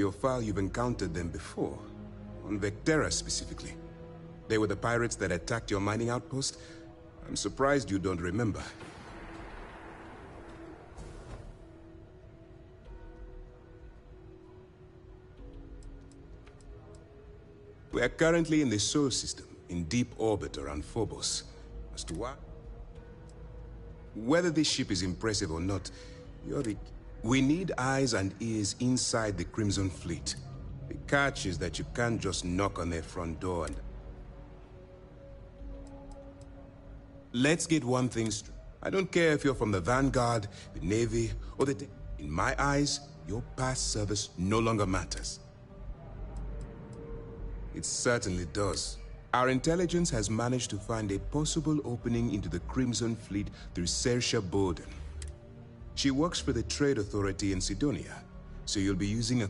Your file, you've encountered them before. On Vectera specifically. They were the pirates that attacked your mining outpost. I'm surprised you don't remember. We are currently in the Sol system, in deep orbit around Phobos. As to why? Whether this ship is impressive or not, we need eyes and ears inside the Crimson Fleet. The catch is that you can't just knock on their front door and... Let's get one thing straight. I don't care if you're from the Vanguard, the Navy, or the... In my eyes, your past service no longer matters. It certainly does. Our intelligence has managed to find a possible opening into the Crimson Fleet through Saoirse Bowden. She works for the Trade Authority in Sidonia, so you'll be using a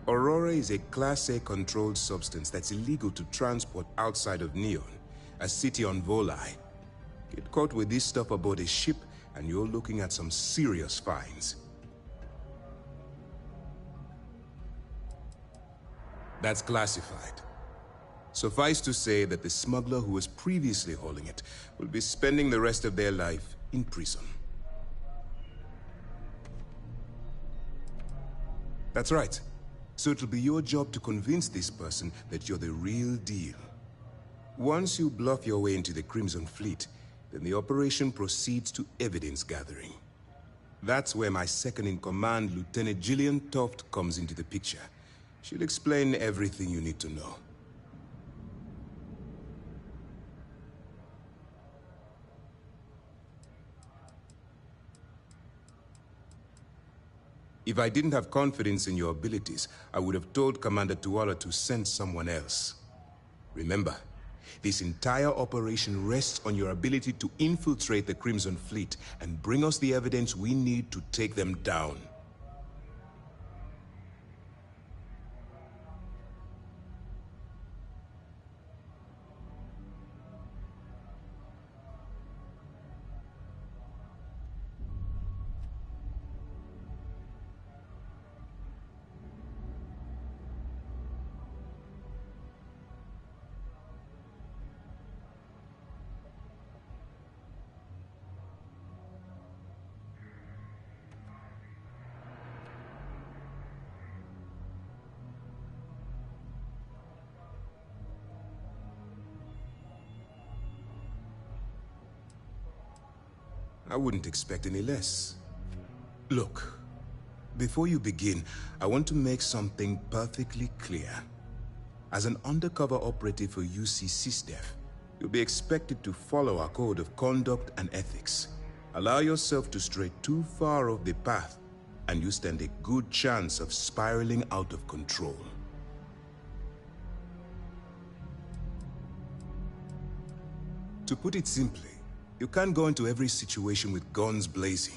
Aurora is a Class A controlled substance that's illegal to transport outside of Neon, a city on Volai. Get caught with this stuff aboard a ship, and you're looking at some serious fines. That's classified. Suffice to say that the smuggler who was previously hauling it will be spending the rest of their life in prison. That's right. So it'll be your job to convince this person that you're the real deal. Once you bluff your way into the Crimson Fleet, then the operation proceeds to evidence gathering. That's where my second-in-command, Lieutenant Gillian Toft, comes into the picture. She'll explain everything you need to know. If I didn't have confidence in your abilities, I would have told Commander Tuala to send someone else. Remember, this entire operation rests on your ability to infiltrate the Crimson Fleet and bring us the evidence we need to take them down. I wouldn't expect any less. Look, before you begin, I want to make something perfectly clear. As an undercover operative for UC SysDef, you'll be expected to follow our code of conduct and ethics. Allow yourself to stray too far off the path, and you stand a good chance of spiraling out of control. To put it simply, you can't go into every situation with guns blazing.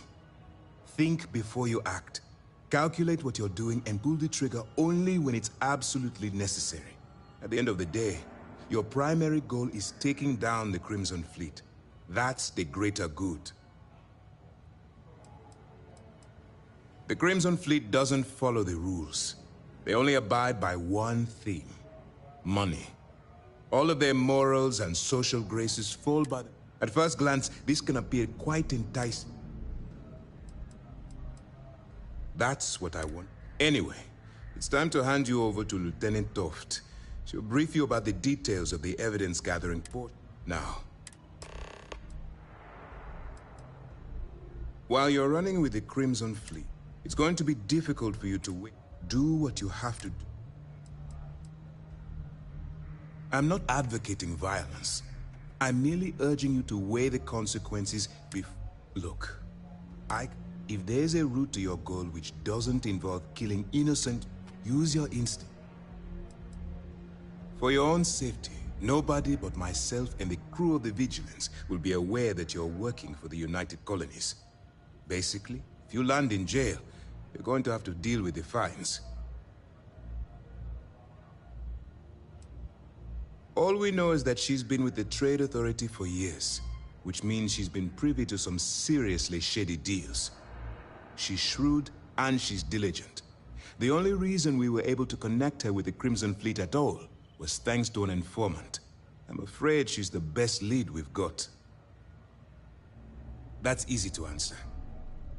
Think before you act. Calculate what you're doing and pull the trigger only when it's absolutely necessary. At the end of the day, your primary goal is taking down the Crimson Fleet. That's the greater good. The Crimson Fleet doesn't follow the rules. They only abide by one thing: money. All of their morals and social graces fall by the... At first glance, this can appear quite enticing. That's what I want. Anyway, it's time to hand you over to Lieutenant Toft. She'll brief you about the details of the evidence-gathering port. Now, while you're running with the Crimson Fleet, it's going to be difficult for you to wait. Do what you have to do. I'm not advocating violence. I'm merely urging you to weigh the consequences before... Look, if there's a route to your goal which doesn't involve killing innocent, use your instinct. For your own safety, nobody but myself and the crew of the Vigilance will be aware that you're working for the United Colonies. Basically, if you land in jail, you're going to have to deal with the fines. All we know is that she's been with the Trade Authority for years. which means she's been privy to some seriously shady deals. She's shrewd and she's diligent. The only reason we were able to connect her with the Crimson Fleet at all was thanks to an informant. I'm afraid she's the best lead we've got. That's easy to answer.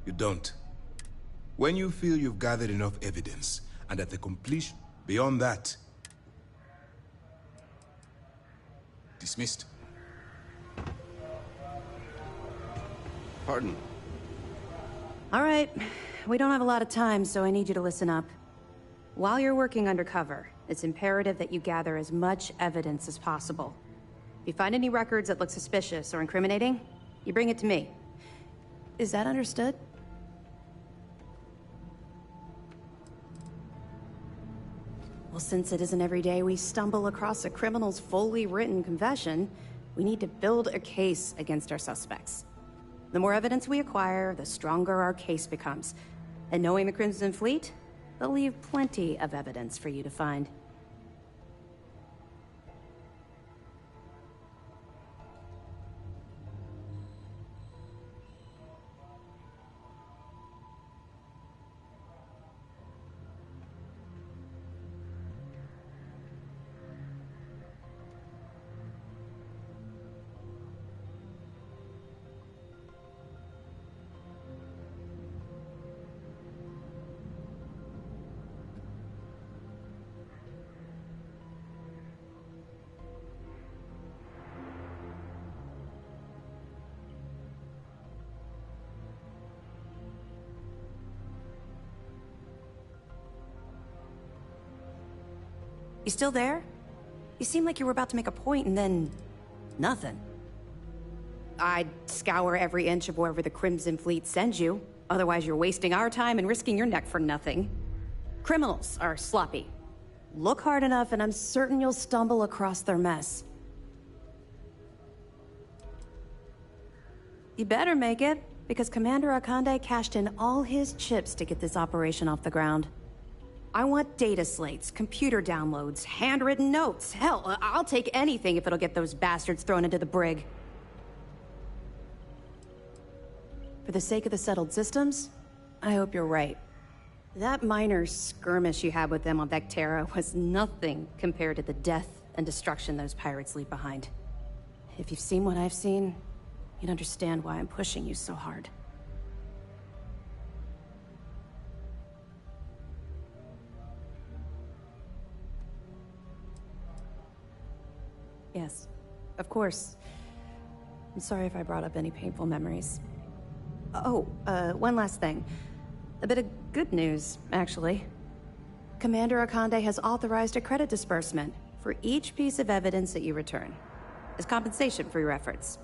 You don't. When you feel you've gathered enough evidence, and at the completion, beyond that, dismissed. Pardon. All right. We don't have a lot of time, so I need you to listen up. While you're working undercover, it's imperative that you gather as much evidence as possible. If you find any records that look suspicious or incriminating, you bring it to me. Is that understood? Well, since it isn't every day we stumble across a criminal's fully written confession, we need to build a case against our suspects. The more evidence we acquire, the stronger our case becomes. And knowing the Crimson Fleet, they'll leave plenty of evidence for you to find. You still there? You seemed like you were about to make a point and then... nothing. I'd scour every inch of wherever the Crimson Fleet sends you. Otherwise you're wasting our time and risking your neck for nothing. Criminals are sloppy. Look hard enough and I'm certain you'll stumble across their mess. You better make it, because Commander Akande cashed in all his chips to get this operation off the ground. I want data slates, computer downloads, handwritten notes. Hell, I'll take anything if it'll get those bastards thrown into the brig. For the sake of the settled systems, I hope you're right. That minor skirmish you had with them on Vectera was nothing compared to the death and destruction those pirates leave behind. If you've seen what I've seen, you'd understand why I'm pushing you so hard. Yes, of course. I'm sorry if I brought up any painful memories. Oh, one last thing. A bit of good news, actually. Commander Akande has authorized a credit disbursement for each piece of evidence that you return, as compensation for your efforts.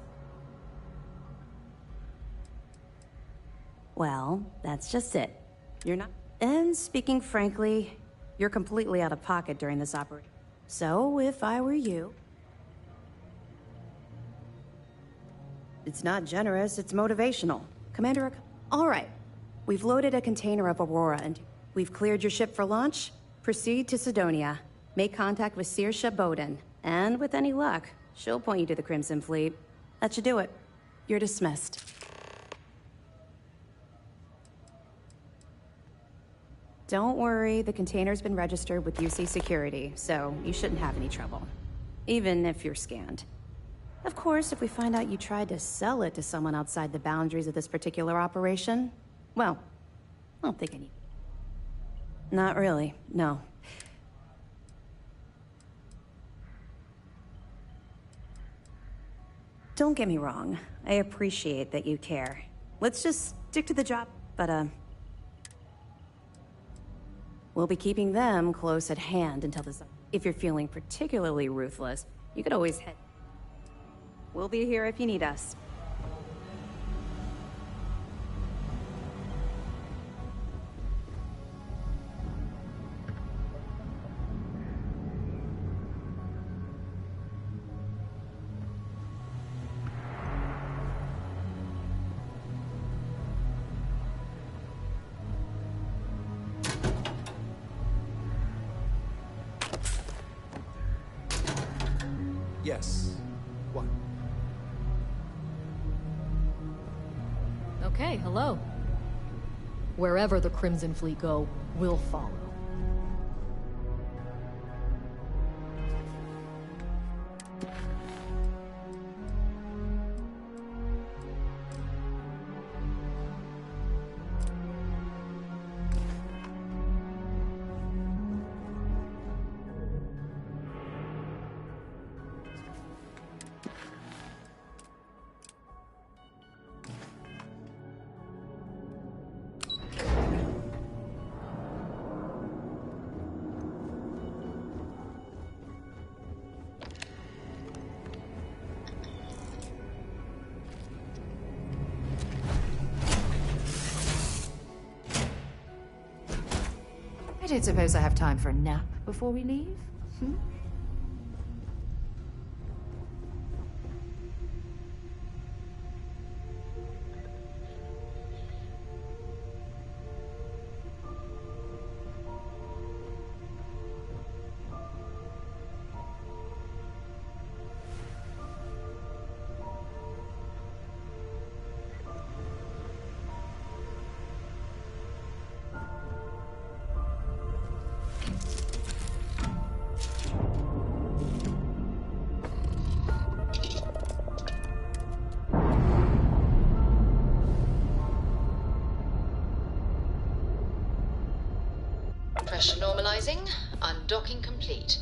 Well, that's just it. You're not... And speaking frankly, you're completely out of pocket during this operation. So, if I were you... It's not generous, it's motivational. Commander... All right. We've loaded a container of Aurora and we've cleared your ship for launch. Proceed to Sidonia. Make contact with Saoirse Bowden. And with any luck, she'll point you to the Crimson Fleet. That should do it. You're dismissed. Don't worry, the container's been registered with UC Security, so you shouldn't have any trouble. Even if you're scanned. Of course, if we find out you tried to sell it to someone outside the boundaries of this particular operation, well, I don't think any... Not really, no. Don't get me wrong, I appreciate that you care. Let's just stick to the job, but we'll be keeping them close at hand until this... If you're feeling particularly ruthless, you could always head... We'll be here if you need us. Yes. What? Okay, hello. Wherever the Crimson Fleet go, we'll follow. I don't suppose I have time for a nap before we leave? Hmm? Pressure normalizing, undocking complete.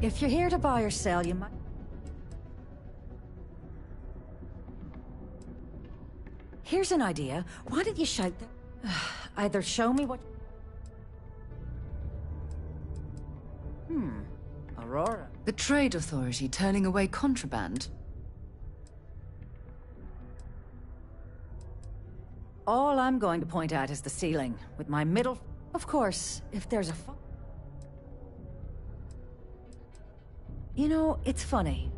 If you're here to buy or sell, you might... Here's an idea. Why don't you shout that? Either show me what... Aurora. The Trade Authority turning away contraband. All I'm going to point at is the ceiling, with my middle... Of course, if there's a... You know, it's funny.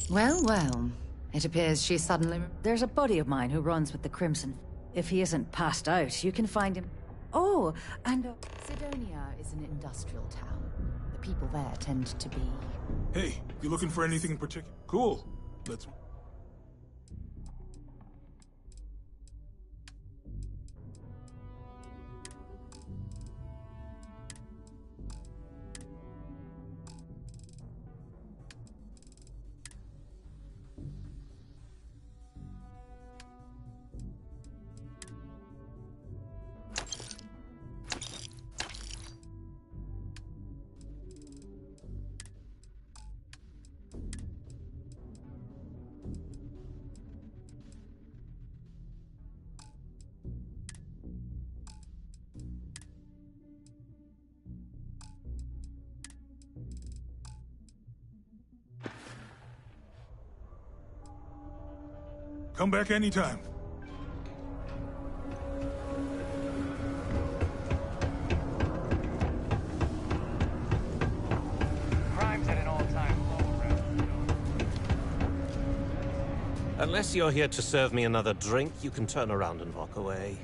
Well, well. It appears she suddenly... There's a buddy of mine who runs with the Crimson. If he isn't passed out, you can find him... Oh, and... Sidonia is an industrial town. The people there tend to be... Hey, you looking for anything in particular? Cool. Let's... Come back anytime. Unless you're here to serve me another drink, you can turn around and walk away.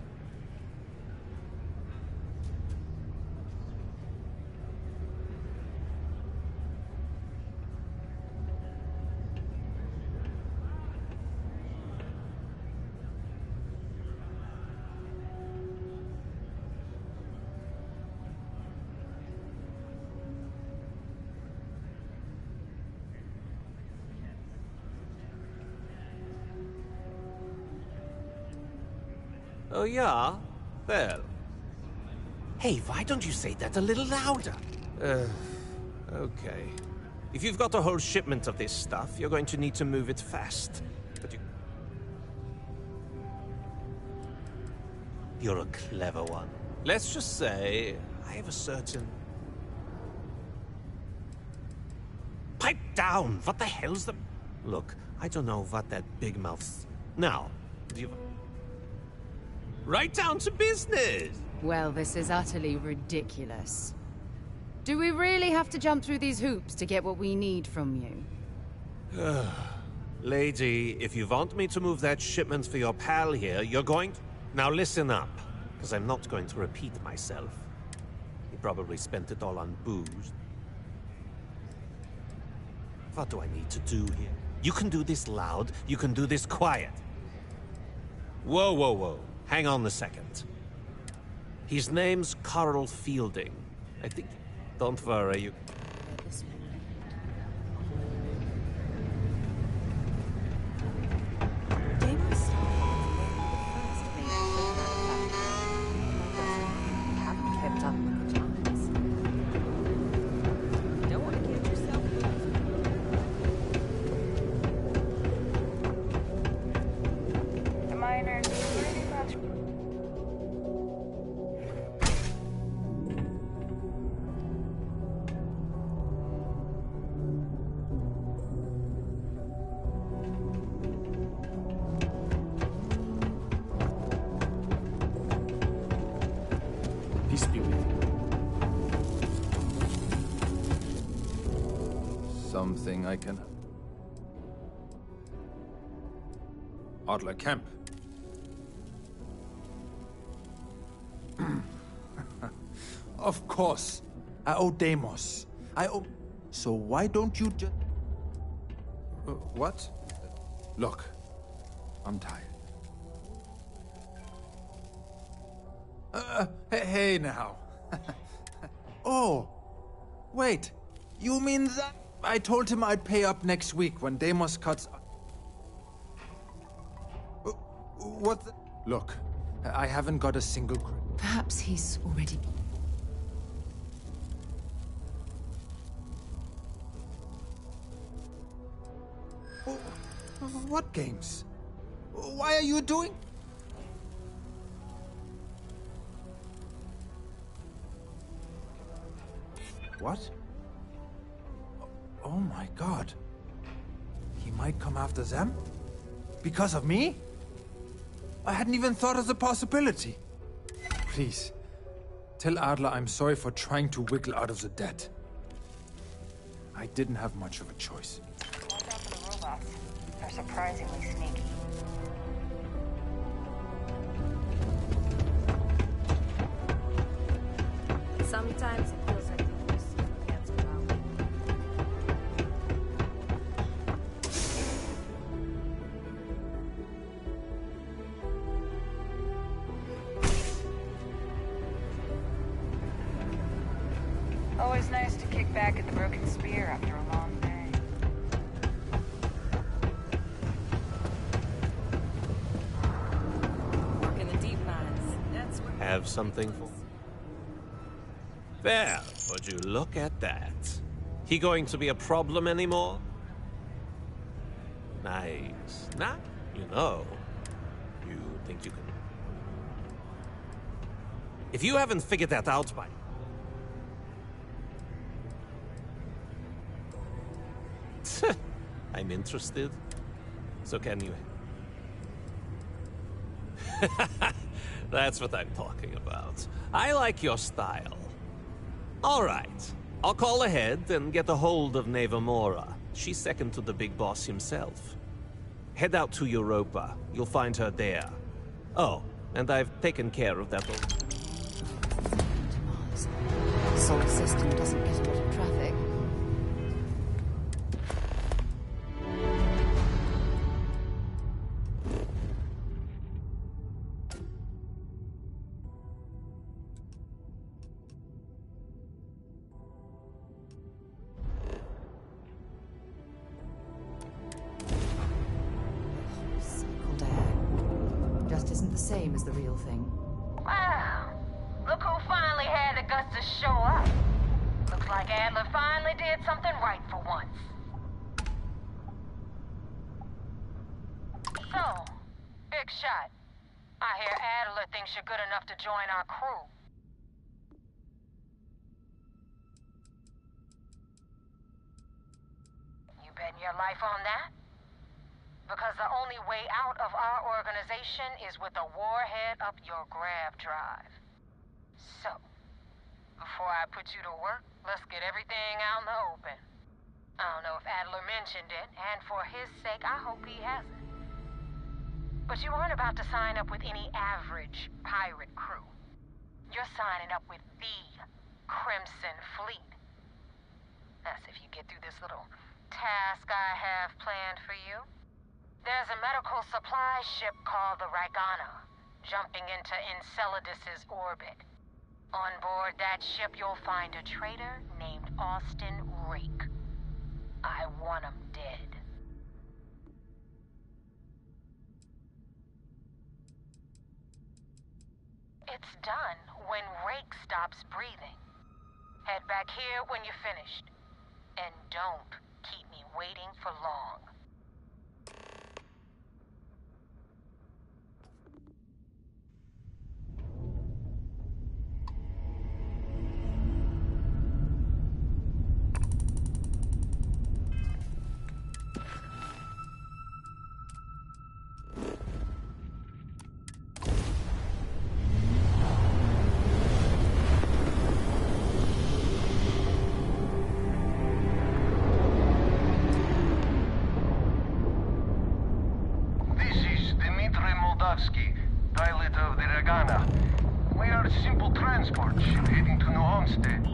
Oh, yeah? Well. Hey, why don't you say that a little louder? Okay. If you've got a whole shipment of this stuff, you're going to need to move it fast. But you're a clever one. Let's just say, I have a certain... Pipe down! What the hell's the... Look, I don't know what that big mouth... Now, do you... Right down to business! Well, this is utterly ridiculous. Do we really have to jump through these hoops to get what we need from you? Lady, if you want me to move that shipment for your pal here, you're going to... Now listen up, because I'm not going to repeat myself. He probably spent it all on booze. What do I need to do here? You can do this loud, you can do this quiet. Whoa, whoa, whoa. Hang on a second. His name's Carl Fielding. I think... Don't worry, you... Peace be with you. Something I can... Adler Camp. Of course. I owe Deimos. I owe... So why don't you just... What? Look, I'm tired. Hey now. Oh, wait. You mean that? I told him I'd pay up next week when Deimos cuts... What the... Look, I haven't got a single... Perhaps he's already... What games? Why are you doing... What? Oh my god. He might come after them? Because of me? I hadn't even thought of the possibility. Please, tell Adler I'm sorry for trying to wiggle out of the debt. I didn't have much of a choice. Watch out for the robots. They're surprisingly sneaky. Sometimes it feels like the worst plans around. Always nice to kick back at the Broken Spear after a long day. Work in the deep mines. That's what... Have something for... Well, would you look at that? He going to be a problem anymore? Nice. Now, you know. You think you can... If you haven't figured that out by... I'm interested. So can you... That's what I'm talking about. I like your style. All right. I'll call ahead and get a hold of Neva Mora. She's second to the big boss himself. Head out to Europa. You'll find her there. Oh, and I've taken care of that. The solar system doesn't get a lot of traffic. Cycled air. Just isn't the same as the real thing. Wow. Look who finally had the guts to show up. Looks like Adler finally did something right for once. So, big shot. I hear Adler thinks you're good enough to join our crew. You betting your life on that? Because the only way out of our organization is with a warhead up your grav drive. So, before I put you to work, let's get everything out in the open. I don't know if Adler mentioned it, and for his sake, I hope he hasn't. But you aren't about to sign up with any average pirate crew. You're signing up with the Crimson Fleet. That's if you get through this little task I have planned for you. There's a medical supply ship called the Ragana, jumping into Enceladus's orbit. On board that ship, you'll find a traitor named Austin Rake. I want him dead. It's done when Rake stops breathing. Head back here when you're finished. And don't keep me waiting for long. Pilot of the Ragana. We are a simple transport ship heading to New Homestead.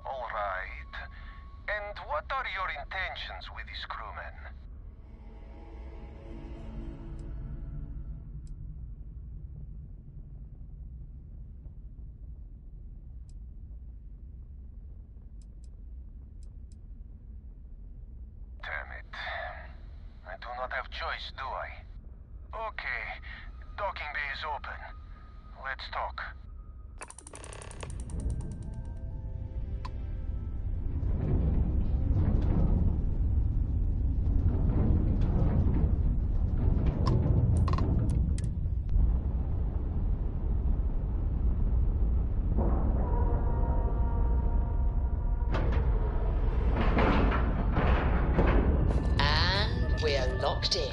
All right. And what are your intentions with these crewmen? Choice, do I? Okay, docking bay is open. Let's talk. And we're locked in.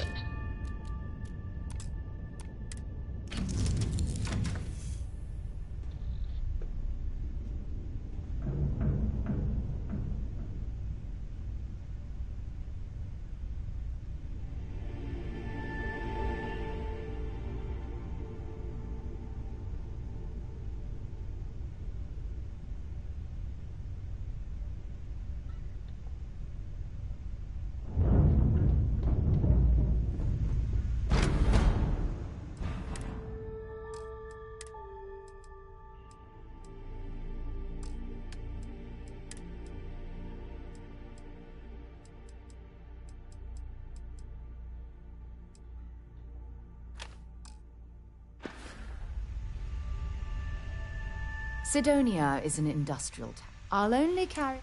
Sidonia is an industrial town. I'll only carry...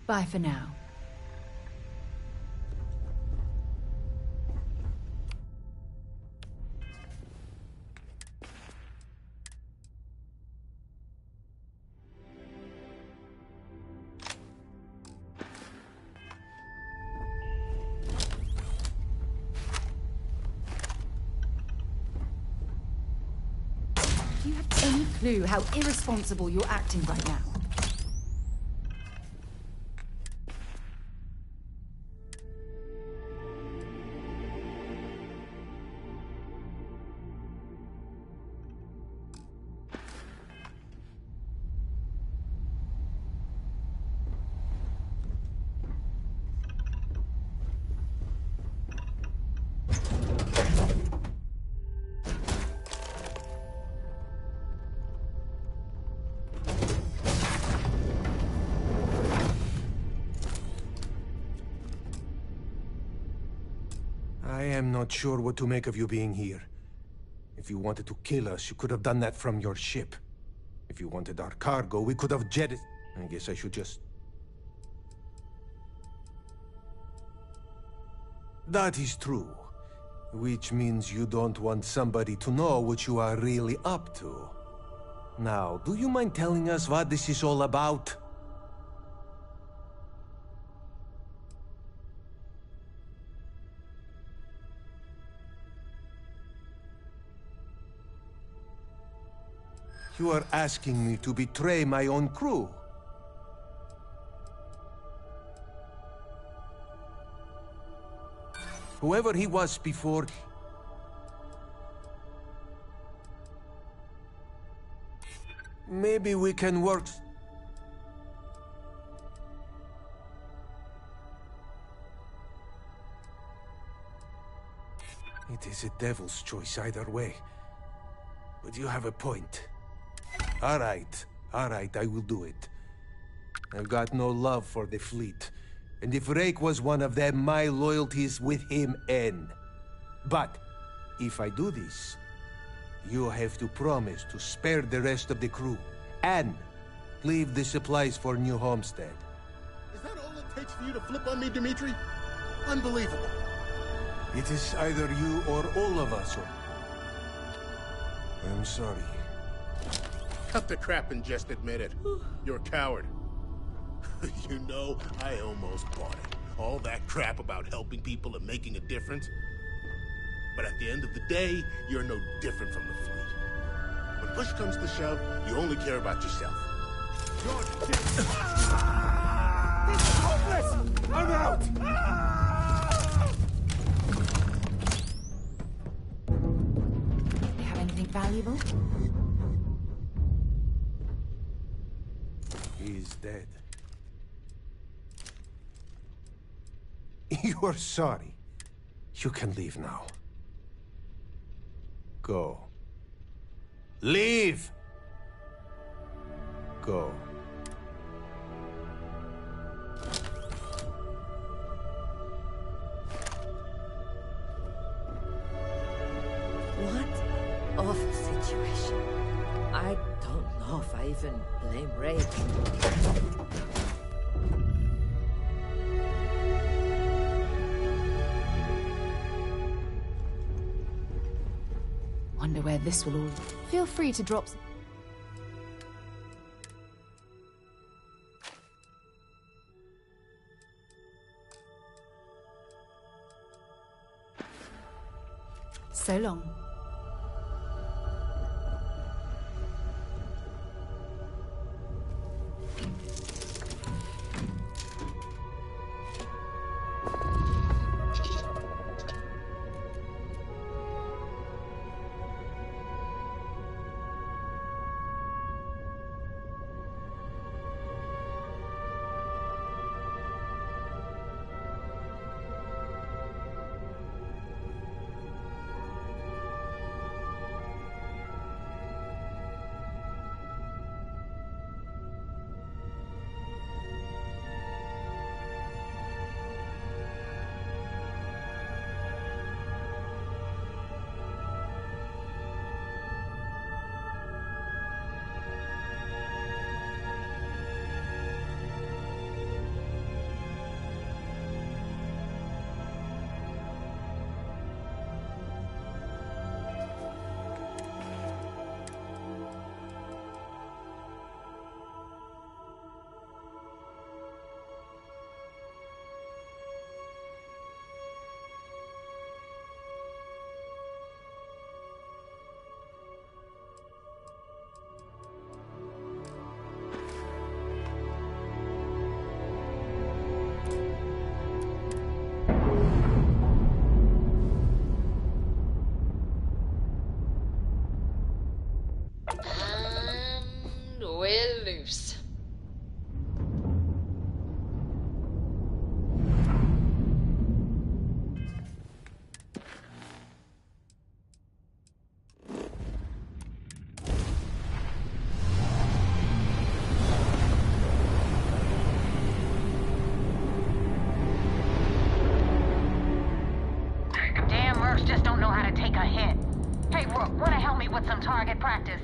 Bye for now. Do you have any clue how irresponsible you're acting right now? I am not sure what to make of you being here. If you wanted to kill us, you could have done that from your ship. If you wanted our cargo, we could have jetted. I guess I should just... That is true. Which means you don't want somebody to know what you are really up to. Now, do you mind telling us what this is all about? You are asking me to betray my own crew. Whoever he was before... Maybe we can work... It is a devil's choice either way. But you have a point. All right, I will do it. I've got no love for the fleet. And if Rake was one of them, my loyalty is with him end. But, if I do this, you have to promise to spare the rest of the crew. And leave the supplies for New Homestead. Is that all it takes for you to flip on me, Dimitri? Unbelievable. It is either you or all of us. I'm sorry. Cut the crap and just admit it. You're a coward. You know, I almost bought it. All that crap about helping people and making a difference. But at the end of the day, you're no different from the fleet. When push comes to shove, you only care about yourself. This is hopeless! I'm out! You have anything valuable? He's dead. You are sorry. You can leave now. Go. Leave! Go. What awful situation. I don't know if I even blame Ray. Wonder where this will all... Feel free to drop... So long. loose. Damn mercs just don't know how to take a hit. Hey, Rook, wanna help me with some target practice?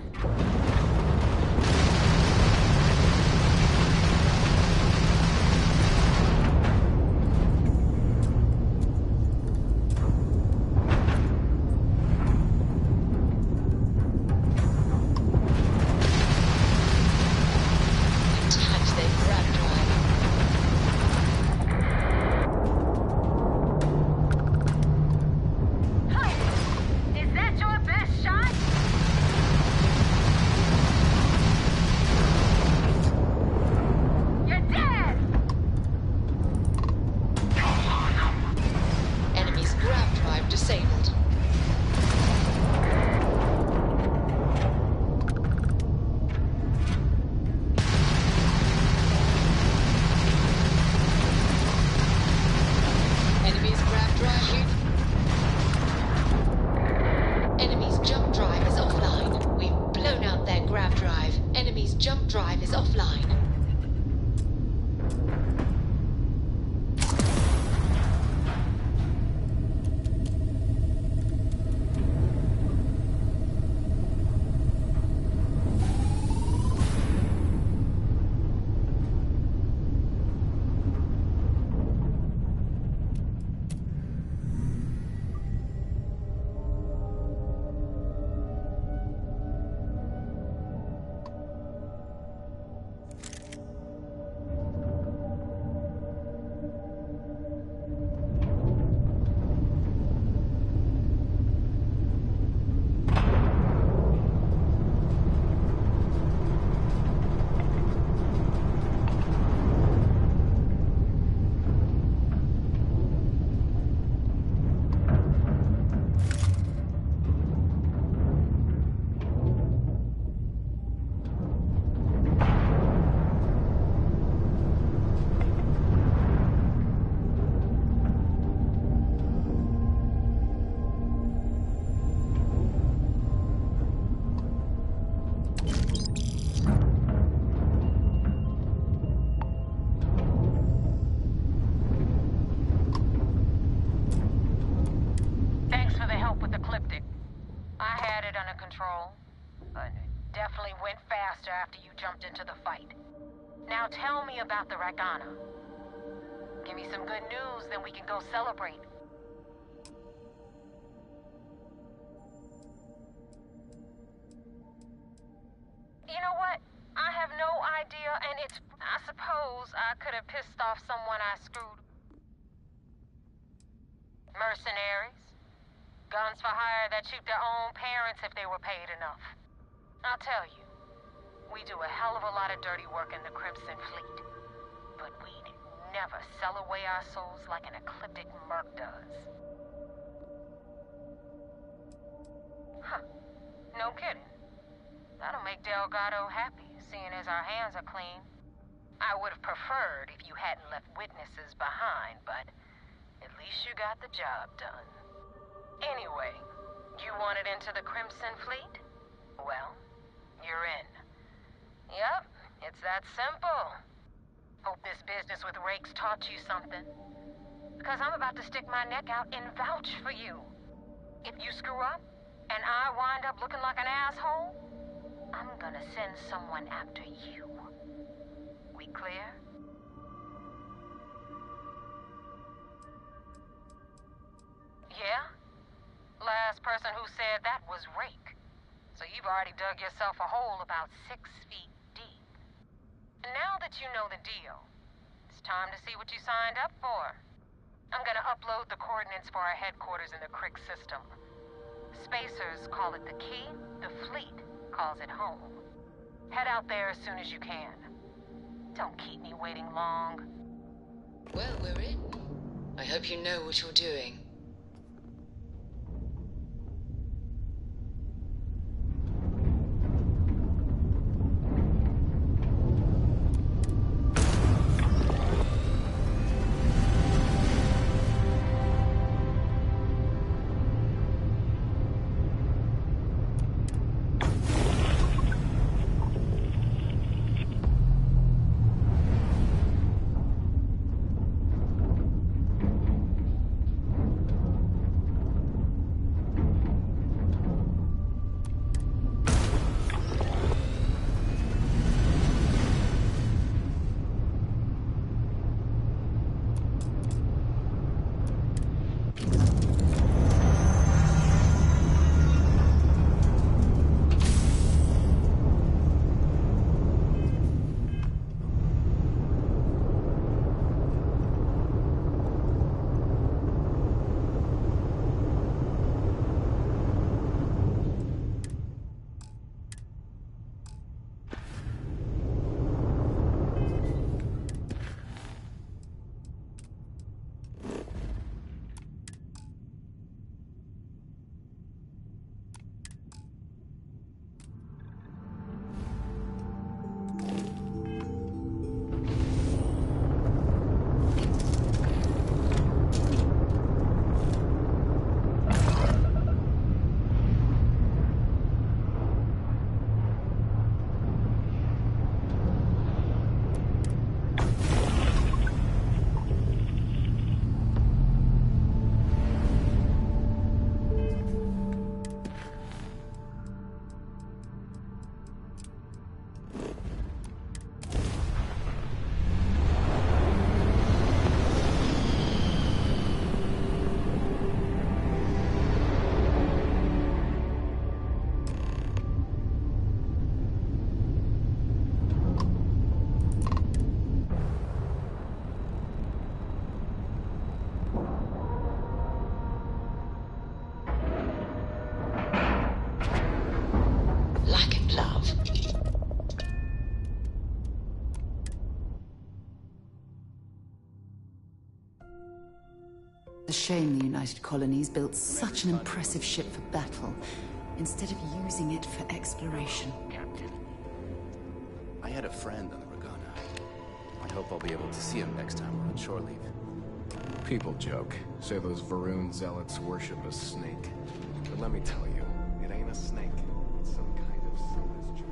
Attacked their grab drive. Is that your best shot? You're dead! Enemy's grab drive disabled. Enemy's grab drive. Enemy's jump drive is offline. We've blown out their grab drive. Enemy's jump drive is offline. Thanks for the help with the Ecliptic. I had it under control, but it definitely went faster after you jumped into the fight. Now tell me about the Rakana. Give me some good news, then we can go celebrate. You know what? I have no idea, and I suppose I could have pissed off someone I screwed. Mercenaries? Guns for hire that shoot their own parents if they were paid enough. I'll tell you, we do a hell of a lot of dirty work in the Crimson Fleet. But we'd never sell away our souls like an ecliptic merc does. Huh. No kidding. That'll make Delgado happy, seeing as our hands are clean. I would have preferred if you hadn't left witnesses behind, but at least you got the job done. Anyway, you wanted into the Crimson Fleet? Well, you're in. Yep, it's that simple. Hope this business with Rakes taught you something. Because I'm about to stick my neck out and vouch for you. If you screw up, and I wind up looking like an asshole, I'm gonna send someone after you. We clear? Yeah? Last person who said that was Rake. So you've already dug yourself a hole about 6 feet deep. And now that you know the deal, it's time to see what you signed up for. I'm gonna upload the coordinates for our headquarters in the Crick system. Spacers call it the key, the fleet calls it home. Head out there as soon as you can. Don't keep me waiting long. Well, we're in. I hope you know what you're doing. A shame the United Colonies built such an impressive ship for battle, instead of using it for exploration. Captain. I had a friend on the Regana. I hope I'll be able to see him next time we're on shore leave. People joke. Say those Varun zealots worship a snake. But let me tell you, it ain't a snake. It's some kind of celestial.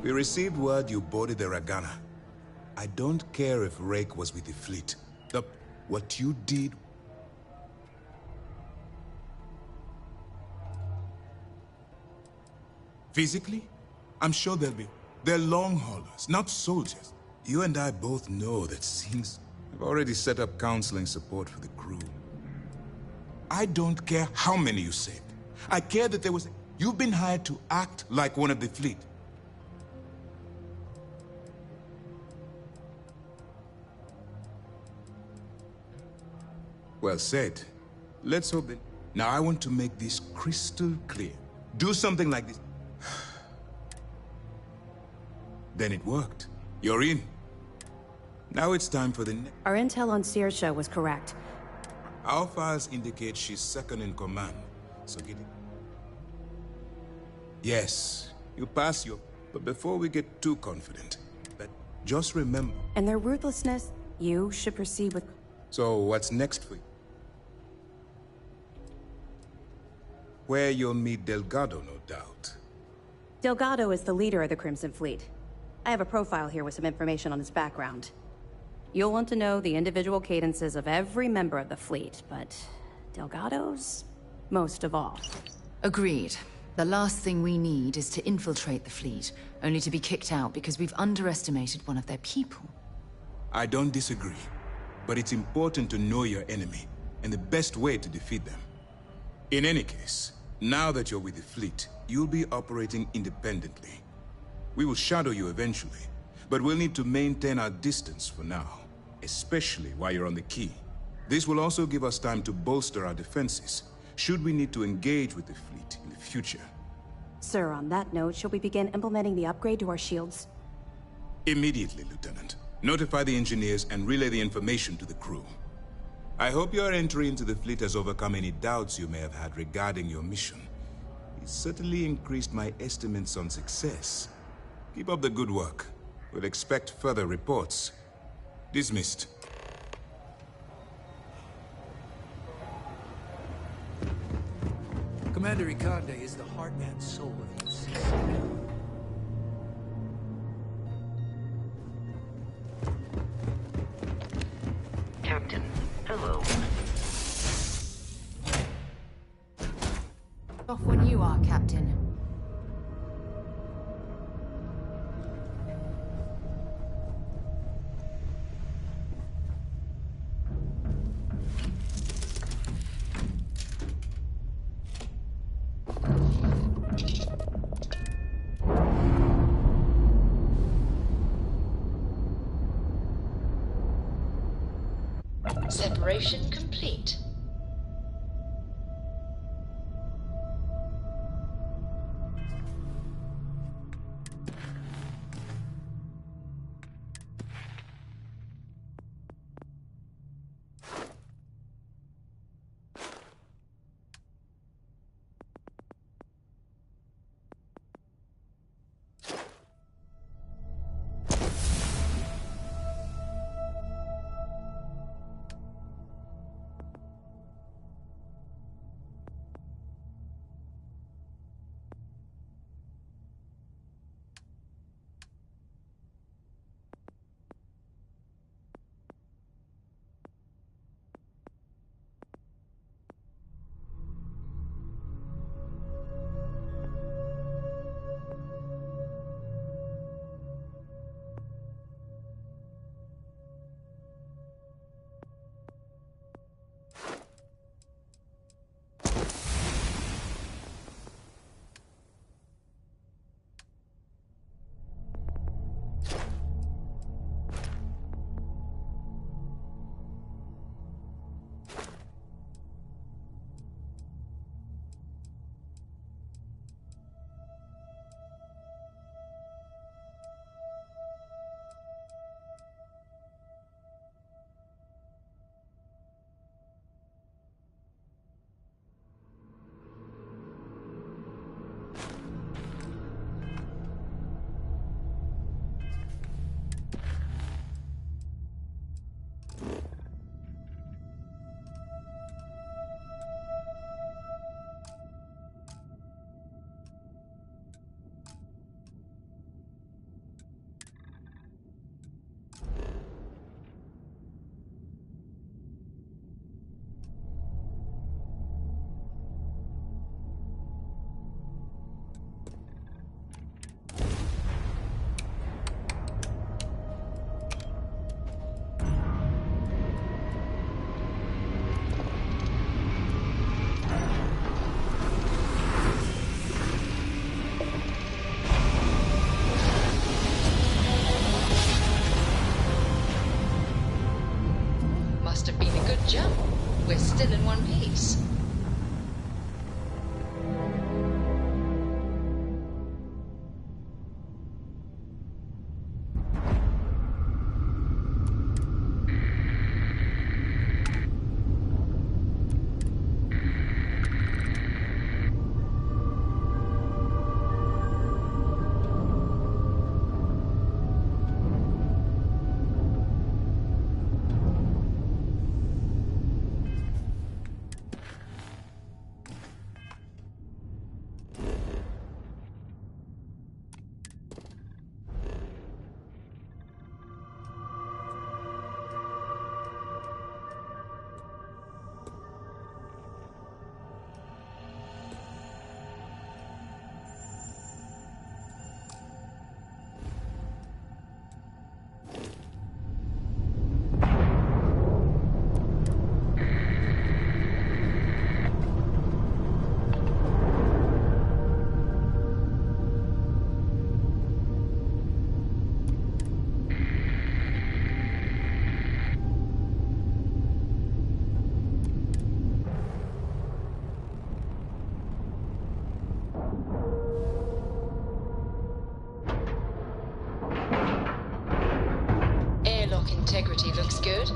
We received word you boarded the Regana. I don't care if Rake was with the fleet. What you did... Physically? I'm sure they're long haulers, not soldiers. You and I both know that since I've already set up counseling support for the crew. I don't care how many you saved. I care that there was... You've been hired to act like one of the fleet. Well said. Let's hope that... Now I want to make this crystal clear. Do something like this. Then it worked. You're in. Now it's time for the... Our intel on Saoirse was correct. Our files indicate she's second in command, so get it. Yes, you pass your... But before we get too confident, just remember... And their ruthlessness, you should proceed with... So what's next for you? Where you'll meet Delgado, no doubt. Delgado is the leader of the Crimson Fleet. I have a profile here with some information on his background. You'll want to know the individual cadences of every member of the fleet, but Delgado's most of all. Agreed. The last thing we need is to infiltrate the fleet, only to be kicked out because we've underestimated one of their people. I don't disagree, but it's important to know your enemy, and the best way to defeat them. In any case, now that you're with the fleet, you'll be operating independently. We will shadow you eventually, but we'll need to maintain our distance for now, especially while you're on the quay. This will also give us time to bolster our defenses, should we need to engage with the fleet in the future. Sir, on that note, shall we begin implementing the upgrade to our shields? Immediately, Lieutenant. Notify the engineers and relay the information to the crew. I hope your entry into the fleet has overcome any doubts you may have had regarding your mission. It certainly increased my estimates on success. Keep up the good work. We'll expect further reports. Dismissed. Commander Ikande is the heart and soul of UCC. Captain, hello. Off when you are, Captain. Separation complete. jump. We're still in one piece. Integrity looks good.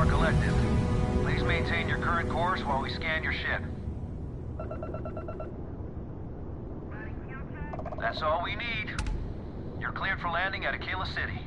Collective. Please maintain your current course while we scan your ship. That's all we need. You're cleared for landing at Aquila City.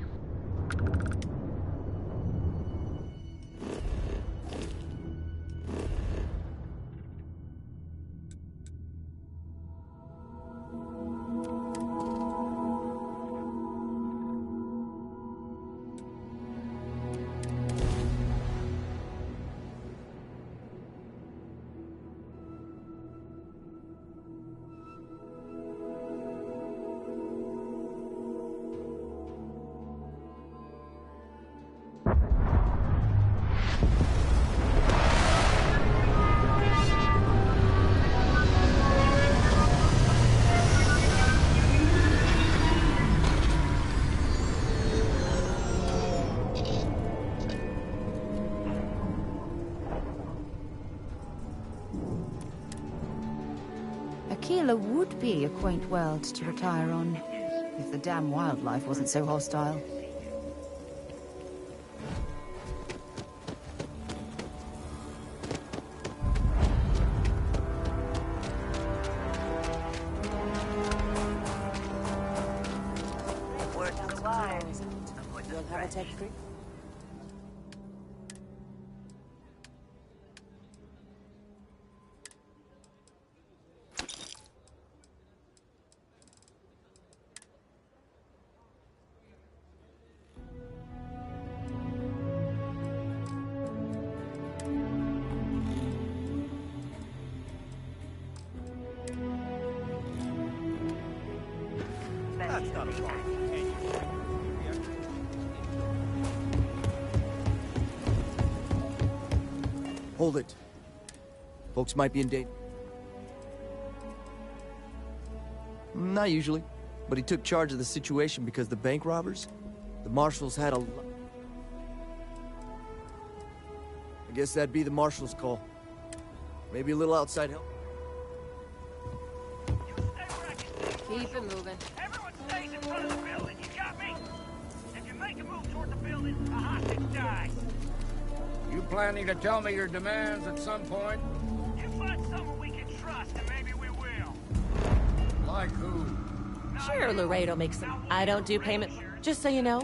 Aquila would be a quaint world to retire on, if the damn wildlife wasn't so hostile. street? That's not a problem. Hold it. Folks might be in danger. Not usually, but he took charge of the situation because the bank robbers, the marshals had a... I guess that'd be the marshal's call. Maybe a little outside help. Keep it moving. Everyone stays in front of the building, you got me? If you make a move toward the building, a hostage dies. You planning to tell me your demands at some point? You find someone we can trust, and maybe we will. Like who? Sure, Laredo makes them. I don't do payment, just so you know.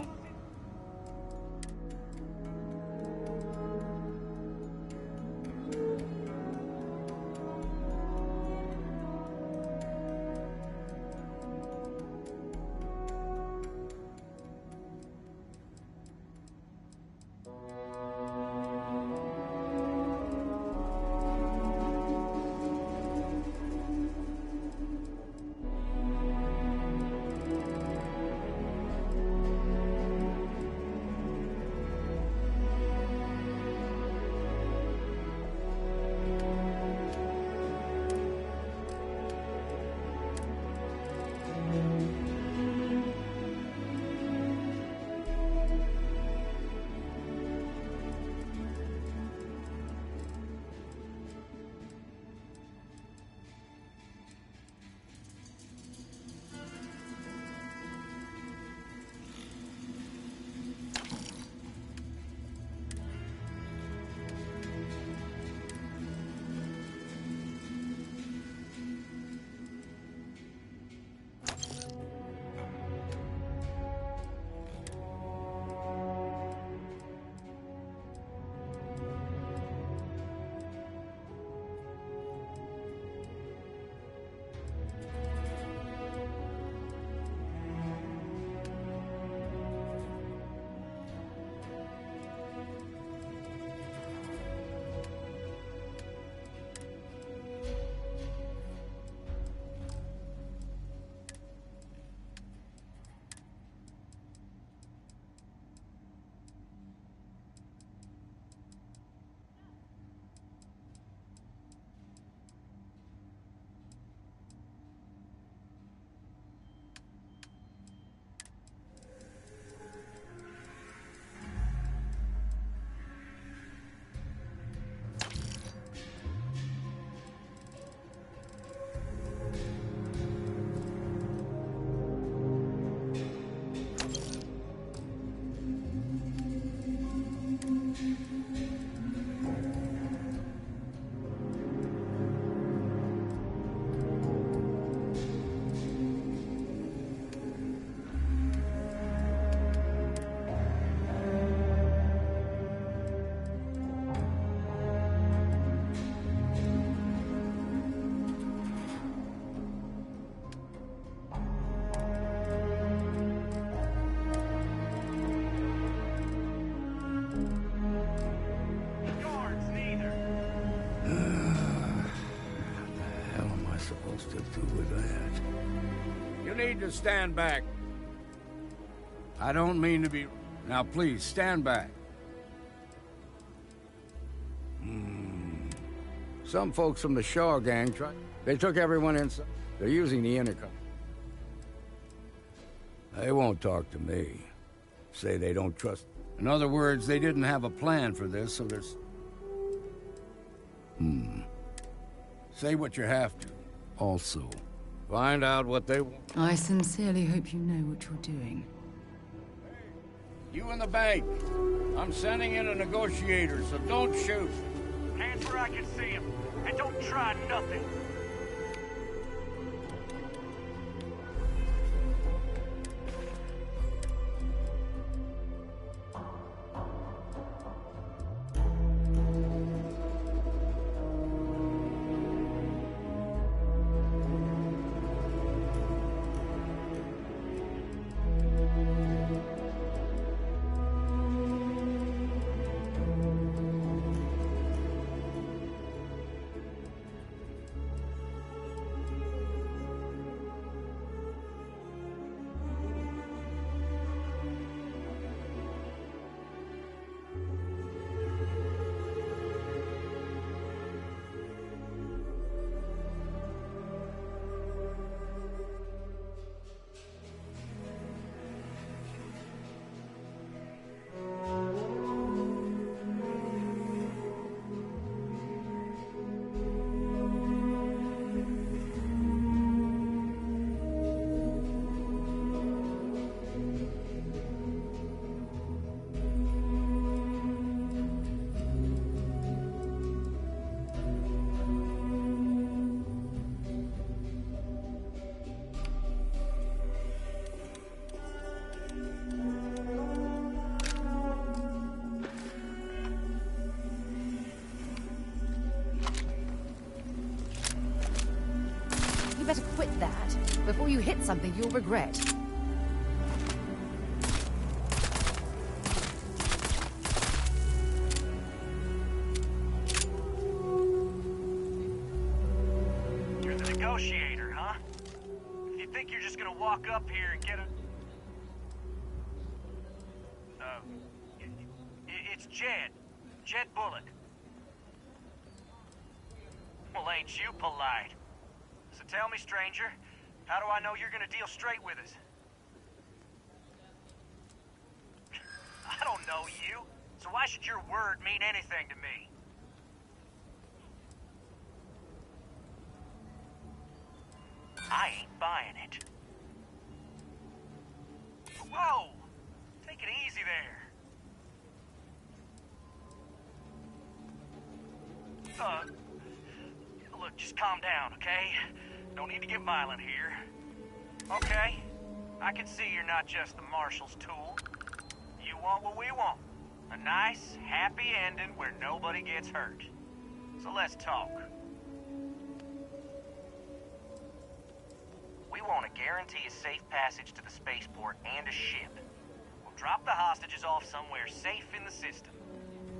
You need to stand back. I don't mean to be... Now, please, stand back. Some folks from the Shaw gang tried... They took everyone inside. They're using the intercom. They won't talk to me. Say they don't trust... In other words, they didn't have a plan for this, so there's... Say what you have to. Also, find out what they want. I sincerely hope you know what you're doing. You in the bank. I'm sending in a negotiator, so don't shoot. Hands where I can see him, and don't try nothing. better quit that before you hit something you'll regret. You're the negotiator, huh? If you think you're just gonna walk up here and get a... It's Jed. Jed Bullock. Well, ain't you polite? So tell me, stranger, how do I know you're gonna deal straight with us? I don't know you, so why should your word mean anything to me? I ain't buying it. Whoa! Take it easy there. Look, just calm down, okay? Don't need to get violent here. Okay, I can see you're not just the Marshal's tool. You want what we want. A nice, happy ending where nobody gets hurt. So let's talk. We want to guarantee a safe passage to the spaceport and a ship. We'll drop the hostages off somewhere safe in the system.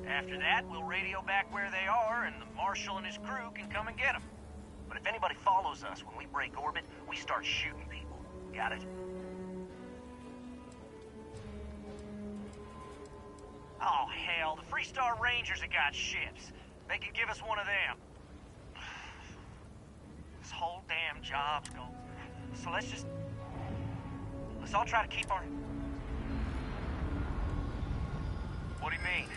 After that, we'll radio back where they are, and the Marshal and his crew can come and get them. But if anybody follows us when we break orbit, we start shooting people. Got it? Oh, hell, the Freestar Rangers have got ships. They can give us one of them. This whole damn job's gone. So let's all try to keep our... What do you mean?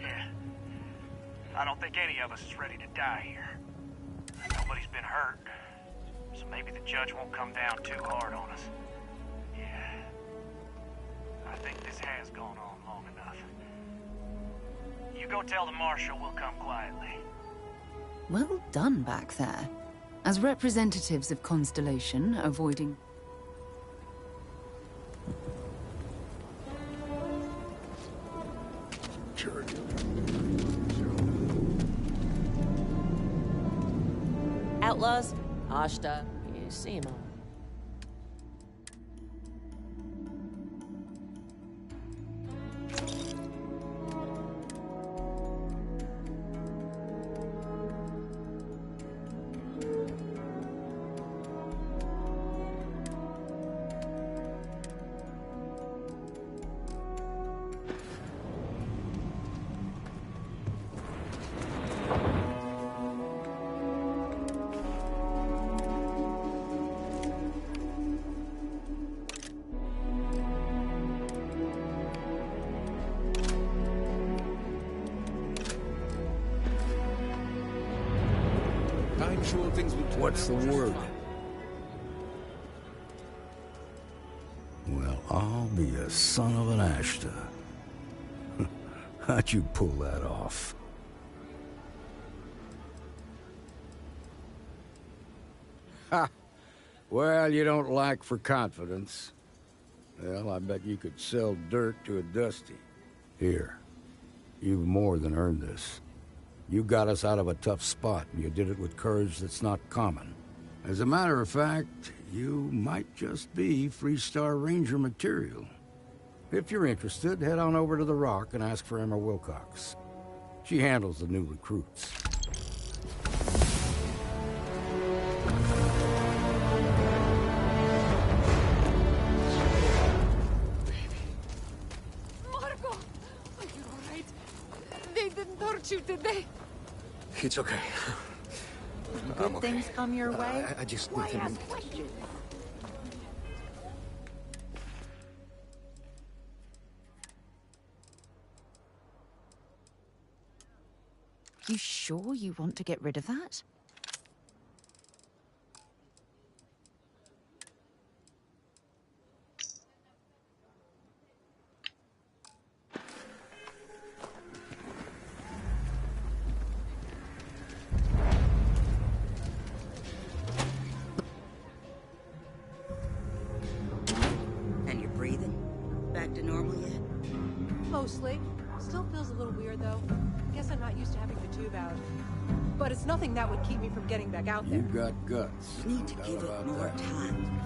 Yeah. I don't think any of us is ready to die here. Nobody's been hurt. So maybe the judge won't come down too hard on us. Yeah. I think this has gone on long enough. You go tell the Marshal we'll come quietly. Well done back there. As representatives of Constellation, avoiding... Outlaws, Ashta, you see 'em all. What's the word? Well, I'll be a son of an Ashta. How'd you pull that off? Ha! Well, you don't lack for confidence. Well, I bet you could sell dirt to a Dusty. Here, you've more than earned this. You got us out of a tough spot, and you did it with courage that's not common. As a matter of fact, you might just be Freestar Ranger material. If you're interested, head on over to the Rock and ask for Emma Wilcox. She handles the new recruits. Marco! Are you alright? They didn't hurt you, did they? It's okay. Good things come your way? I just Why need to... ask questions? You sure you want to get rid of that? And you're breathing? Back to normal yet? Mostly. Still feels a little weird, though. Guess I'm not used to having the tube out. But it's nothing that would keep me from getting back out there. You got guts. We need to No give doubt it about more that. time.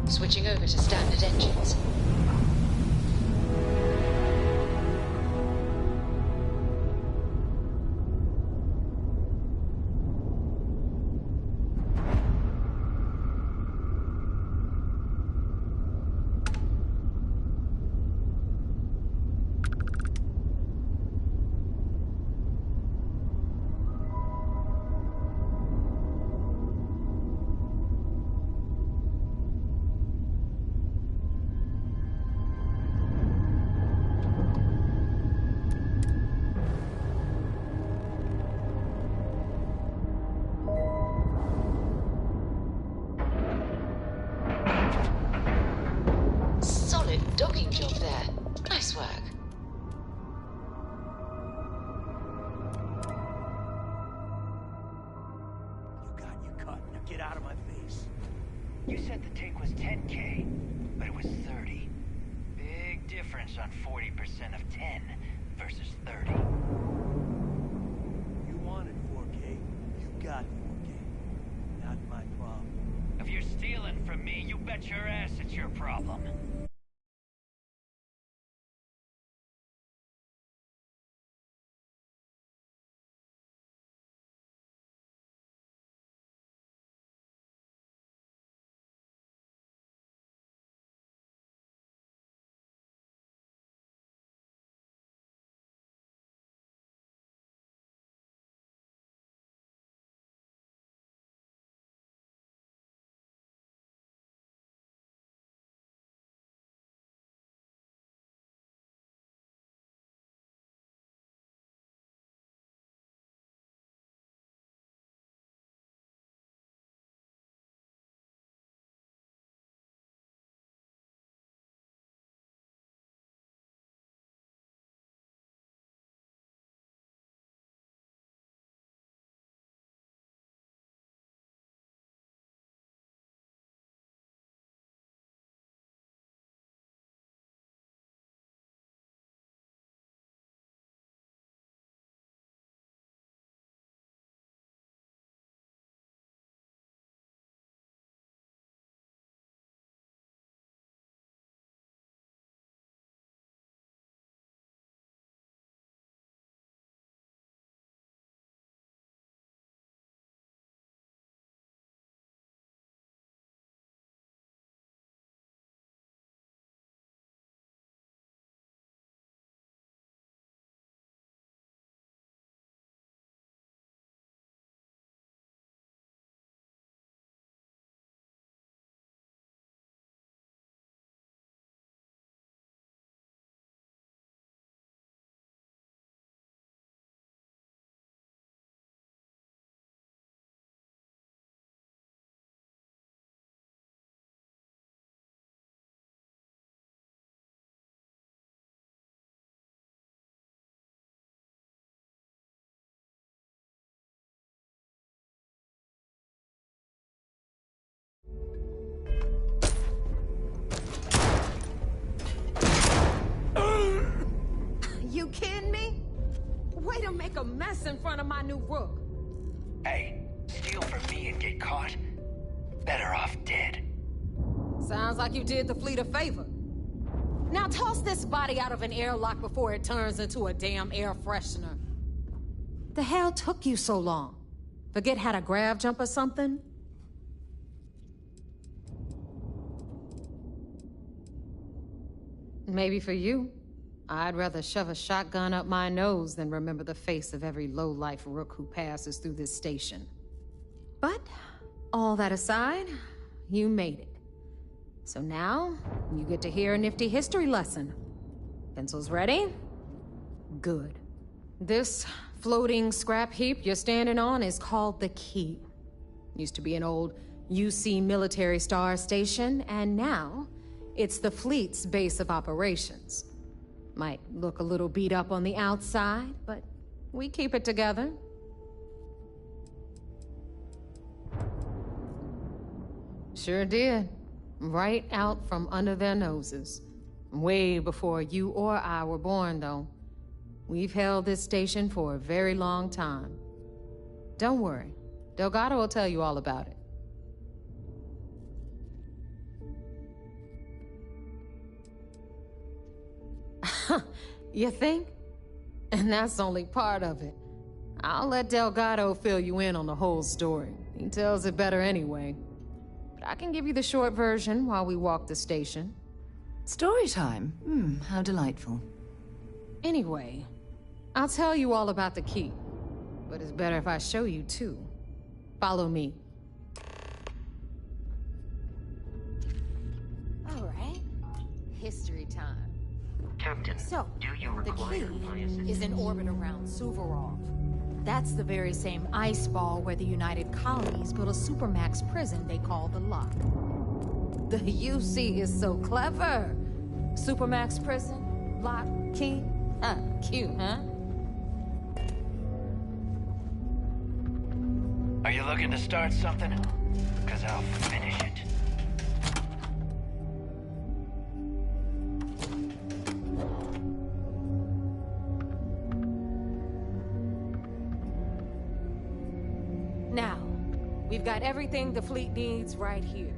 Switching over to standard engines. Solid docking job there. Nice work. You got your cut. Now get out of my face. You said the take was 10K, but it was 30. Big difference on 40% of 10 versus 30. You wanted 4K. You got 4K. Not my problem. If you're stealing from me, you bet your ass it's your problem. make a mess in front of my new rook. Hey, steal from me and get caught? Better off dead. Sounds like you did the fleet a favor. Now toss this body out of an airlock before it turns into a damn air freshener. The hell took you so long? Forget how to grav jump or something? Maybe for you. I'd rather shove a shotgun up my nose than remember the face of every low-life rook who passes through this station. But, all that aside, you made it. So now, you get to hear a nifty history lesson. Pencils ready? Good. This floating scrap heap you're standing on is called the Key. Used to be an old UC military star station, and now it's the fleet's base of operations. Might look a little beat up on the outside, but we keep it together. Sure did. Right out from under their noses. Way before you or I were born, though. We've held this station for a very long time. Don't worry. Delgado will tell you all about it. You think? And that's only part of it. I'll let Delgado fill you in on the whole story. He tells it better anyway. But I can give you the short version while we walk the station. Story time? How delightful. Anyway, I'll tell you all about the Key. But it's better if I show you too. Follow me. All right. History time. Captain, So, do you the require Key my assistance? is in orbit around Suvorov. That's the very same ice ball where the United Colonies built a supermax prison they call the Lock. The UC is so clever. Supermax prison, Lock, Key. Cute, huh? Are you looking to start something? Because I'll finish it. Now, we've got everything the fleet needs right here.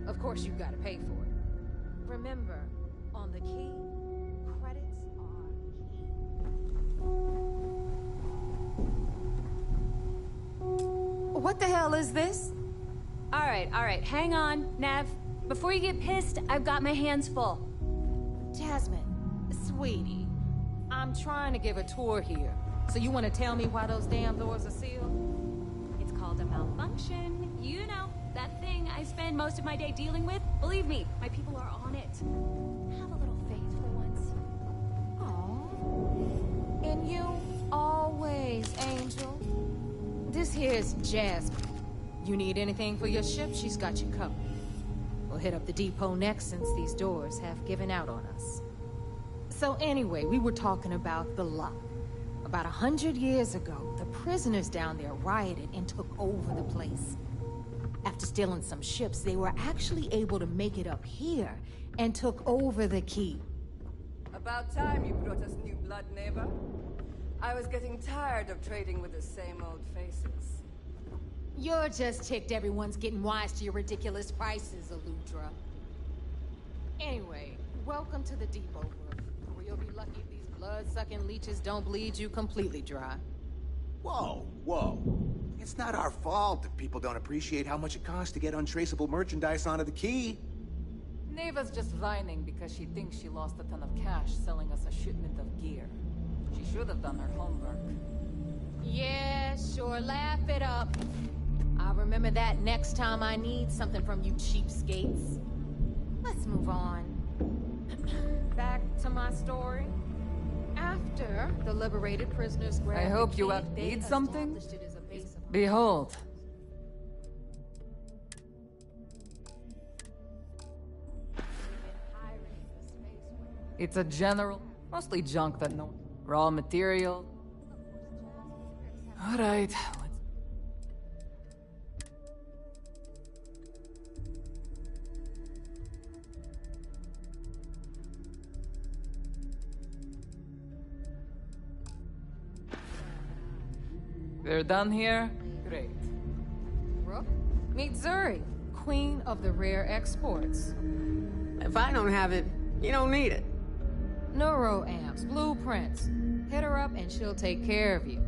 Of course, you've got to pay for it. Remember, on the Key, credits are key. What the hell is this? All right, hang on, Nev. Before you get pissed, I've got my hands full. Jasmine, sweetie, I'm trying to give a tour here. So you want to tell me why those damn doors are sealed? It's called a malfunction. You know, that thing I spend most of my day dealing with. Believe me, my people are on it. Have a little faith for once. Aww. And you always, Angel. This here's Jasmine. You need anything for your ship, she's got you covered. We'll hit up the depot next since these doors have given out on us. So anyway, we were talking about the Lock. About 100 years ago, the prisoners down there rioted and took over the place. After stealing some ships, they were actually able to make it up here and took over the Key. About time you brought us new blood, neighbor. I was getting tired of trading with the same old faces. You're just ticked everyone's getting wise to your ridiculous prices, Aludra. Anyway, welcome to the depot room, where you'll be lucky if these blood-sucking leeches don't bleed you completely dry. Whoa, whoa. It's not our fault if people don't appreciate how much it costs to get untraceable merchandise onto the Key. Neva's just whining because she thinks she lost a ton of cash selling us a shipment of gear. She should have done her homework. Yeah, sure, laugh it up. I'll remember that next time I need something from you cheapskates. Let's move on. Back to my story. After the liberated prisoners grabbed I hope the you Key, they need something. established it as a base of Behold. It's a general, mostly junk that no raw material. All right. They're done here? Great. Rook, meet Zuri, queen of the rare exports. If I don't have it, you don't need it. Neuroamps, blueprints. Hit her up and she'll take care of you.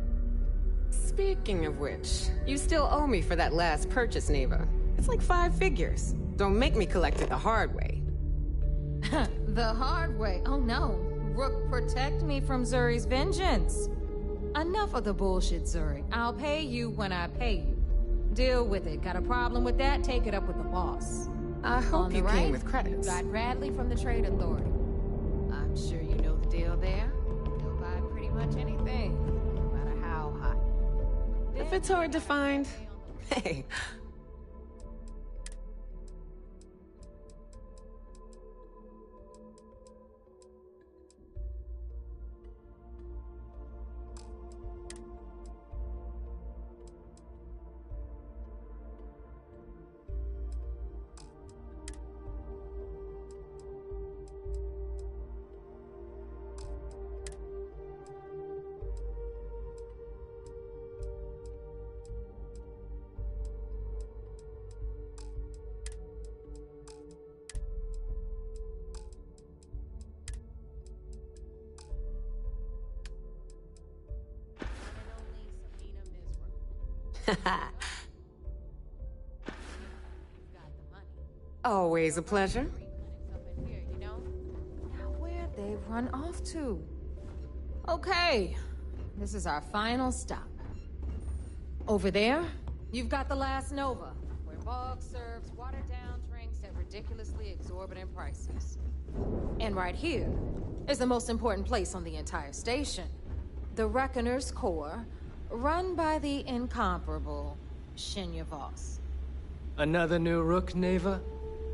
Speaking of which, you still owe me for that last purchase, Neva. It's like 5 figures. Don't make me collect it the hard way. The hard way? Oh no. Rook, protect me from Zuri's vengeance. Enough of the bullshit, Zuri. I'll pay you when I pay you. Deal with it. Got a problem with that? Take it up with the boss. I hope you came with credits. Got Bradley from the Trade Authority. I'm sure you know the deal there. He'll buy pretty much anything, no matter how hot. If it's hard to find, hey. Always a pleasure. Where'd they run off to? Okay, this is our final stop. Over there, you've got the last Nova, where Bog serves watered-down drinks at ridiculously exorbitant prices. And right here is the most important place on the entire station. The Reckoner's Core, run by the incomparable Shinya Voss. Another new Rook, Neva?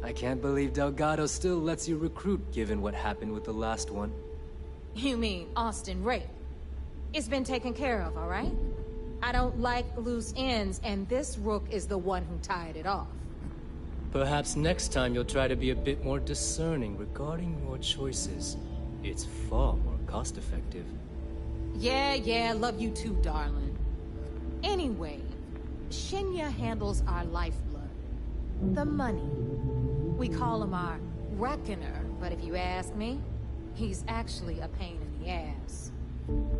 I can't believe Delgado still lets you recruit, given what happened with the last one. You mean Austin Rape? It's been taken care of, all right? I don't like loose ends, and this Rook is the one who tied it off. Perhaps next time you'll try to be a bit more discerning regarding your choices. It's far more cost-effective. Yeah, love you too, darling. Anyway, Shinya handles our lifeblood. The money. We call him our Reckoner, but if you ask me, he's actually a pain in the ass.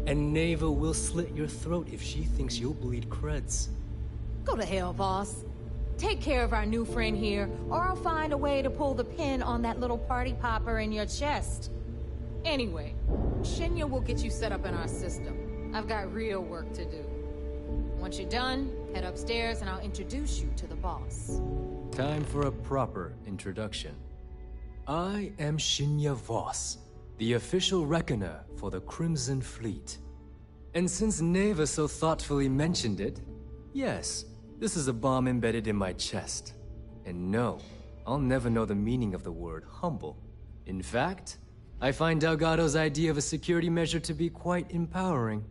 And Neva will slit your throat if she thinks you'll bleed creds. Go to hell, boss. Take care of our new friend here, or I'll find a way to pull the pin on that little party popper in your chest. Anyway, Shinya will get you set up in our system. I've got real work to do. Once you're done, head upstairs and I'll introduce you to the boss. Time for a proper introduction. I am Shinya Voss, the official Reckoner for the Crimson Fleet. And since Neva so thoughtfully mentioned it, yes, this is a bomb embedded in my chest. And no, I'll never know the meaning of the word humble. In fact, I find Delgado's idea of a security measure to be quite empowering.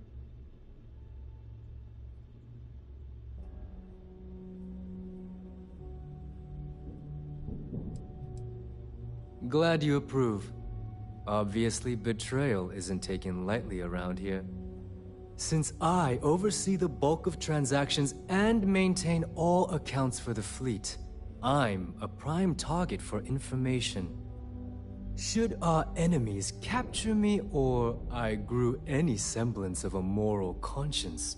Glad you approve. Obviously, betrayal isn't taken lightly around here. Since I oversee the bulk of transactions and maintain all accounts for the fleet, I'm a prime target for information. Should our enemies capture me or I grew any semblance of a moral conscience,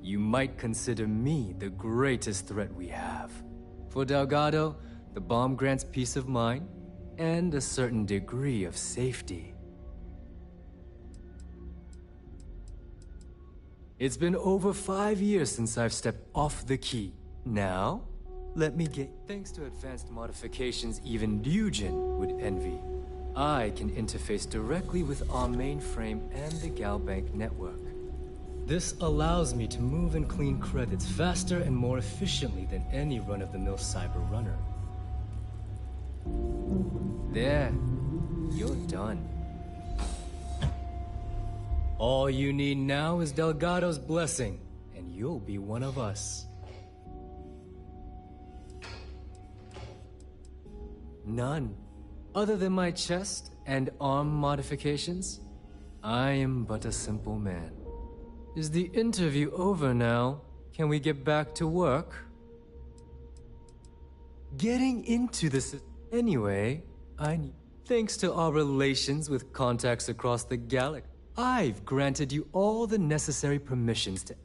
you might consider me the greatest threat we have. For Delgado, the bomb grants peace of mind and a certain degree of safety. It's been over 5 years since I've stepped off the key. Now, let me get... Thanks to advanced modifications even Ryujin would envy, I can interface directly with our mainframe and the Galbank network. This allows me to move and clean credits faster and more efficiently than any run-of-the-mill cyber runner. There, you're done. All you need now is Delgado's blessing, and you'll be one of us. None. Other than my chest and arm modifications, I am but a simple man. Is the interview over now? Can we get back to work? Getting into this anyway, thanks to our relations with contacts across the galaxy, I've granted you all the necessary permissions to...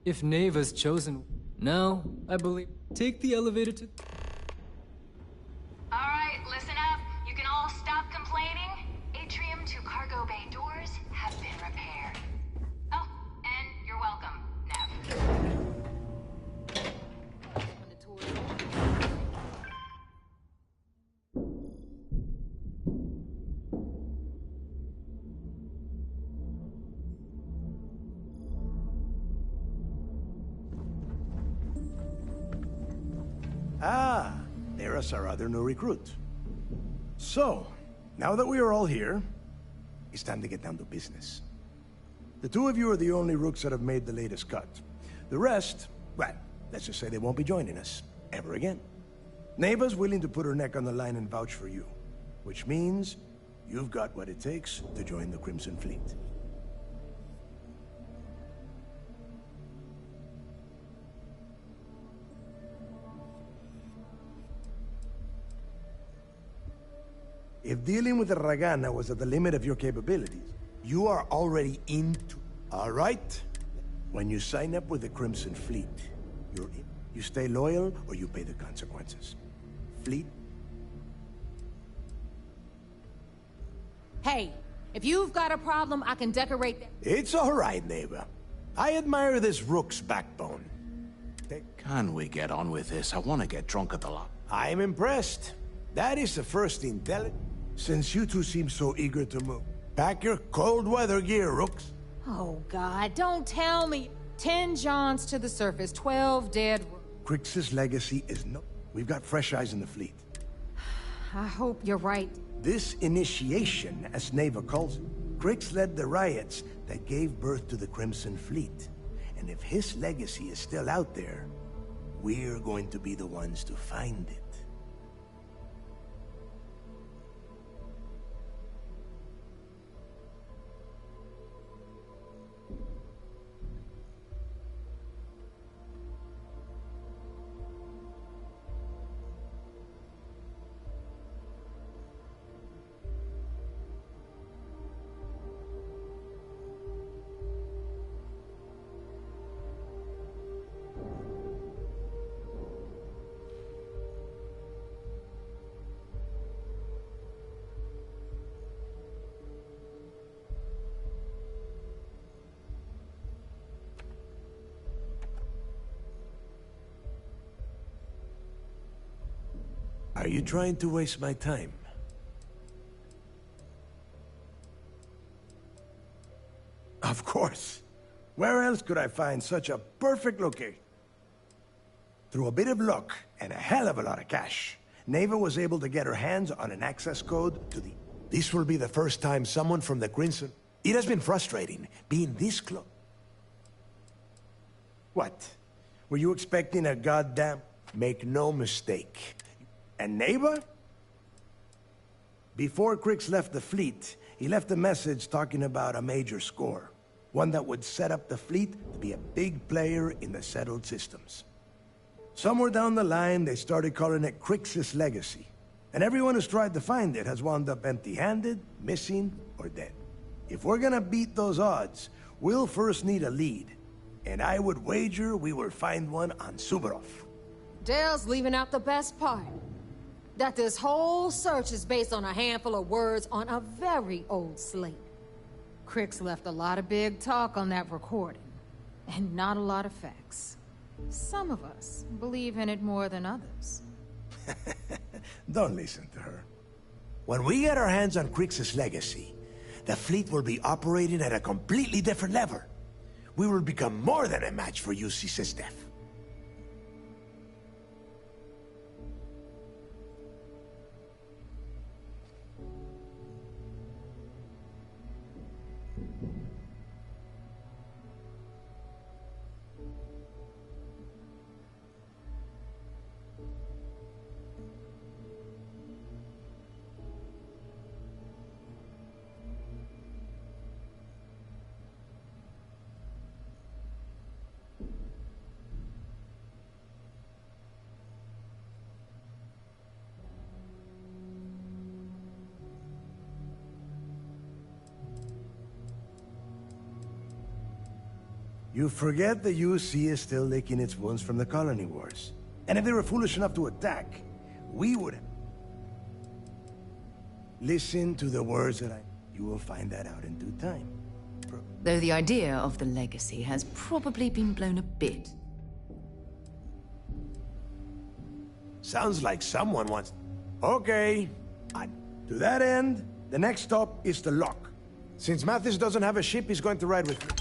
If Neva's chosen... Now, I believe... Take the elevator to... Alright, listen up. You can all stop complaining. Atrium to cargo bay doors have been repaired. Oh, and you're welcome, Nev. Ah, there's our other new recruit. So, now that we are all here, it's time to get down to business. The two of you are the only rooks that have made the latest cut. The rest, well, let's just say they won't be joining us ever again. Neva's willing to put her neck on the line and vouch for you, which means you've got what it takes to join the Crimson Fleet. If dealing with the Ragana was at the limit of your capabilities, you are already into... All right? When you sign up with the Crimson Fleet, you're in. You stay loyal or you pay the consequences. Fleet? Hey, if you've got a problem, I can decorate that. It's all right, neighbor. I admire this rook's backbone. Can we get on with this? I want to get drunk at the lot. I'm impressed. That is the first intelligence. Since you two seem so eager to move, pack your cold weather gear, rooks. Oh, God, don't tell me. 10 Johns to the surface, 12 dead. Crix's legacy is no... We've got fresh eyes in the fleet. I hope you're right. This initiation, as Neva calls it, Crix led the riots that gave birth to the Crimson Fleet. And if his legacy is still out there, we're going to be the ones to find it. Are you trying to waste my time? Of course. Where else could I find such a perfect location? Through a bit of luck and a hell of a lot of cash, Neva was able to get her hands on an access code to the... This will be the first time someone from the Crimson... It has been frustrating, being this close. What? Were you expecting a goddamn... Make no mistake. And Neva? Before Crix left the fleet, he left a message talking about a major score. One that would set up the fleet to be a big player in the settled systems. Somewhere down the line, they started calling it Crix's legacy. And everyone who's tried to find it has wound up empty-handed, missing, or dead. If we're gonna beat those odds, we'll first need a lead. And I would wager we will find one on Suvorov. Dale's leaving out the best part. That this whole search is based on a handful of words on a very old slate. Crix left a lot of big talk on that recording, and not a lot of facts. Some of us believe in it more than others. Don't listen to her. When we get our hands on Crix's legacy, the fleet will be operating at a completely different level. We will become more than a match for UC Sysdef. You forget the UC is still licking its wounds from the colony wars. And if they were foolish enough to attack, we would... Listen to the words that You will find that out in due time. Though the idea of the legacy has probably been blown a bit. Sounds like someone wants... Okay. To that end, the next stop is the lock. Since Mathis doesn't have a ship, he's going to ride with me.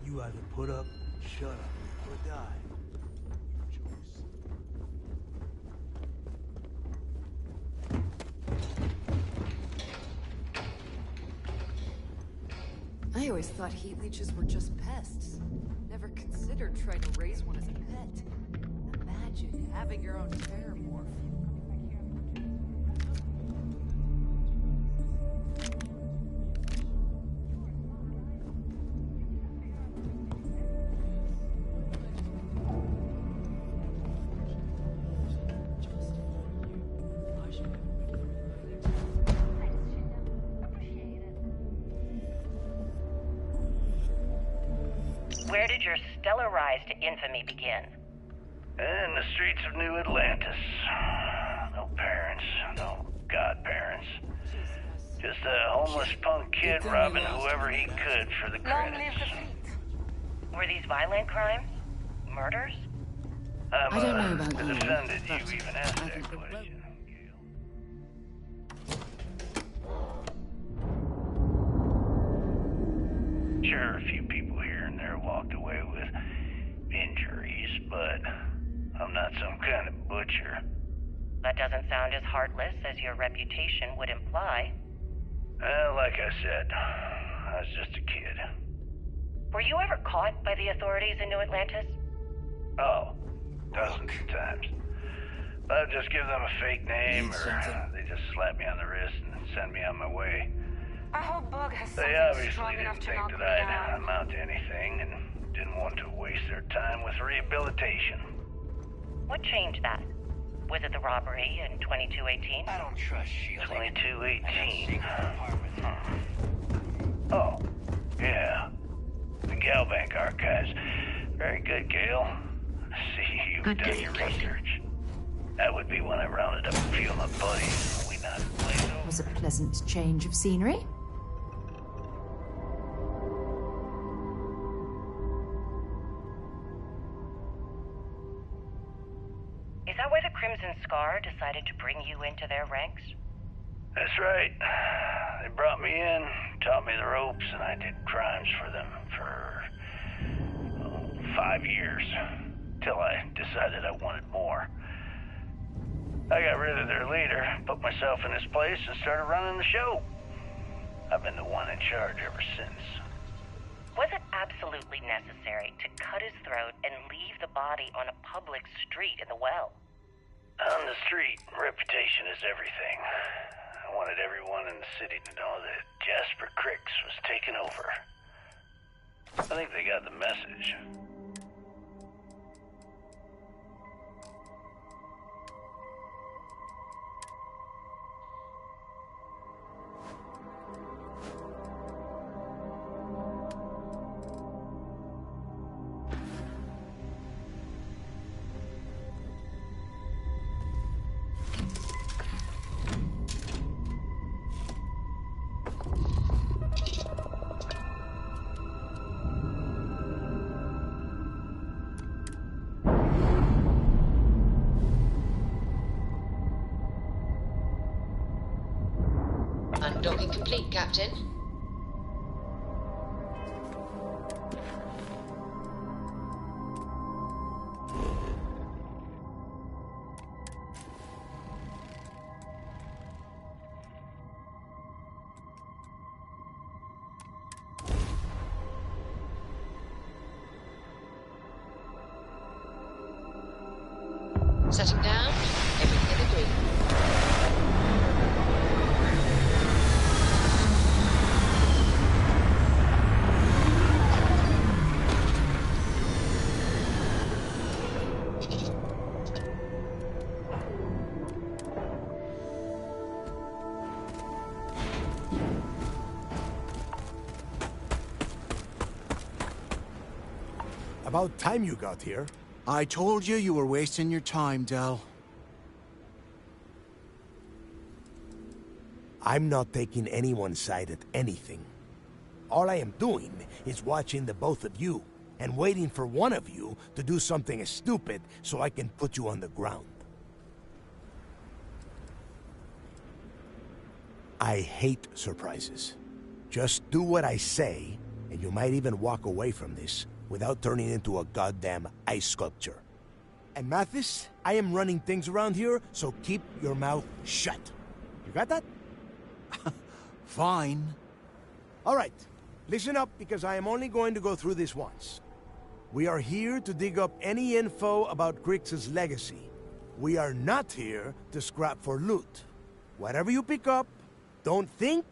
You either put up, shut up, or die. I always thought heat leeches were just pests. Never considered trying to raise one as a pet. Imagine having your own paramorph. Where did your stellar rise to infamy begin? In the streets of New Atlantis. No parents, no godparents. Just a homeless punk kid robbing whoever he could for the credits. Were these violent crimes? Murders? I don't know about you, offended but you even asked that question. Sure, a few people here and there walked away with injuries, but I'm not some kind of butcher. That doesn't sound as heartless as your reputation would imply. Well, like I said, I was just a kid. Were you ever caught by the authorities in New Atlantis? Oh, dozens of times. But I'd just give them a fake name, or they just slap me on the wrist and send me on my way. I hope Bug has They something obviously strong didn't enough to think knock that me I'd down. amount to anything, and didn't want to waste their time with rehabilitation. What changed that? Was it the robbery in 2218? I don't trust shielding. 2218. Oh, yeah. The Galbank archives. Very good, Gale. I see you've done your research. That would be when I rounded up a few of my buddies. We not played over. Was a pleasant change of scenery. Is that why the Crimson Scar decided to bring you into their ranks? That's right. They brought me in, taught me the ropes, and I did crimes for them for 5 years. Till I decided I wanted more. I got rid of their leader, put myself in his place, and started running the show. I've been the one in charge ever since. Was it absolutely necessary to cut his throat and leave the body on a public street in the well? On the street, reputation is everything. I wanted everyone in the city to know that Jasper Cricks was taking over. I think they got the message. complete, Captain. Setting down, everything in the green. About time you got here. I told you you were wasting your time, Del. I'm not taking anyone's side at anything. All I am doing is watching the both of you, and waiting for one of you to do something stupid so I can put you on the ground. I hate surprises. Just do what I say, and you might even walk away from this without turning into a goddamn ice sculpture. And Mathis, I am running things around here, so keep your mouth shut. You got that? Fine. All right, listen up, because I am only going to go through this once. We are here to dig up any info about Crix's legacy. We are not here to scrap for loot. Whatever you pick up, don't think,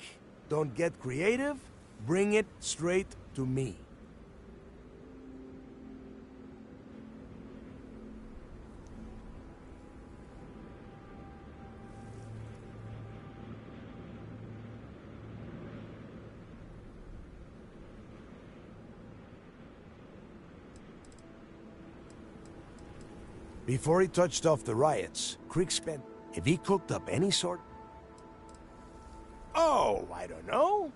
don't get creative, bring it straight to me. Before he touched off the riots, Crix spent... If he cooked up any sort... Oh, I don't know.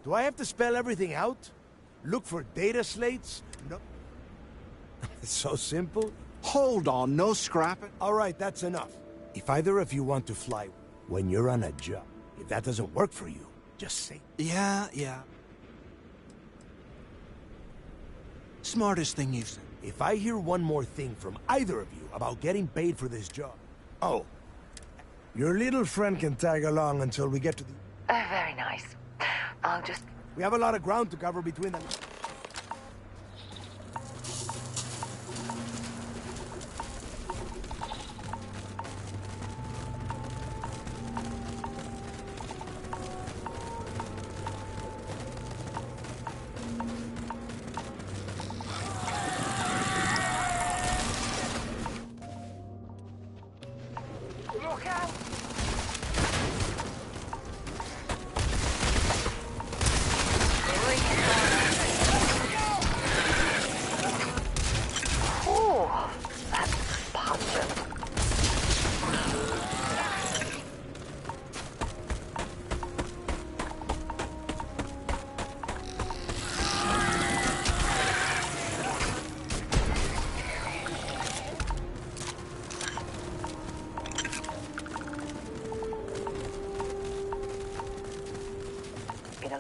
Do I have to spell everything out? Look for data slates? No. It's so simple. Hold on, no scrapping. All right, that's enough. If either of you want to fly when you're on a job, if that doesn't work for you, just say... Yeah. Smartest thing you've said. If I hear one more thing from either of you about getting paid for this job... Oh, your little friend can tag along until we get to the... Very nice. I'll just... We have a lot of ground to cover between them.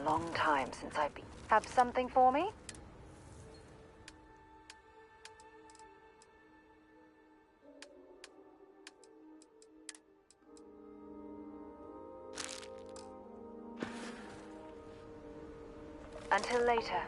Long time since I've been... Have something for me? Until later.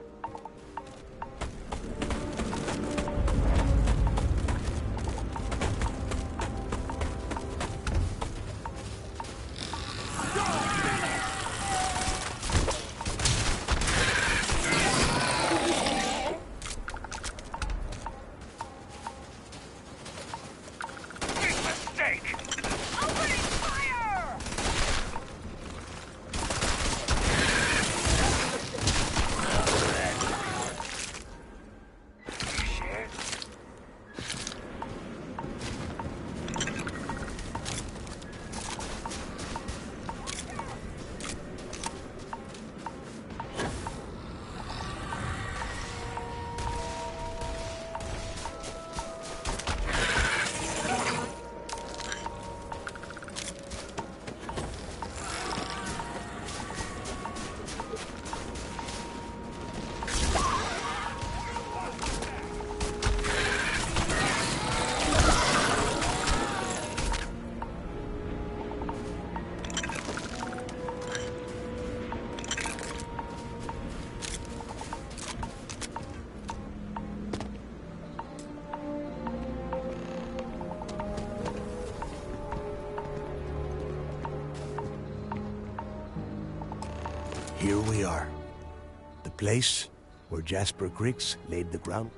The place where Jasper Griggs laid the ground.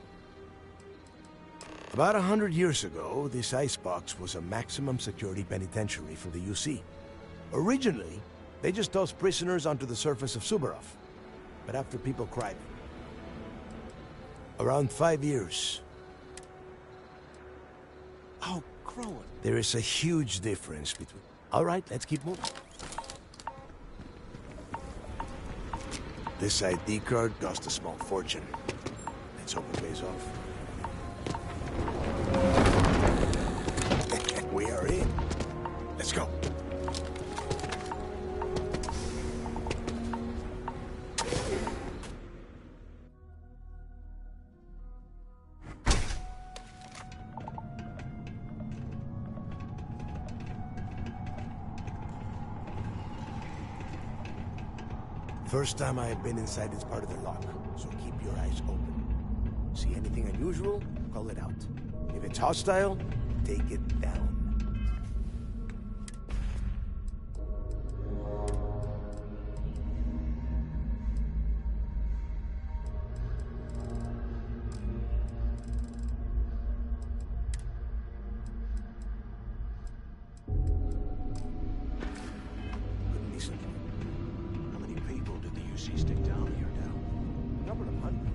About 100 years ago, this icebox was a maximum security penitentiary for the UC. Originally, they just tossed prisoners onto the surface of Subarov. But after people cried, around 5 years. Oh, Crowan. There is a huge difference between... All right, let's keep moving. This ID card cost a small fortune. Let's hope it pays off. We are in. Let's go. First time I have been inside this part of the lock, so keep your eyes open. See anything unusual, call it out. If it's hostile, take it down. Stick down here now. A couple of hundred.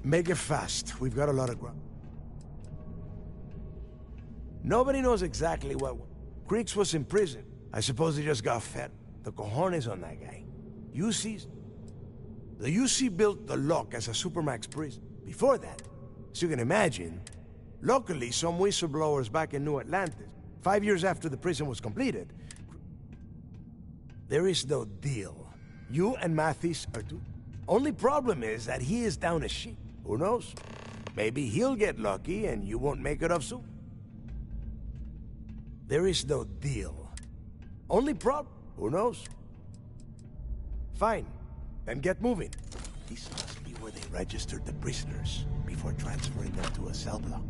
Make it fast. We've got a lot of ground. Nobody knows exactly what... Griggs was in prison. I suppose he just got fed. The cojones on that guy. The UC built the lock as a supermax prison. Before that, as you can imagine, locally, some whistleblowers back in New Atlantis, 5 years after the prison was completed, there is no deal. You and Mathis are two. Only problem is that he is down a sheep. Who knows? Maybe he'll get lucky and you won't make it off soon. There is no deal. Only problem. Who knows? Fine. Then get moving. This must be where they registered the prisoners before transferring them to a cell block.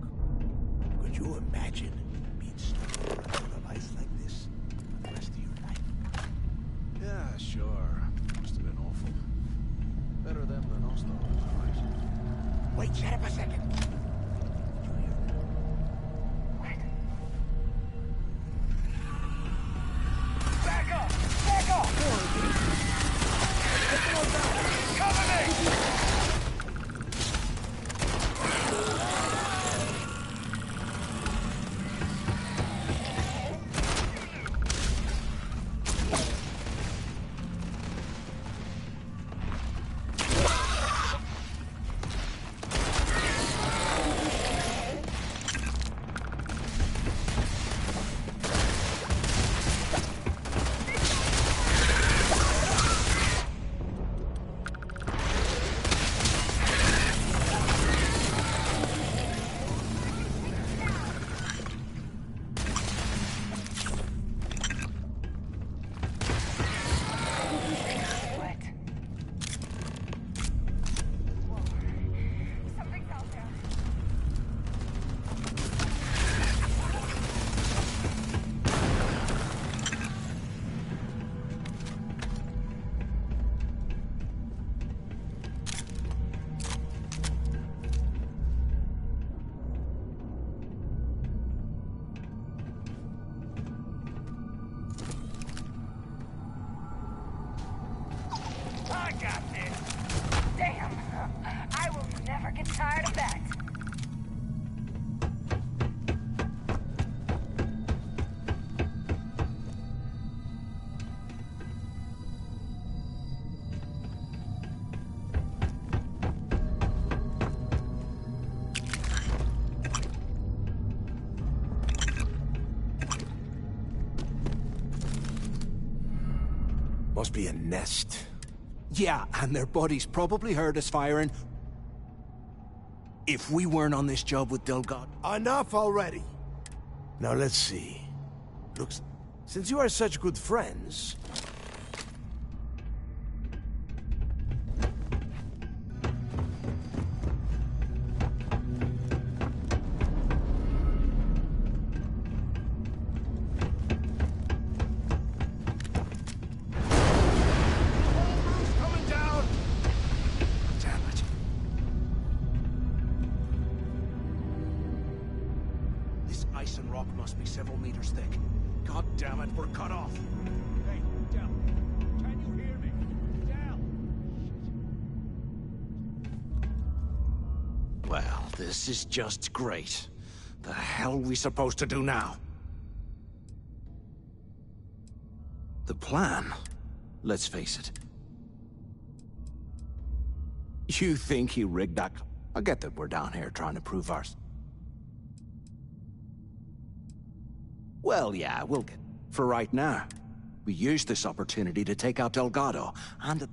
Could you imagine being stuck in a world of ice like this for the rest of your life? Yeah, sure. Must have been awful. Better them than us, though. Wait, shut up a second. Back up! Back up! Cover me! never get tired of that. Must be a nest. Yeah, and their buddies probably heard us firing. If we weren't on this job with Delgado... Enough already! Now let's see. Looks... Since you are such good friends... This is just great. The hell are we supposed to do now? The plan? Let's face it. You think he rigged that? I get that we're down here trying to prove ours. Well, yeah, we'll get... For right now, we use this opportunity to take out Delgado, and...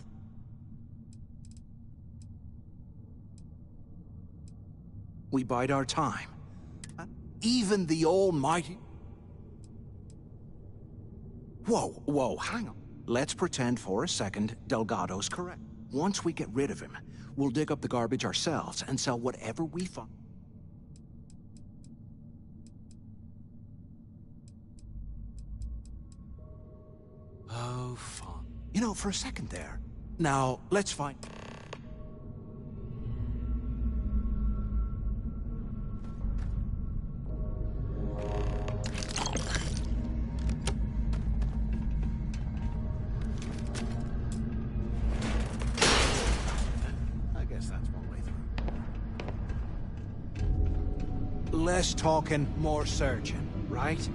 We bide our time. Even the almighty... Whoa, hang on. Let's pretend for a second Delgado's correct. Once we get rid of him, we'll dig up the garbage ourselves and sell whatever we find. Oh, fun. You know, for a second there. Now, let's find... Less talking, more searching, right?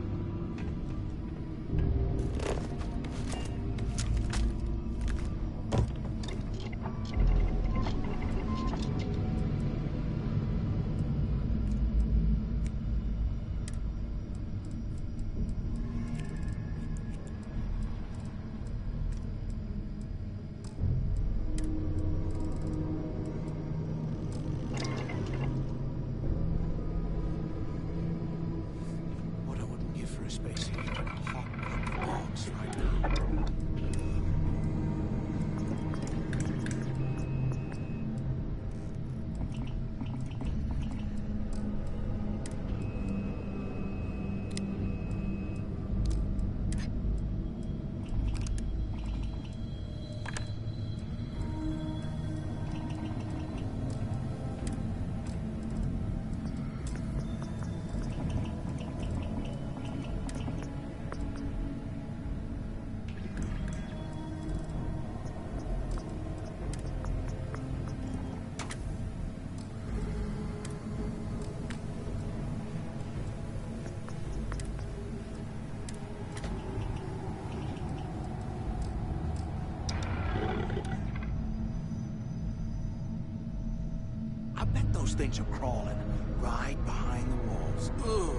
Those things are crawling right behind the walls. Ugh.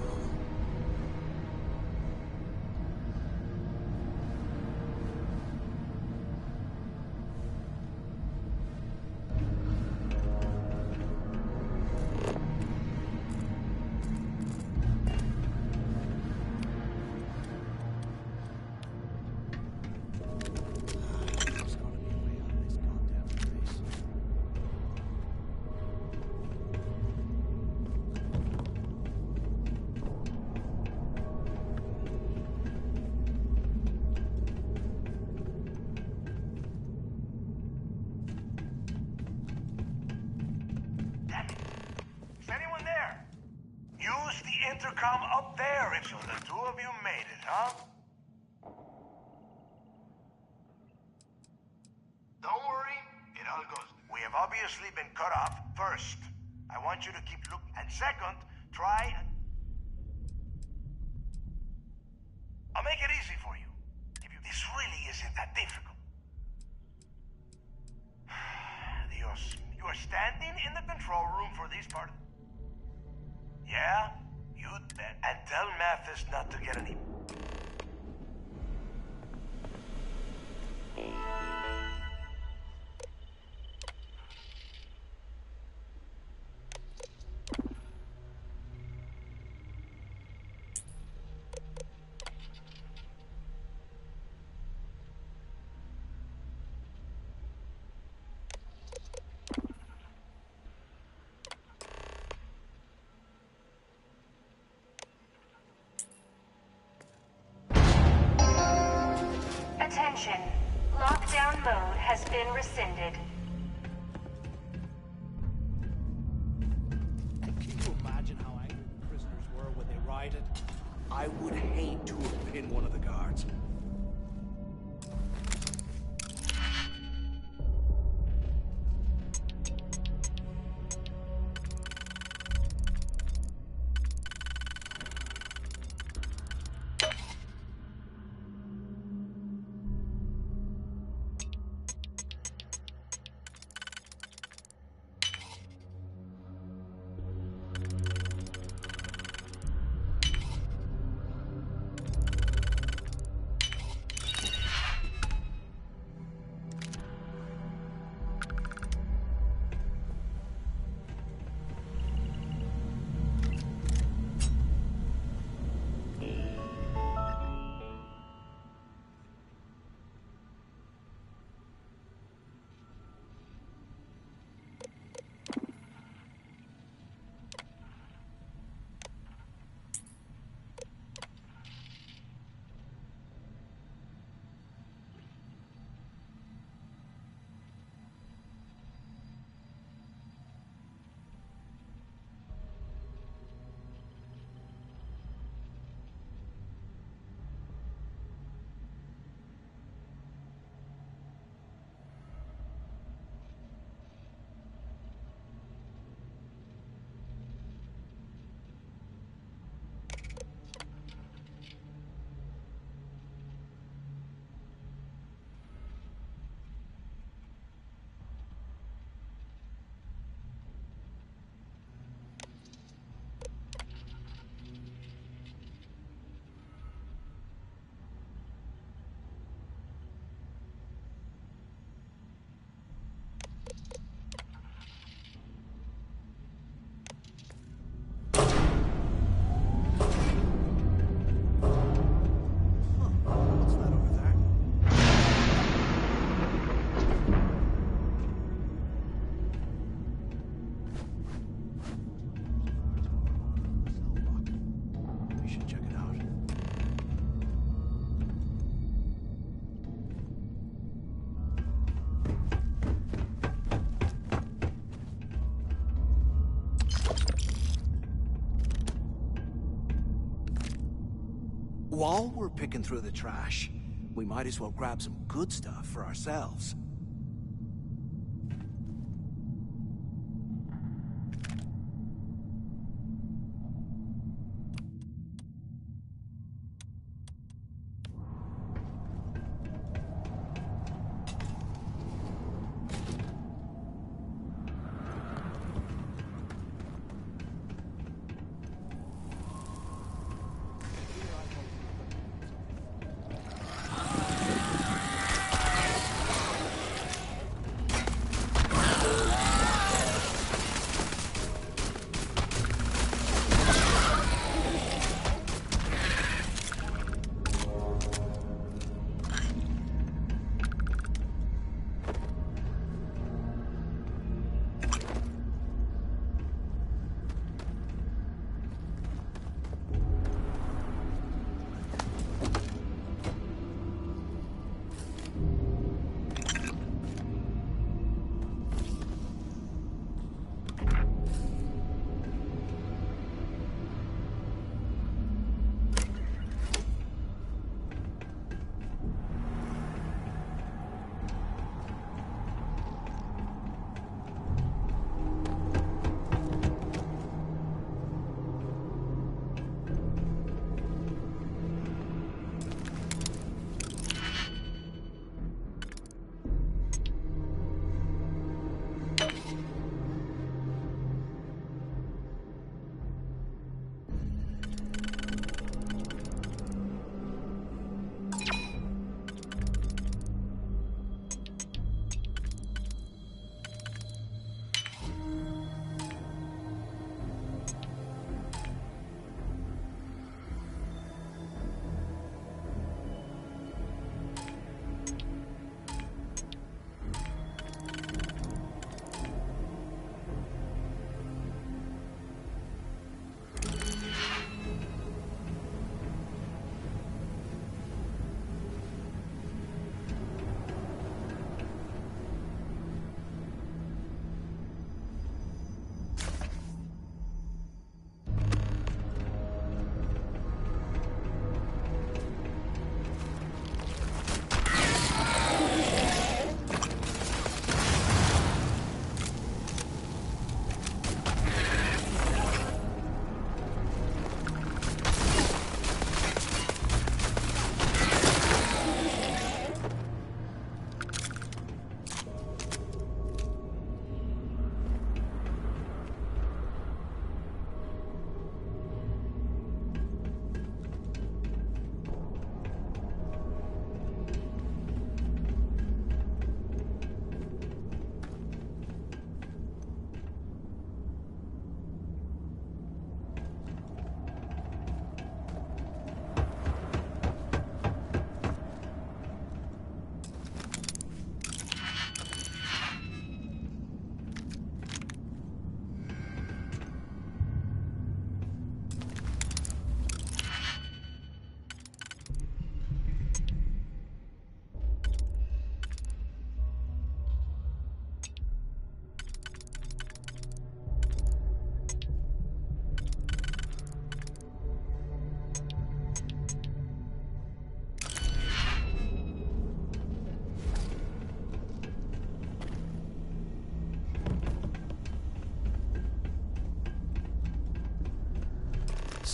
Intercom up there if so the two of you made it, huh? Don't worry, it all goes. We have obviously been cut off. First, I want you to keep looking. And second, try... I'll make it easy for you. This really isn't that difficult. Dios, you are standing in the control room for this part. Yeah? You'd bet. And tell Mathis not to get any... Attention. Lockdown mode has been rescinded. Can you imagine how angry the prisoners were when they rioted? I would hate to have been one of the guards. While we're picking through the trash, we might as well grab some good stuff for ourselves.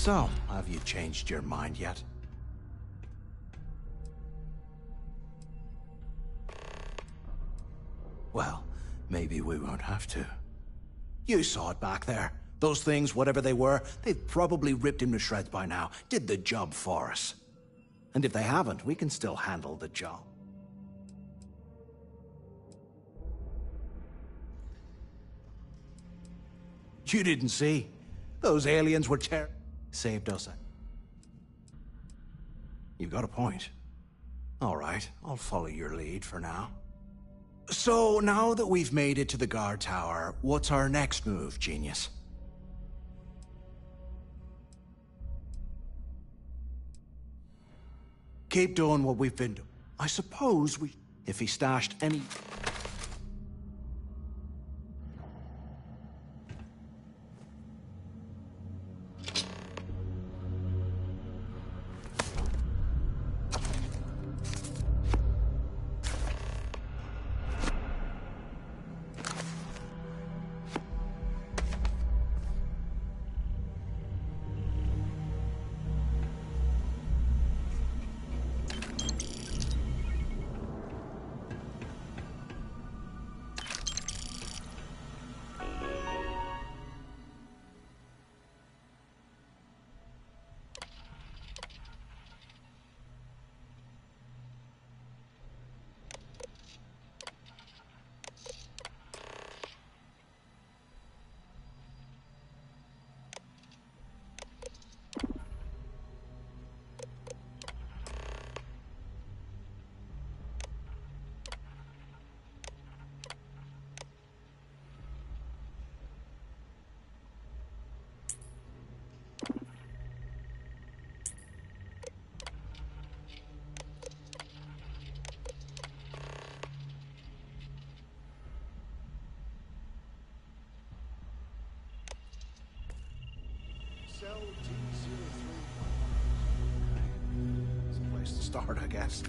So, have you changed your mind yet? Well, maybe we won't have to. You saw it back there. Those things, whatever they were, they've probably ripped him to shreds by now. Did the job for us. And if they haven't, we can still handle the job. You didn't see. Those aliens were saved us. You got a point. All right, I'll follow your lead for now. So, now that we've made it to the guard tower, what's our next move, genius? Keep doing what we've been doing. I suppose we... If he stashed any... It's a place to start, I guess.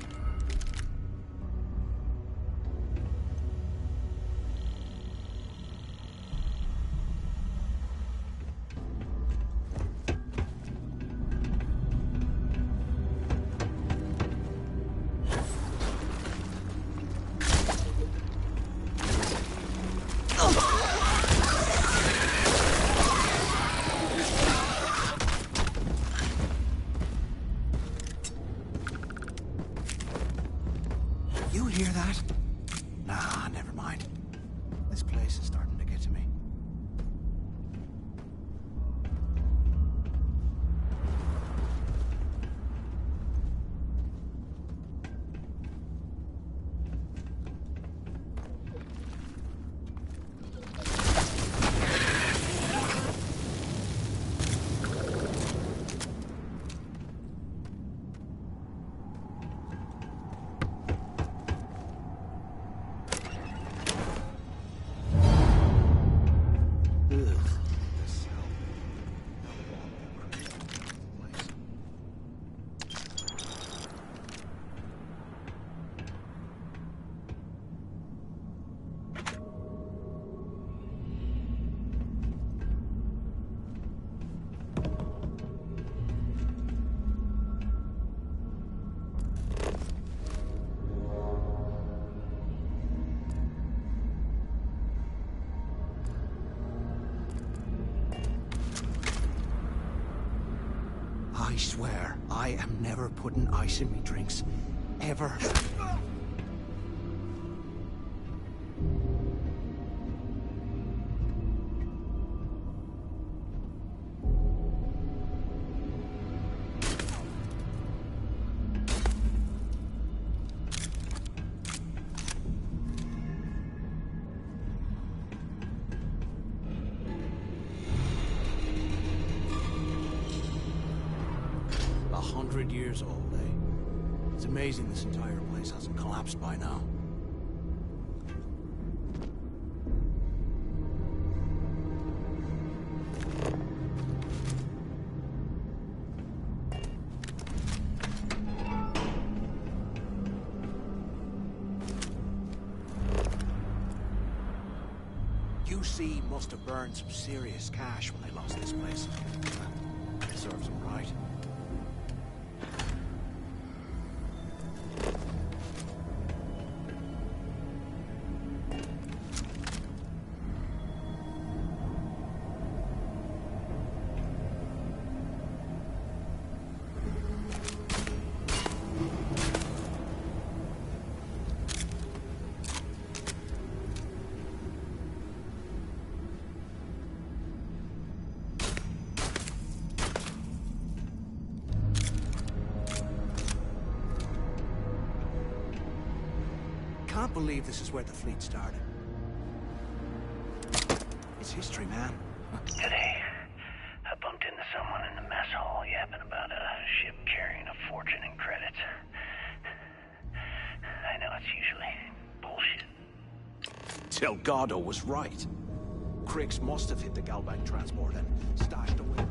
You hear that? Nah, never mind. This place is starting to get to me. I swear, I am never putting ice in me drinks. Ever. Years old, eh? It's amazing this entire place hasn't collapsed by now. UC must have burned some serious cash when they lost this place. serves him right. Can't believe this is where the fleet started. It's history, man. Today, I bumped into someone in the mess hall yapping about a ship carrying a fortune in credits. I know it's usually bullshit. Delgado was right. Cricks must have hit the Galbank transport and stashed away.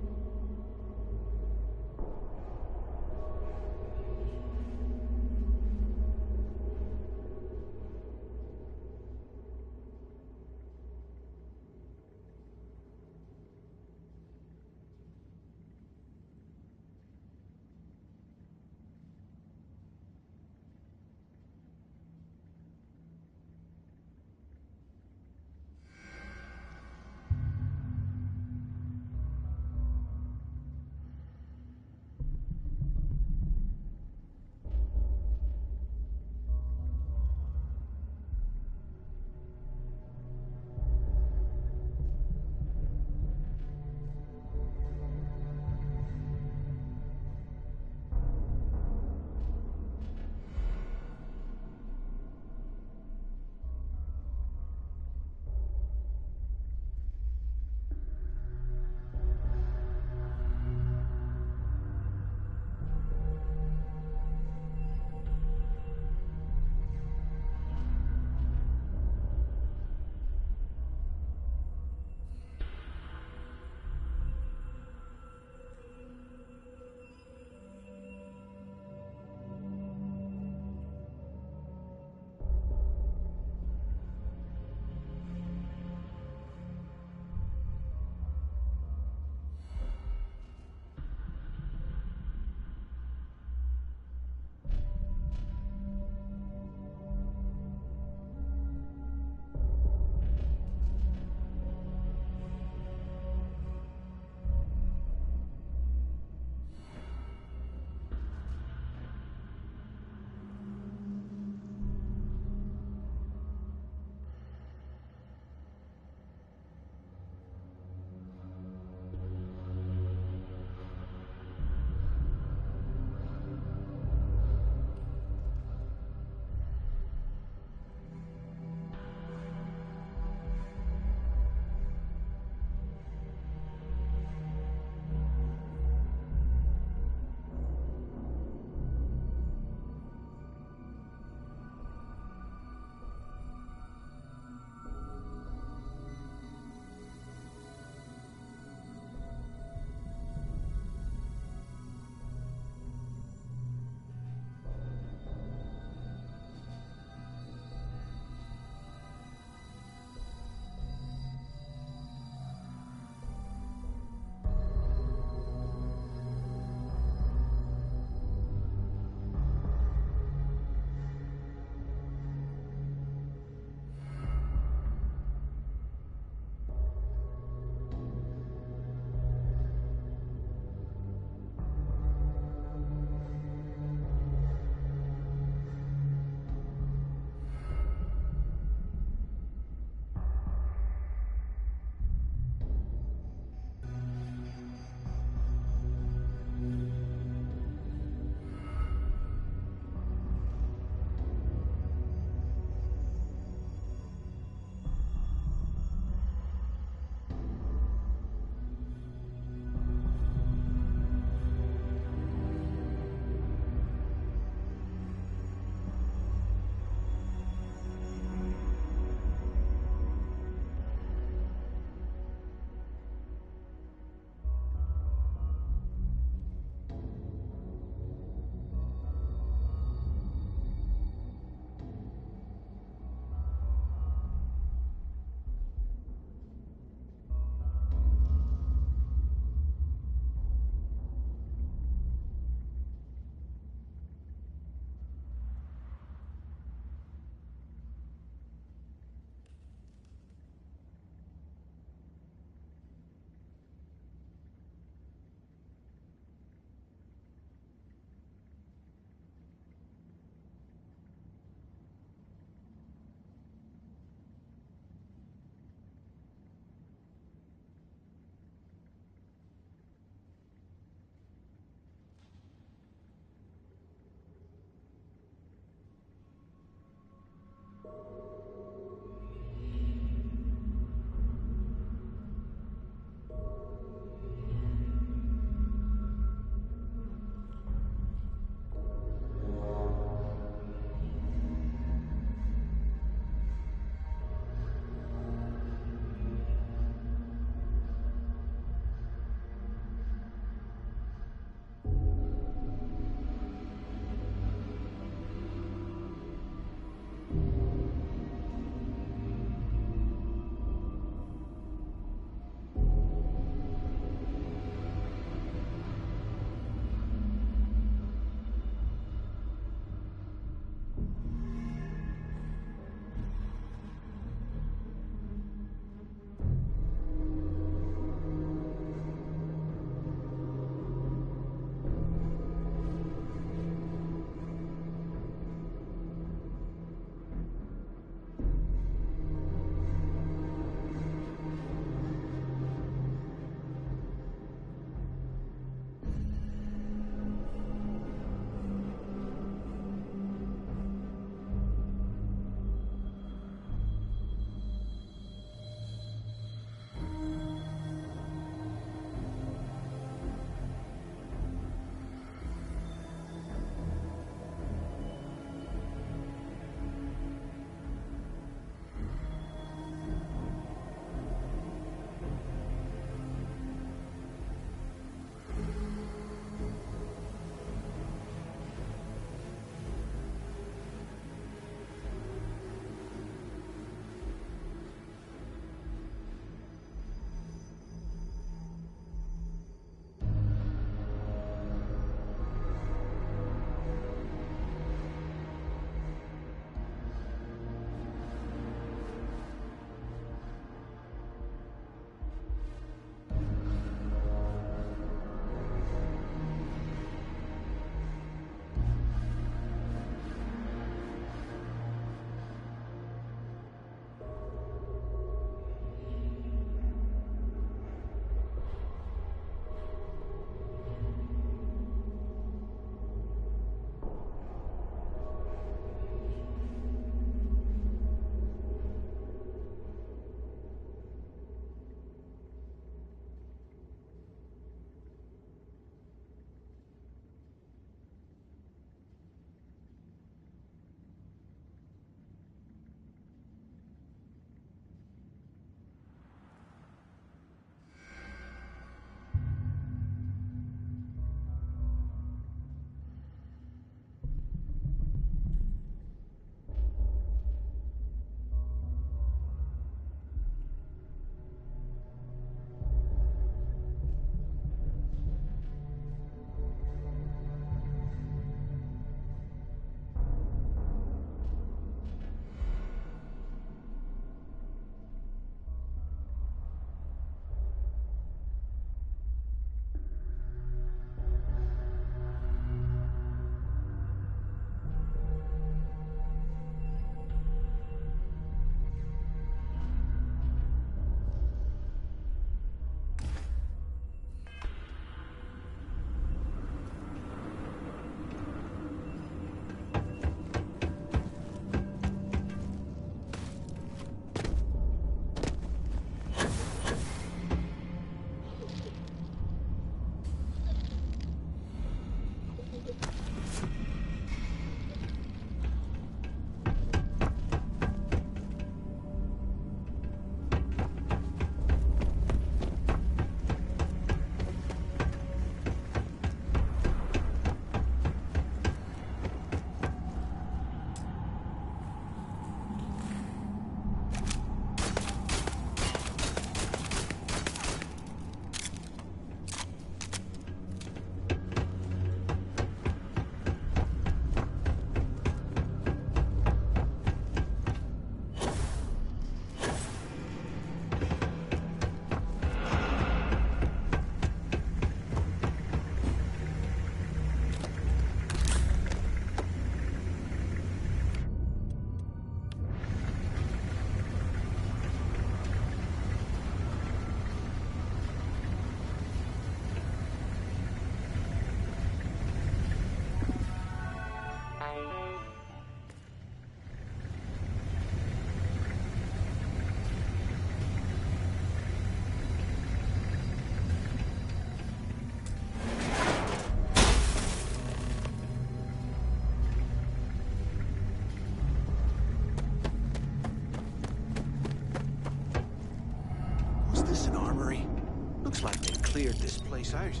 cleared this place out.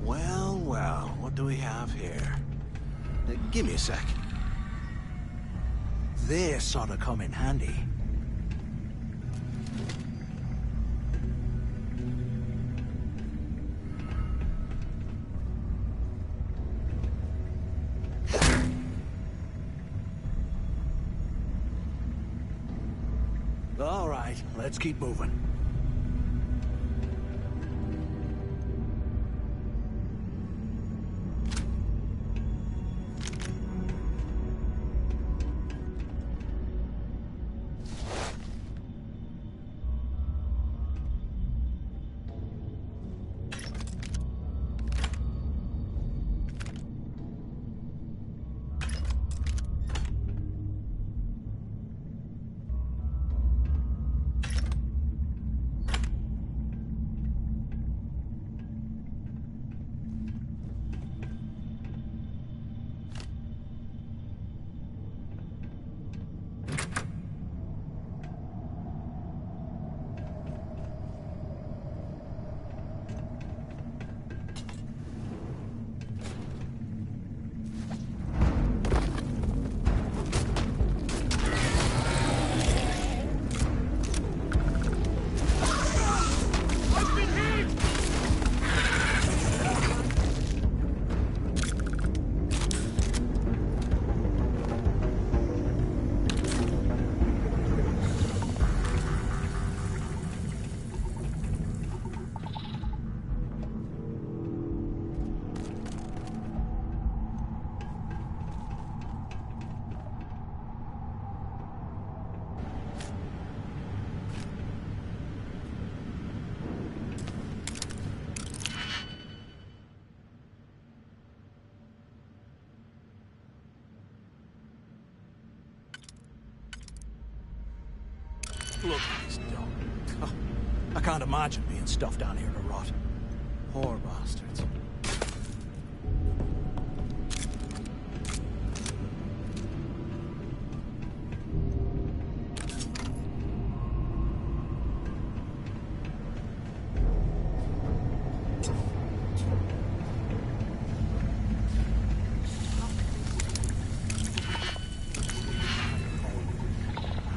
Well, well, what do we have here? Give me a sec. This ought to come in handy. All right, let's keep moving. Look at this dog. I can't imagine being stuffed down here to rot. Poor bastards.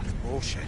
That's bullshit.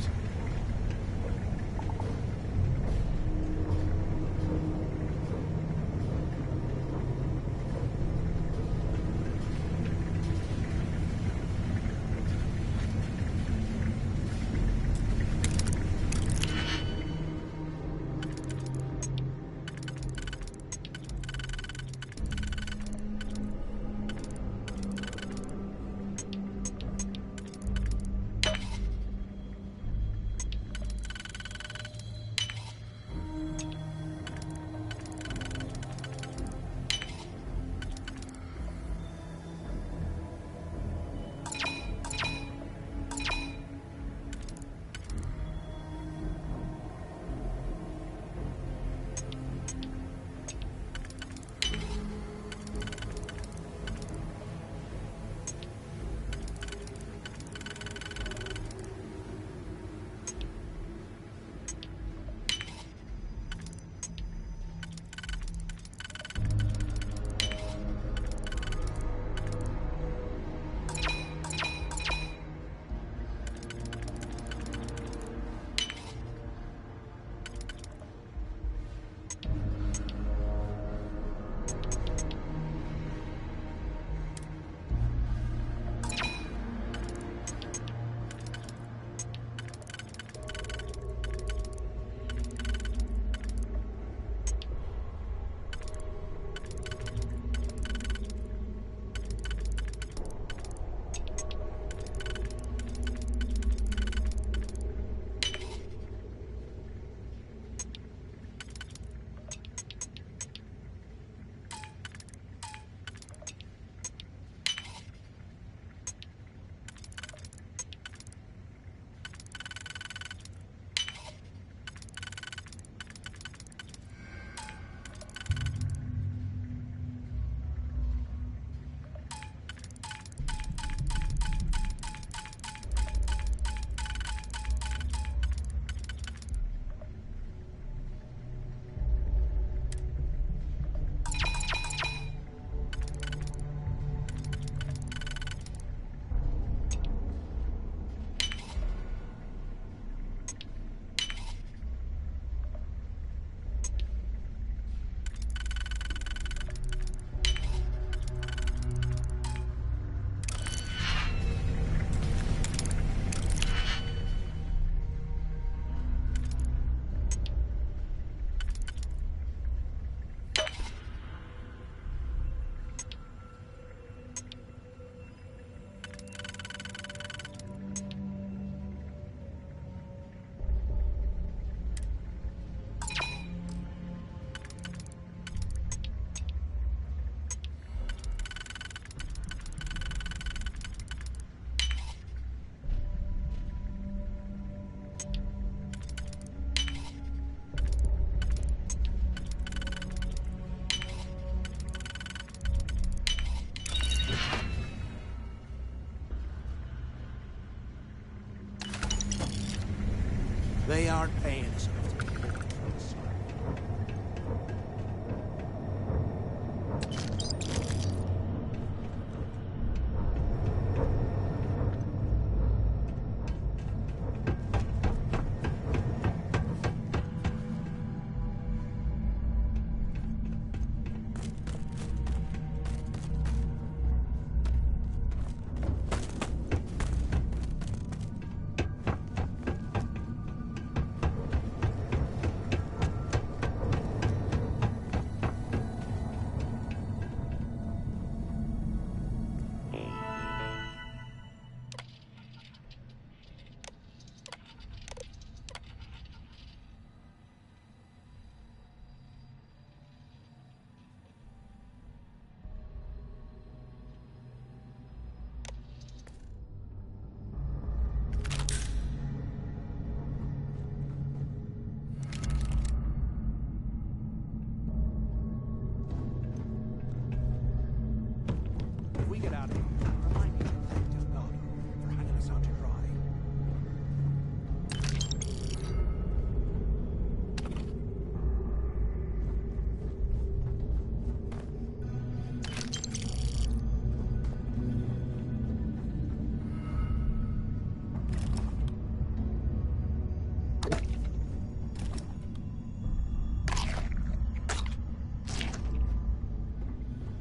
They aren't paying us enough to keep it.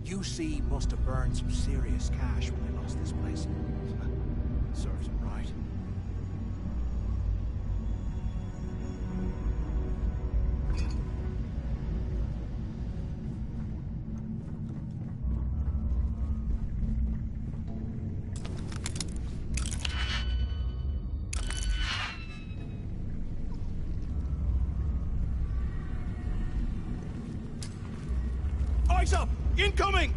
UC must have burned some serious cash when they lost this place. Serves them right. Eyes up! Incoming!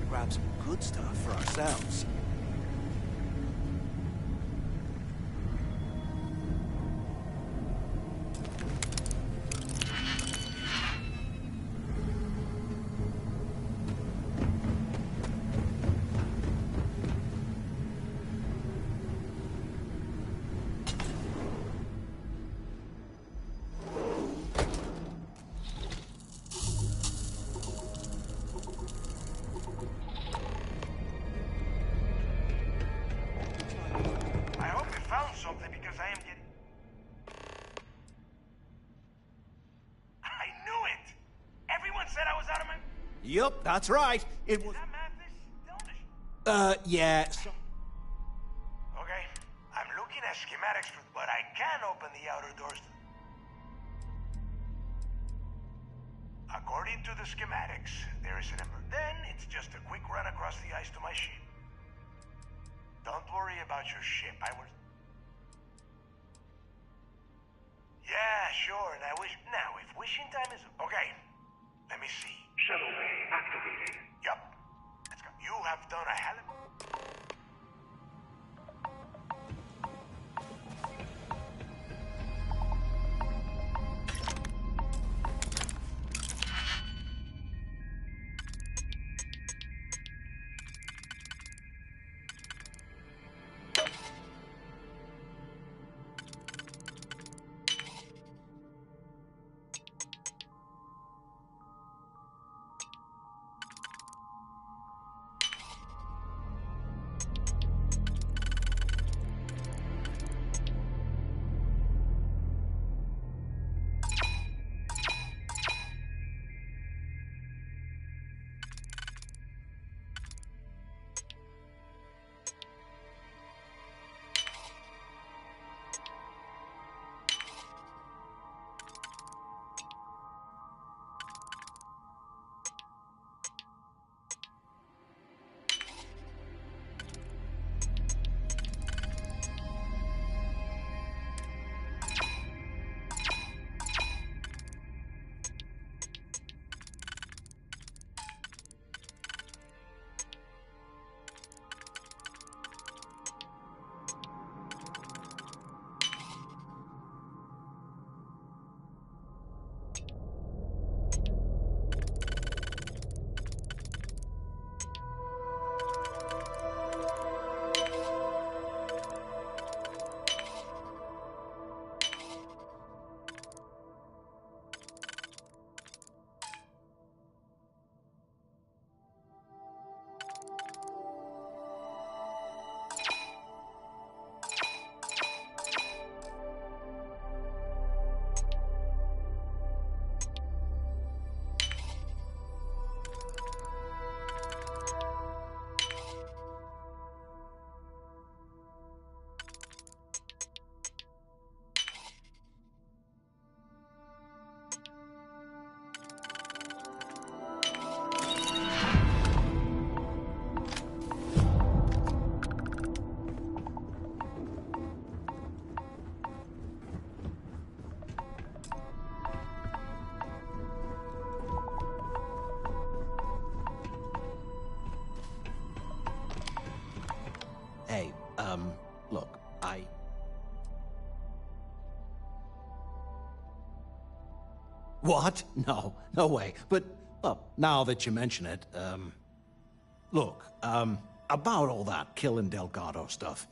Grab some good stuff for ourselves. Yup, that's right. It was... yeah. Okay, I'm looking at schematics, but I can open the outer doors. According to the schematics, there is an then it's just a quick run across the ice to my ship. Don't worry about your ship, I will... Yeah, sure, and I wish... Now, if wishing time is... Okay, let me see. Shuttle bay activated. Yup. Let's go. You have done a hell of... Hey, look, What? No, no way. But, well, now that you mention it, look, about all that killing Delgado stuff,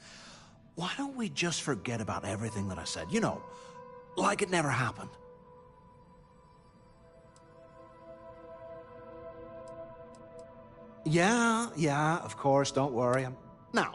why don't we just forget about everything that I said? You know, like it never happened. Yeah, of course, don't worry. Now,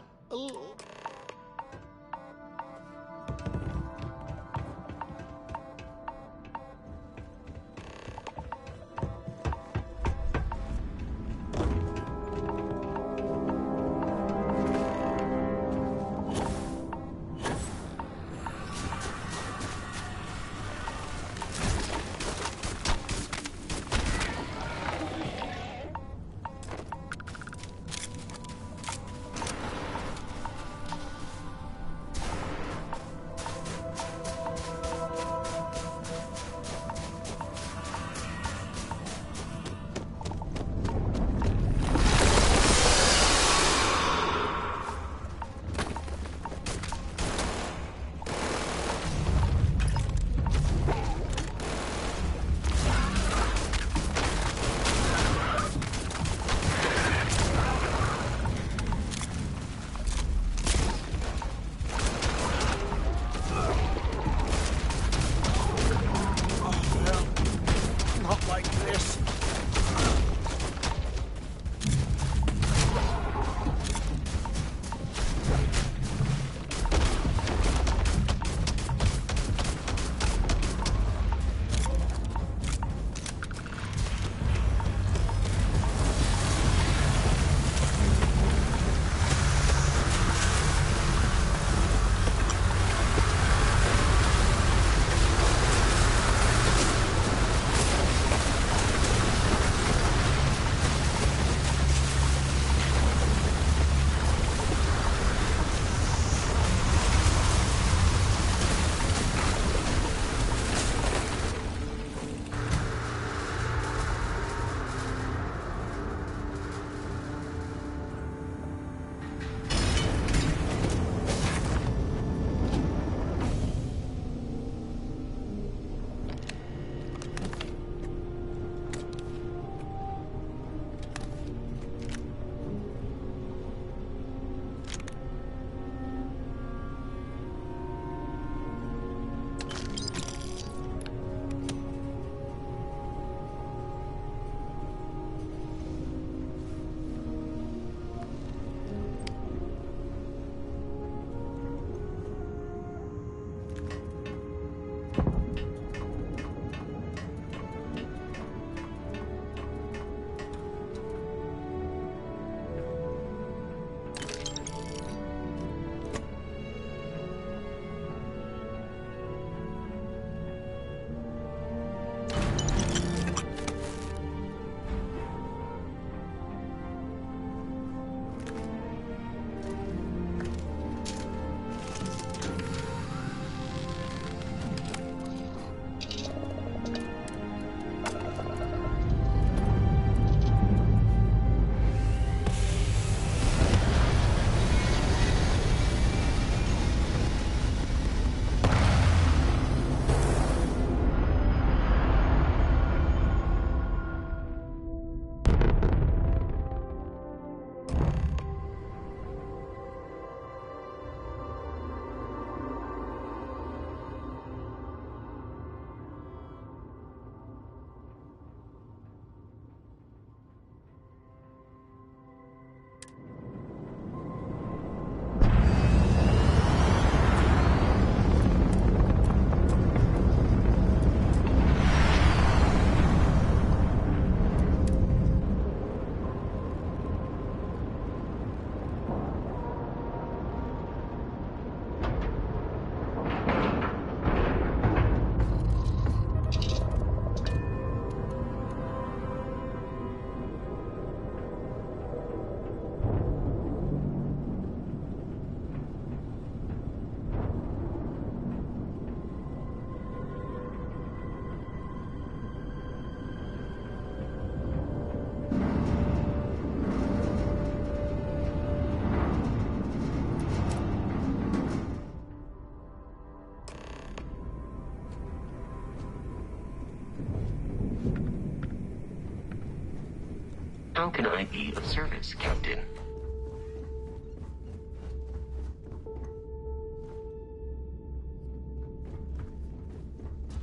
How can I be of service, Captain?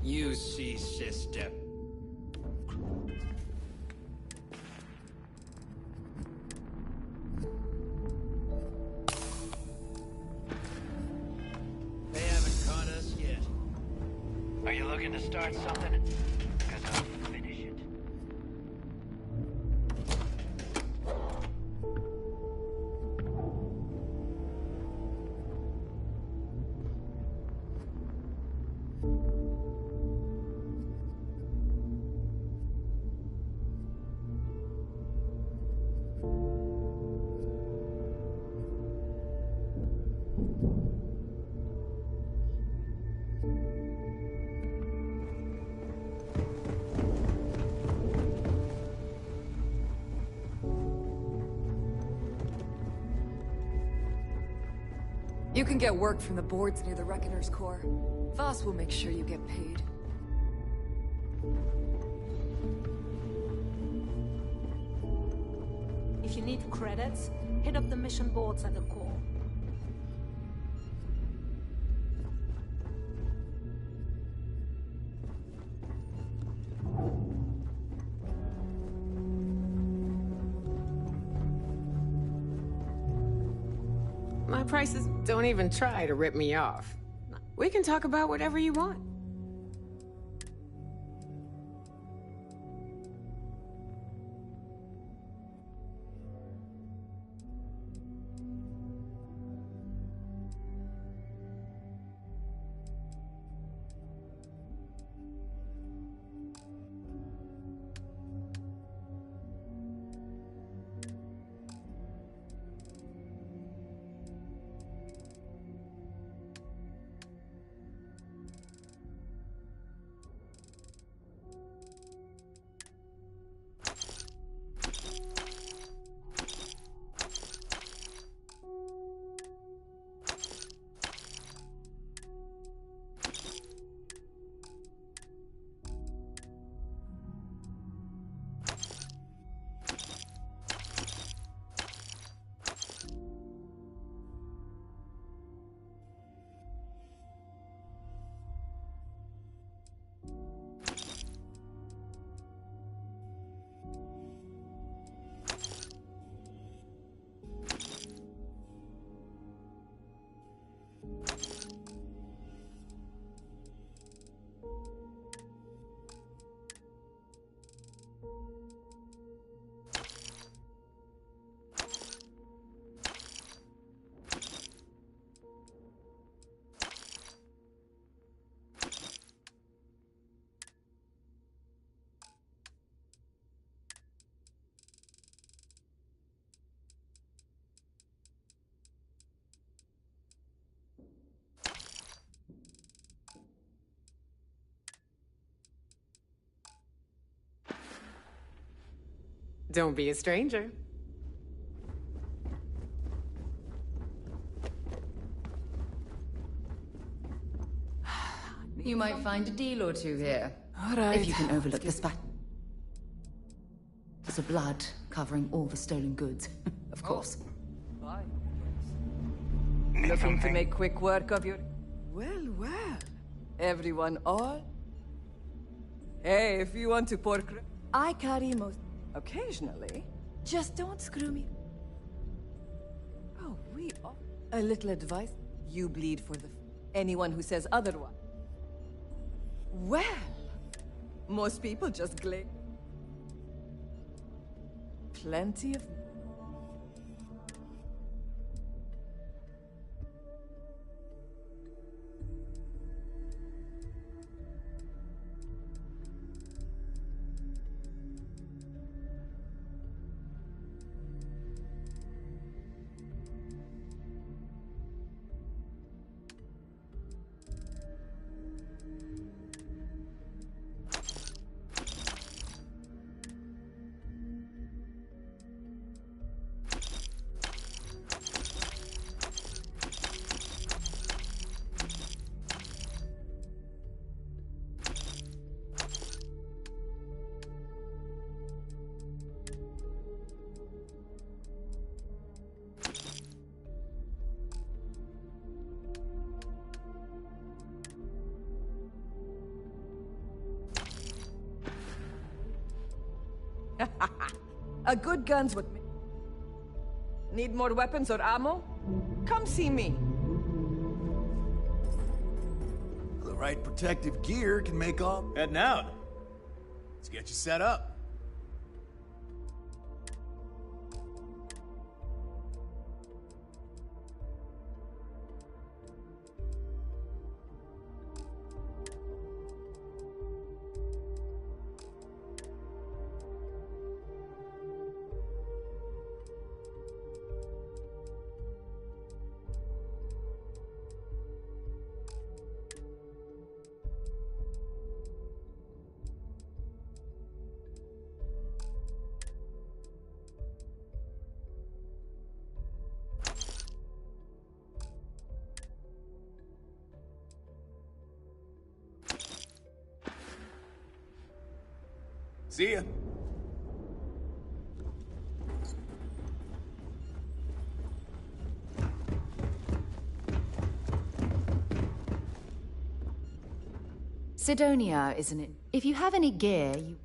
You see, sister. They haven't caught us yet. Are you looking to start something? Because I'll finish it. You can get work from the boards near the Reckoner's Core. Voss will make sure you get paid. If you need credits, hit up the mission boards at the core. My prices don't even try to rip me off. We can talk about whatever you want. Don't be a stranger. You might find a deal or two here. All right. If you can overlook the spat. There's a blood covering all the stolen goods, of course. Bye. Looking to make quick work of your... Well, well. Everyone all? Hey, if you want to pour... I carry most... Occasionally. Just don't screw me. Oh, we are... A little advice. You bleed for the... Anyone who says otherwise. Well... Most people just glare. Plenty of... A good gun's what... Need more weapons or ammo? Come see me. The right protective gear can make all... Heading out. Let's get you set up. See ya. Sidonia, isn't it? If you have any gear, you...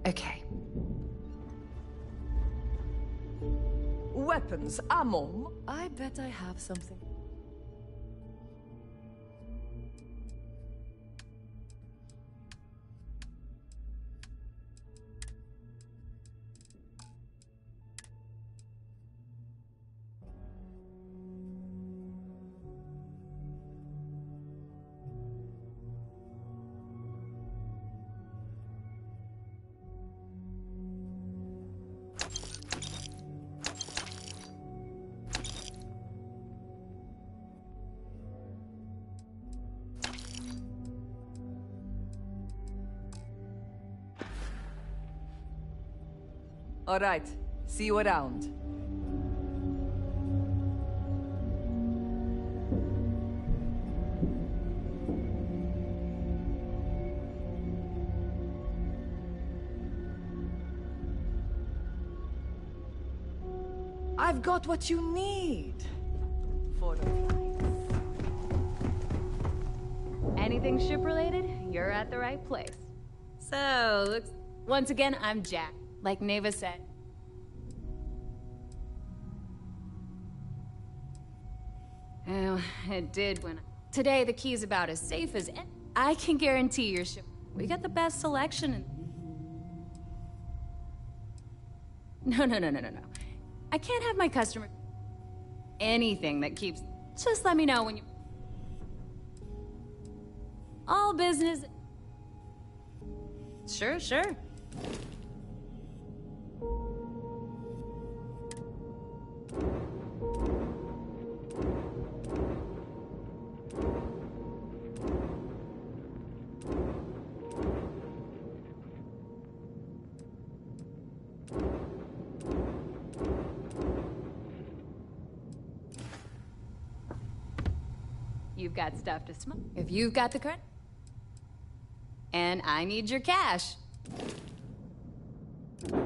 Okay. Weapons, ammo. I bet I have something. All right, see you around. I've got what you need for the flight. Anything ship-related, you're at the right place. So, once again, I'm Jack. Like Neva said. Oh, it did when today the key's about as safe as I can guarantee your ship. We got the best selection and... No. I can't have my customer... Anything that keeps... Just let me know when you... All business... Sure. You've got stuff to smoke. If you've got the credit. And I need your cash. The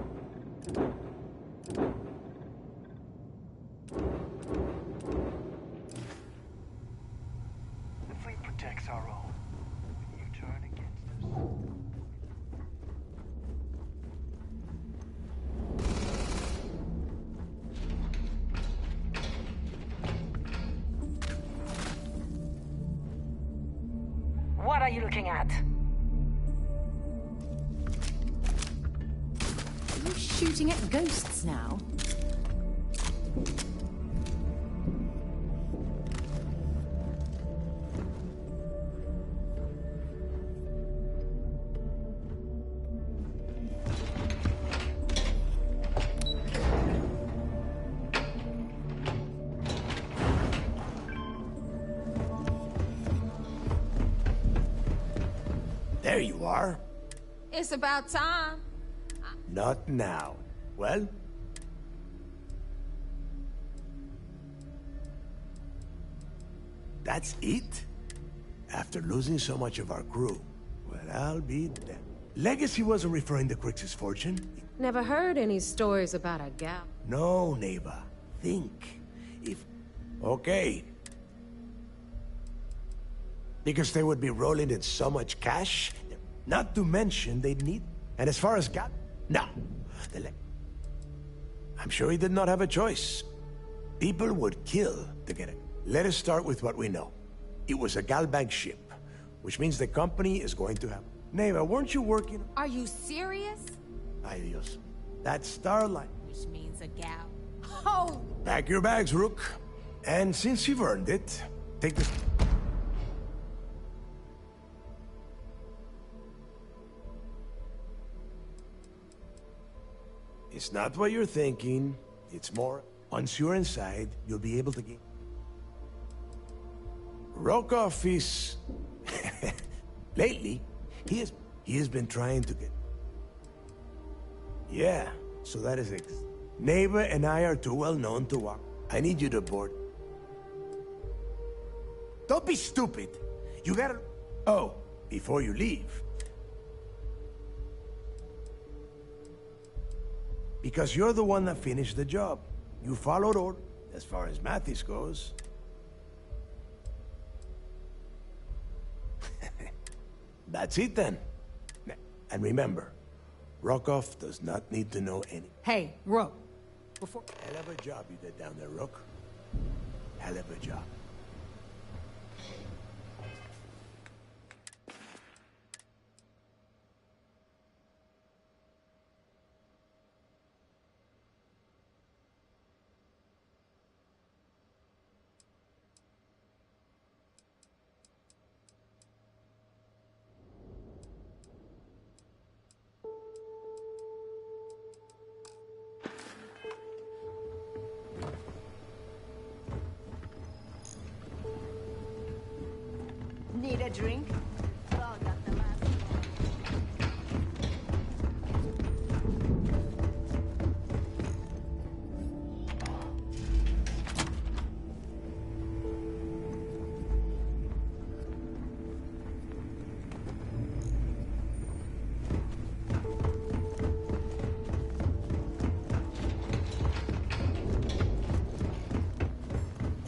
fleet protects our own. When you turn against us. What are you looking at? Are you shooting at ghosts now? There you are. It's about time. Not now. Well? That's it? After losing so much of our crew? Well, I'll be damned. Legacy wasn't referring to Crix's fortune. Never heard any stories about a gal. No, Neva. Think. If... Okay. Because they would be rolling in so much cash, not to mention they'd need... And as far as Gal... No. I'm sure he did not have a choice. People would kill to get it. Let us start with what we know. It was a Galbank ship, which means the company is going to have... Neva, weren't you working... Are you serious? Ay, Dios. That's Starlight. Which means a gal. Oh! Pack your bags, Rook. And since you've earned it, take this... It's not what you're thinking. It's more... Once you're inside, you'll be able to get... Rokoff is... Lately, he has been trying to get... Yeah, so that is it. Neighbor and I are too well known to walk. I need you to board. Don't be stupid. You gotta... Oh, before you leave. Because you're the one that finished the job. You followed order, as far as Mathis goes. That's it then. And remember, Rokoff does not need to know any... Hey, Rook. Before... Hell of a job you did down there, Rook. Hell of a job. Need a drink?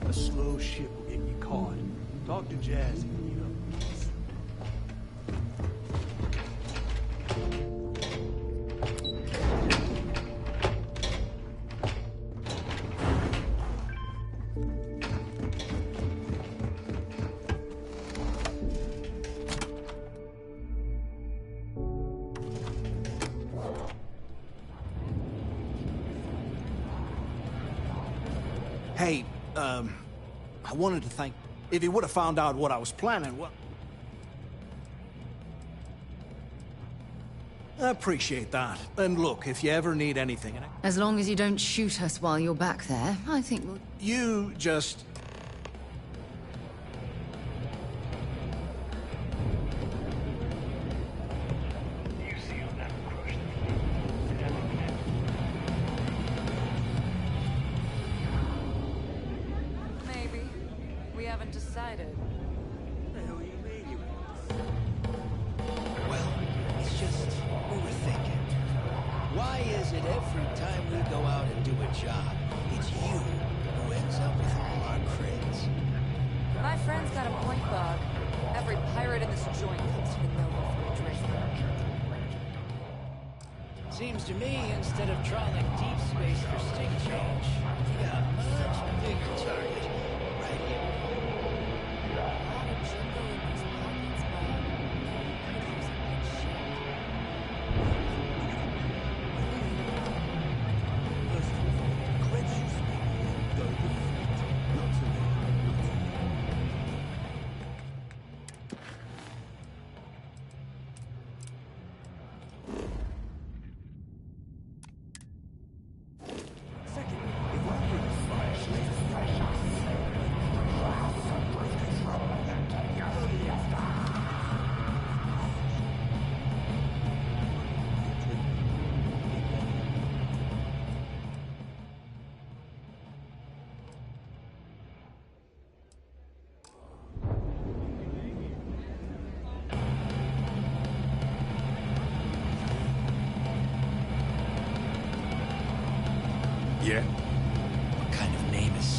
A slow ship will get you caught. Talk to Jazzy. Hey, I wanted to thank... If he would have found out what I was planning, well... I appreciate that. And look, if you ever need anything... As long as you don't shoot us while you're back there, I think we'll... You just... Maybe. We haven't decided. What the hell you mean you... Well, it's just overthinking. Why is it every time we go out and do a job, it's you who ends up with all our creds? My friend's got a point, Bob. Every pirate in this joint comes to the Nova for a drink. Seems to me, instead of trawling deep space for stick change, you got a much bigger target right here.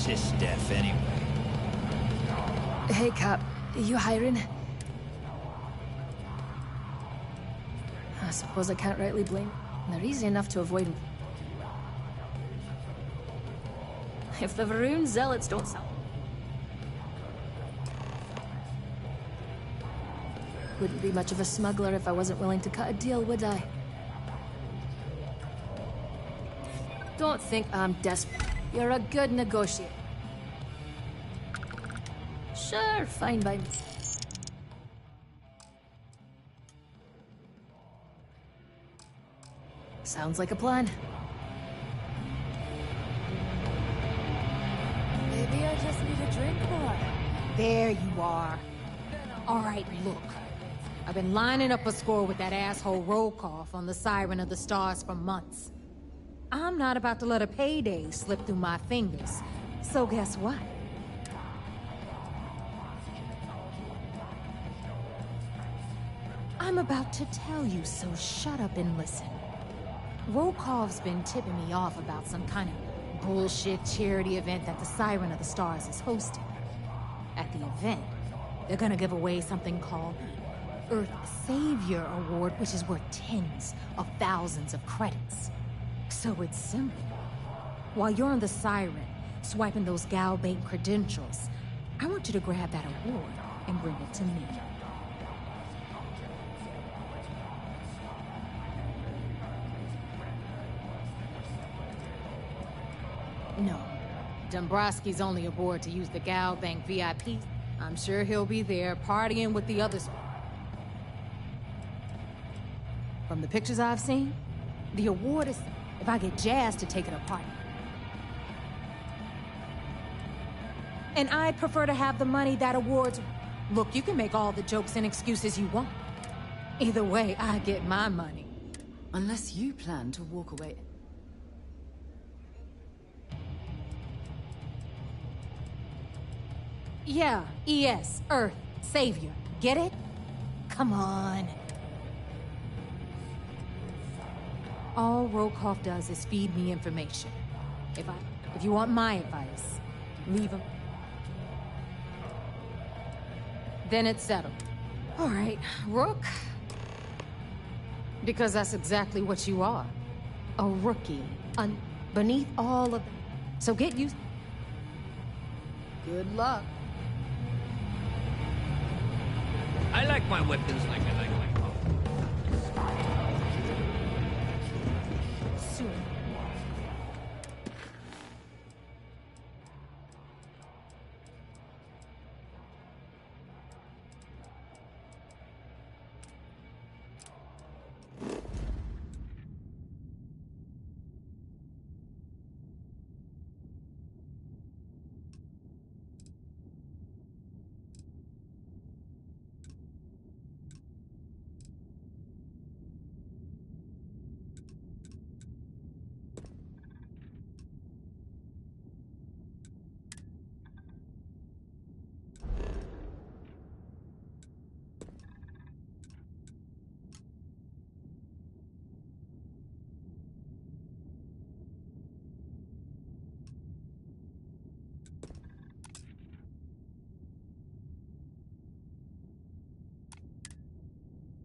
sys-def anyway. Hey, Cap. You hiring? I suppose I can't rightly blame. They're easy enough to avoid. If the Varun zealots don't sell. Wouldn't be much of a smuggler if I wasn't willing to cut a deal, would I? Don't think I'm desperate. You're a good negotiator. Sure, fine by me. Sounds like a plan. Maybe I just need a drink more. There you are. All right, look. I've been lining up a score with that asshole Rokoff on the Siren of the Stars for months. I'm not about to let a payday slip through my fingers. So guess what? I'm about to tell you, so shut up and listen. Rokoff's been tipping me off about some kind of bullshit charity event that the Siren of the Stars is hosting. At the event, they're gonna give away something called the Earth Savior Award, which is worth tens of thousands of credits. So it's simple. While you're on the Siren, swiping those Gal Bank credentials, I want you to grab that award and bring it to me. No. Dombrowski's only aboard to use the Gal Bank VIP. I'm sure he'll be there partying with the others. From the pictures I've seen, the award is if I get Jazz to take it apart. And I'd prefer to have the money that award's... Look, you can make all the jokes and excuses you want. Either way, I get my money. Unless you plan to walk away. Yeah, ES, Earth, Savior. Get it? Come on. All Rokoff does is feed me information. If you want my advice, leave him. Then it's settled. All right, Rook. Because that's exactly what you are. A rookie. Beneath all of them. So get used. Good luck. I like my weapons like I like my coffee. Soon.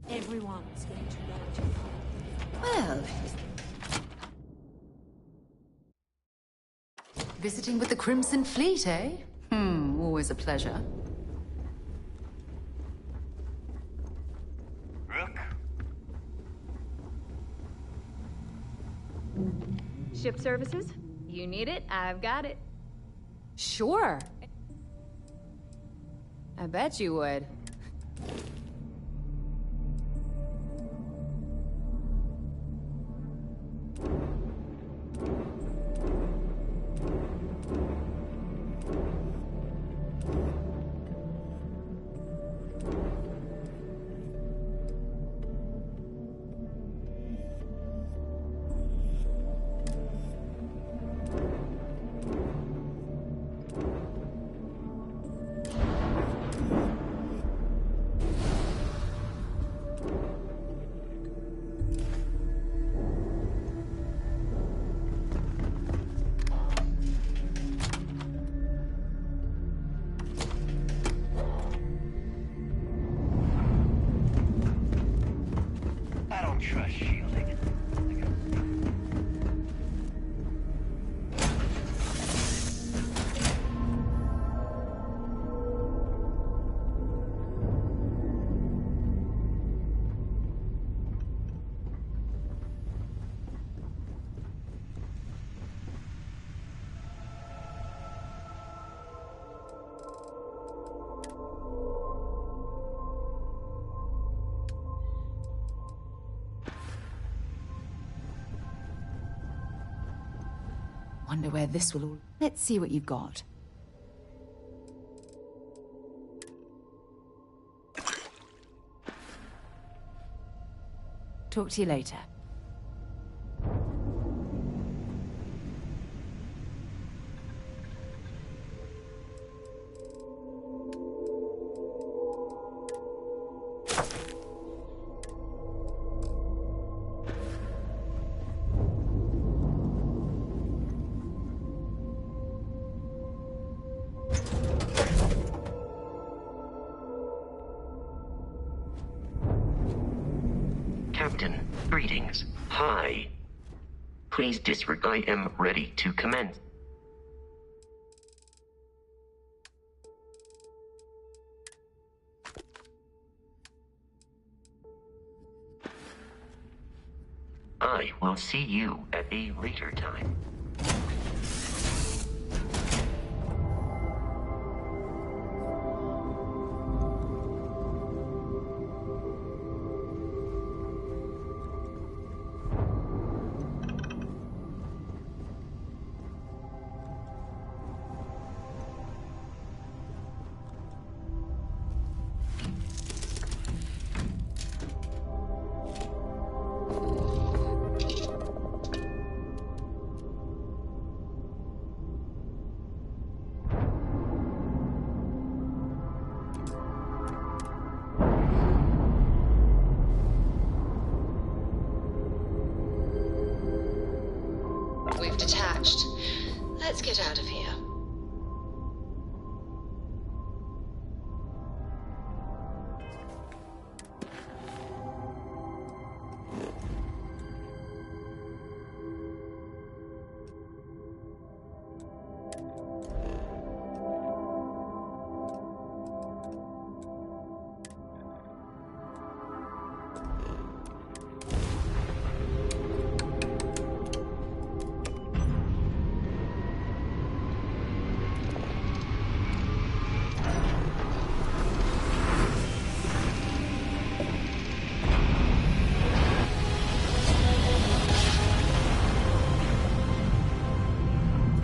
Everyone's going to learn to... Well... Visiting with the Crimson Fleet, eh? Always a pleasure. Rook? Ship services? You need it, I've got it. Sure. I bet you would. Wonder where this will all... Let's see what you've got. Talk to you later. Captain, greetings. Hi. Please disregard. I am ready to commence. I will see you at a later time. We've detached. Let's get out of here.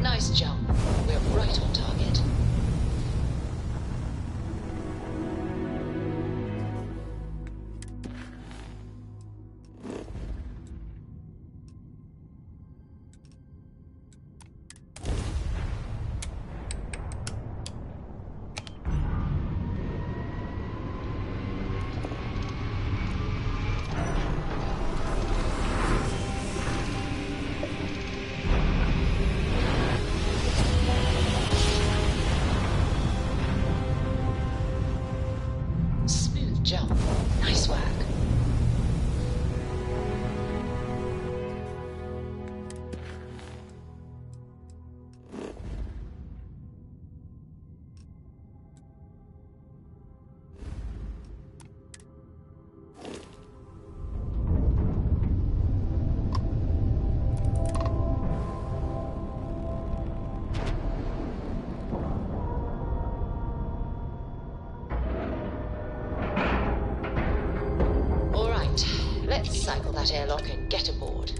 Nice jump. We're right on target. Smooth jump. Nice work. All right, let's cycle that airlock and get aboard.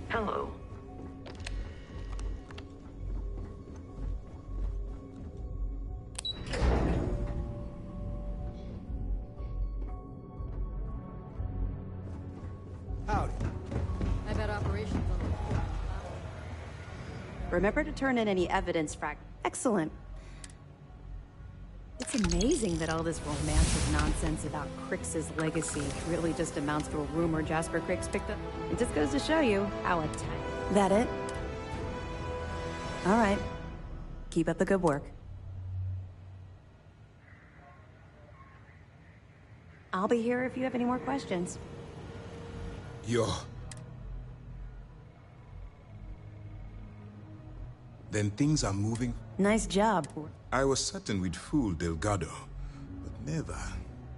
Hello. Howdy. I bet operations on the... Remember to turn in any evidence Excellent. It's amazing that all this romantic nonsense about Crix's legacy really just amounts to a rumor Jasper Crix picked up. It just goes to show you how That it? All right. Keep up the good work. I'll be here if you have any more questions. Yo. Then things are moving? Nice job. I was certain we'd fool Delgado, but never.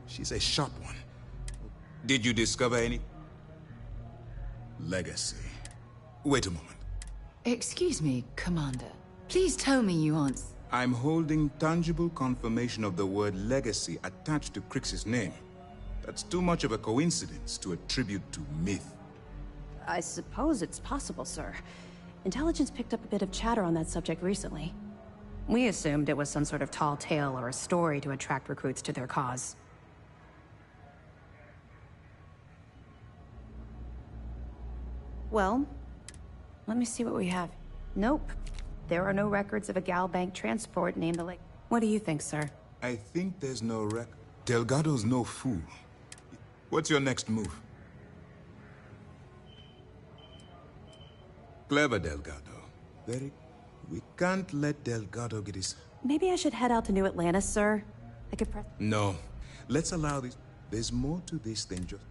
She's a sharp one. Did you discover any? Legacy. Wait a moment. Excuse me, Commander. Please tell me you aren't... I'm holding tangible confirmation of the word legacy attached to Crix's name. That's too much of a coincidence to attribute to myth. I suppose it's possible, sir. Intelligence picked up a bit of chatter on that subject recently. We assumed it was some sort of tall tale or a story to attract recruits to their cause. Well, let me see what we have. Nope. There are no records of a Gal Bank transport named the Lake. What do you think, sir? I think there's no record. Delgado's no fool. What's your next move? Clever, Delgado. Very... We can't let Delgado get his... Maybe I should head out to New Atlantis, sir? I could press... No. Let's allow this... There's more to this than just...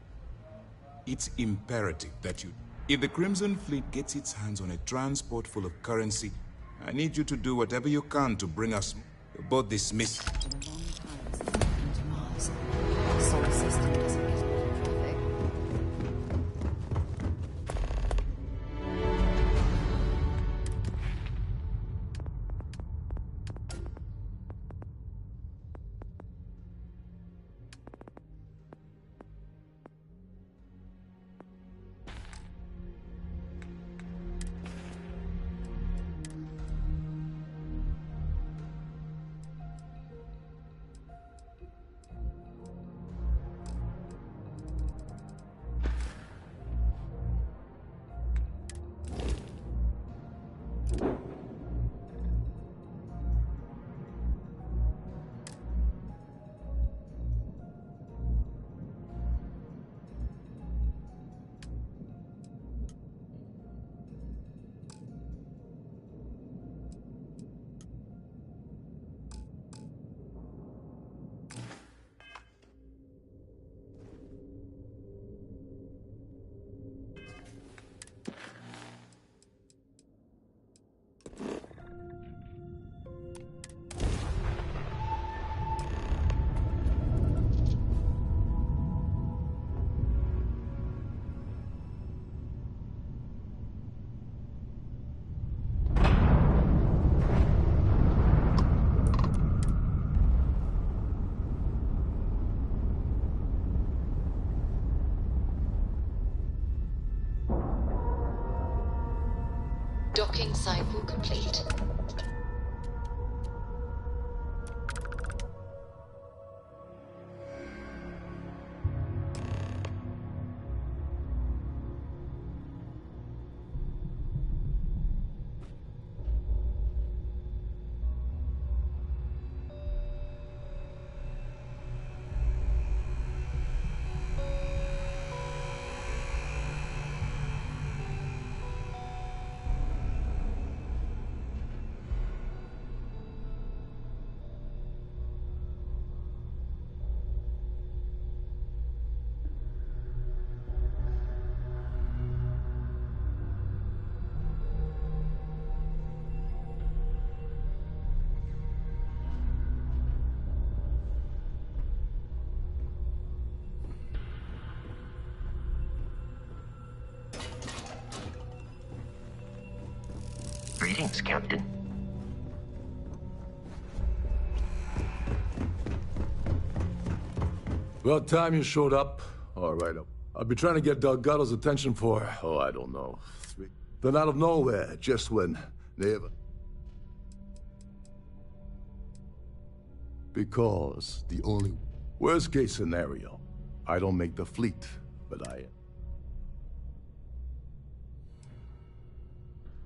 It's imperative that you... If the Crimson Fleet gets its hands on a transport full of currency, I need you to do whatever you can to bring us... You're both dismissed. Solar system doesn't use traffic. Docking cycle complete. Greetings, Captain. About time you showed up. All right, I've been trying to get Delgado's attention for, oh, I don't know, 3. Then out of nowhere, just when they ever... Because the only worst case scenario, I don't make the fleet, but I am.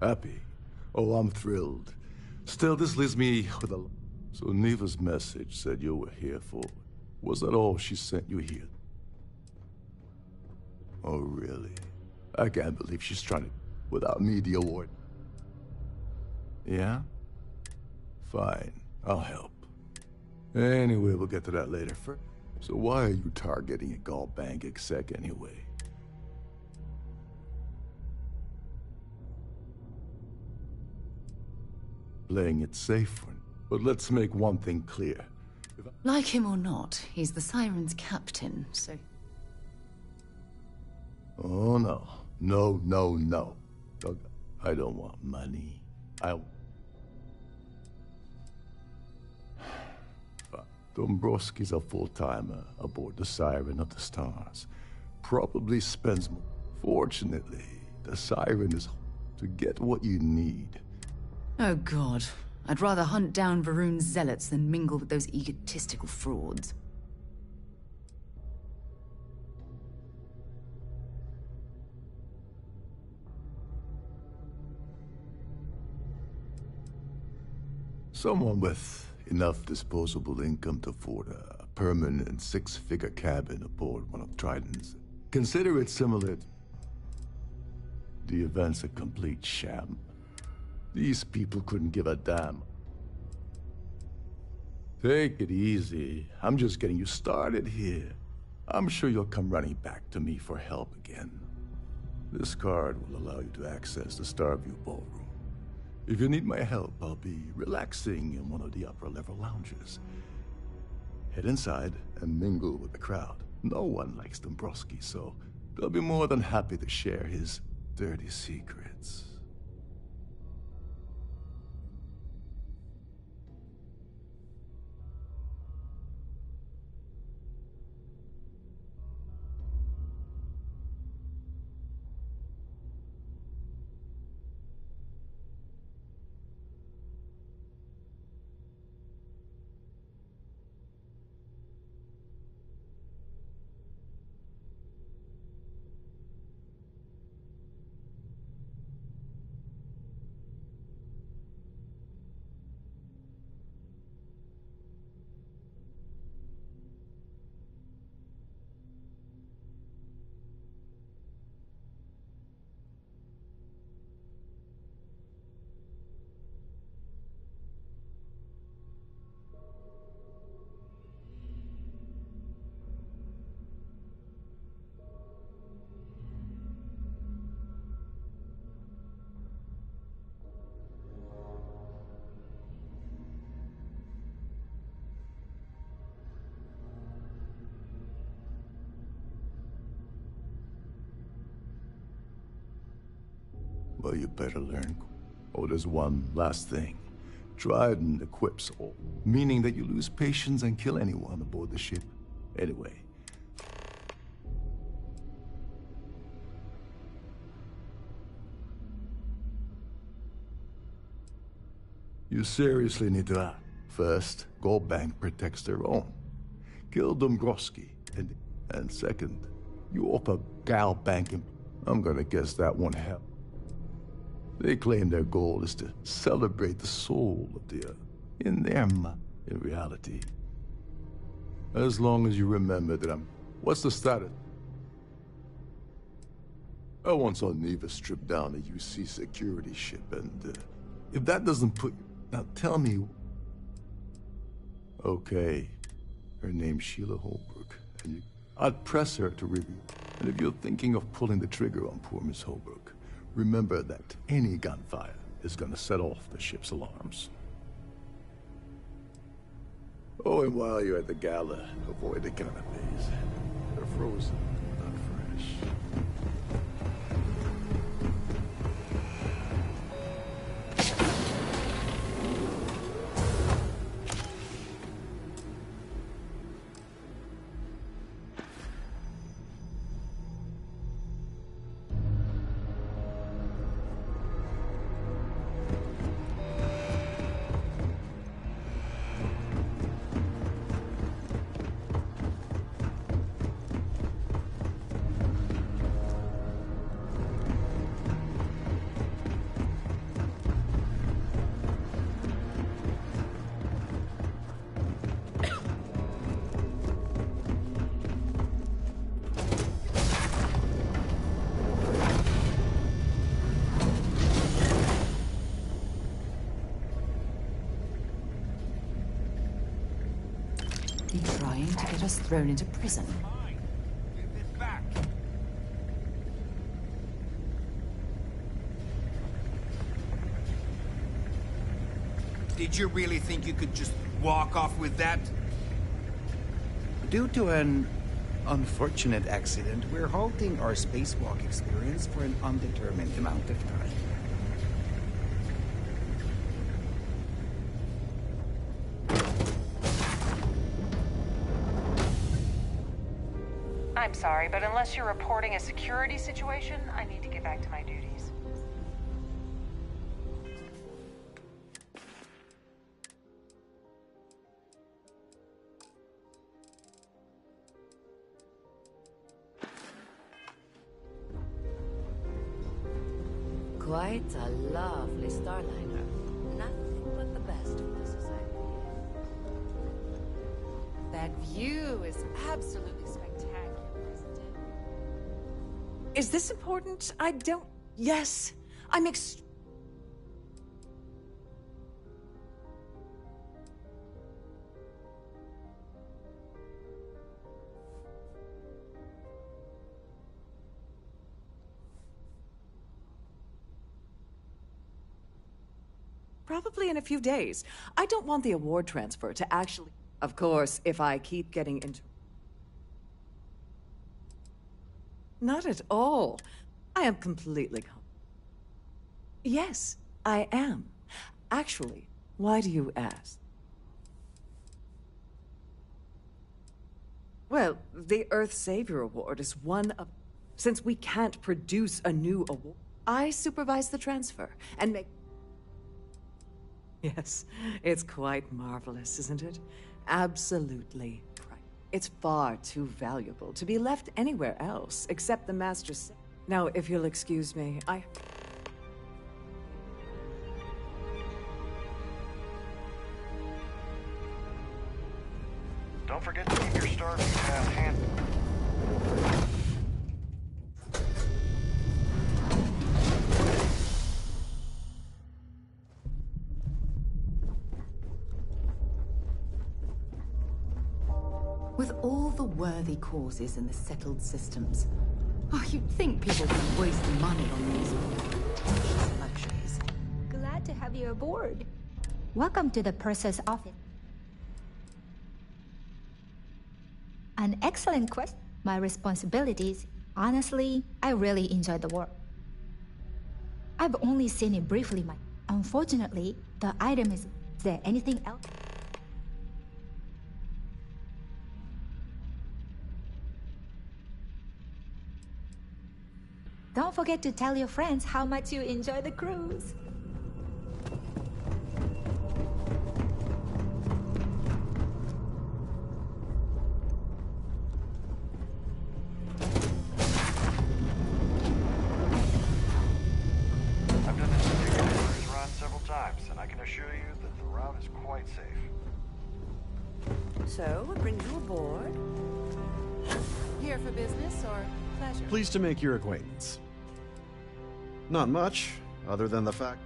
Happy. Oh, I'm thrilled. Still, this leaves me with a... So Neva's message said you were here for... Was that all she sent you here? Oh, really? I can't believe she's trying to... Without me, the award. Yeah? Fine. I'll help. Anyway, we'll get to that later. So why are you targeting a Gal Bank exec anyway? Playing it safe, but let's make one thing clear. Like him or not, he's the Siren's captain, so... Oh, no. No, no, no. I don't want money. Dombrowski's a full-timer aboard the Siren of the Stars. Probably spends more. Fortunately, the Siren is to get what you need. Oh god. I'd rather hunt down Varun's zealots than mingle with those egotistical frauds. Someone with enough disposable income to afford a permanent six-figure cabin aboard one of Trident's. Consider it similar. The event's a complete sham. These people couldn't give a damn. Take it easy. I'm just getting you started here. I'm sure you'll come running back to me for help again. This card will allow you to access the Starview Ballroom. If you need my help, I'll be relaxing in one of the upper-level lounges. Head inside and mingle with the crowd. No one likes Dombrowski, so they'll be more than happy to share his dirty secrets. Well, you better learn. Oh, there's one last thing. Trident equips all, meaning that you lose patience and kill anyone aboard the ship. Anyway. You seriously need to act. First, Goldbank protects their own. Kill Dombrowski, and second, you offer Gal banking. I'm gonna guess that won't help. They claim their goal is to celebrate the soul of the in reality. As long as you remember that what's the status? I once saw Neva strip down a UC security ship, and if that doesn't put you... Now tell me... Okay, her name's Sheila Holbrook, and I'd press her to review. And if you're thinking of pulling the trigger on poor Miss Holbrook, remember that any gunfire is gonna set off the ship's alarms. Oh, and while you're at the gala, avoid the canapes. They're frozen, not fresh. Trying to get us thrown into prison. Did you really think you could just walk off with that? Due to an unfortunate accident, we're halting our spacewalk experience for an undetermined amount of time. sorry, but unless you're reporting a security situation, I need to get back to my duties. Quite a lovely starliner. Nothing but the best of the society. That view is absolutely spectacular, isn't it? Is this important? I don't... Yes, I'm Probably in a few days. I don't want the award transfer to actually... Of course, if I keep getting into... Not at all. I am completely calm. Yes, I am. Actually, why do you ask? Well, the Earth Savior Award is one of... Since we can't produce a new award, I supervise the transfer and make... Yes, it's quite marvelous, isn't it? Absolutely. It's far too valuable to be left anywhere else except the Master's... Now, if you'll excuse me, Don't forget to keep your starving at hand. With all the worthy causes in the settled systems, you'd think people would waste money on these luxuries. Glad to have you aboard. Welcome to the purser's office. An excellent question. My responsibilities. Honestly, I really enjoy the work. I've only seen it briefly. Unfortunately, the item is there anything else? Don't forget to tell your friends how much you enjoy the cruise. I've done this particular cruise run several times, and I can assure you that the route is quite safe. So, what brings you aboard? Here for business or pleasure? Pleased to make your acquaintance. Not much, other than the fact...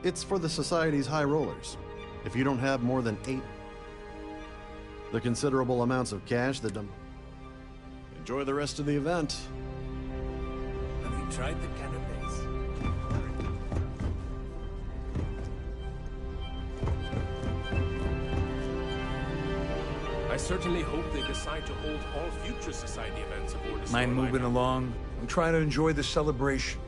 It's for the Society's high rollers. If you don't have more than 8... The considerable amounts of cash that dump... Enjoy the rest of the event. Have you tried the canapes? I certainly hope they decide to hold all future Society events aboard a Mind moving Starliner. along? I'm trying to enjoy the celebration.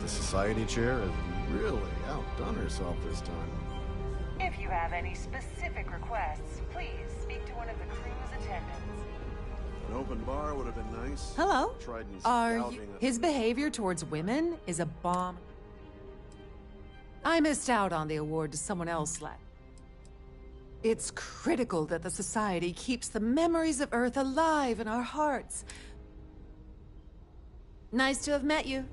The Society chair has really outdone herself this time. If you have any specific requests, please speak to one of the crew's attendants. An open bar would have been nice. Hello? Trident's Are gouging you... at- His behavior towards women is a bomb. I missed out on the award to someone else last. It's critical that the Society keeps the memories of Earth alive in our hearts. Nice to have met you.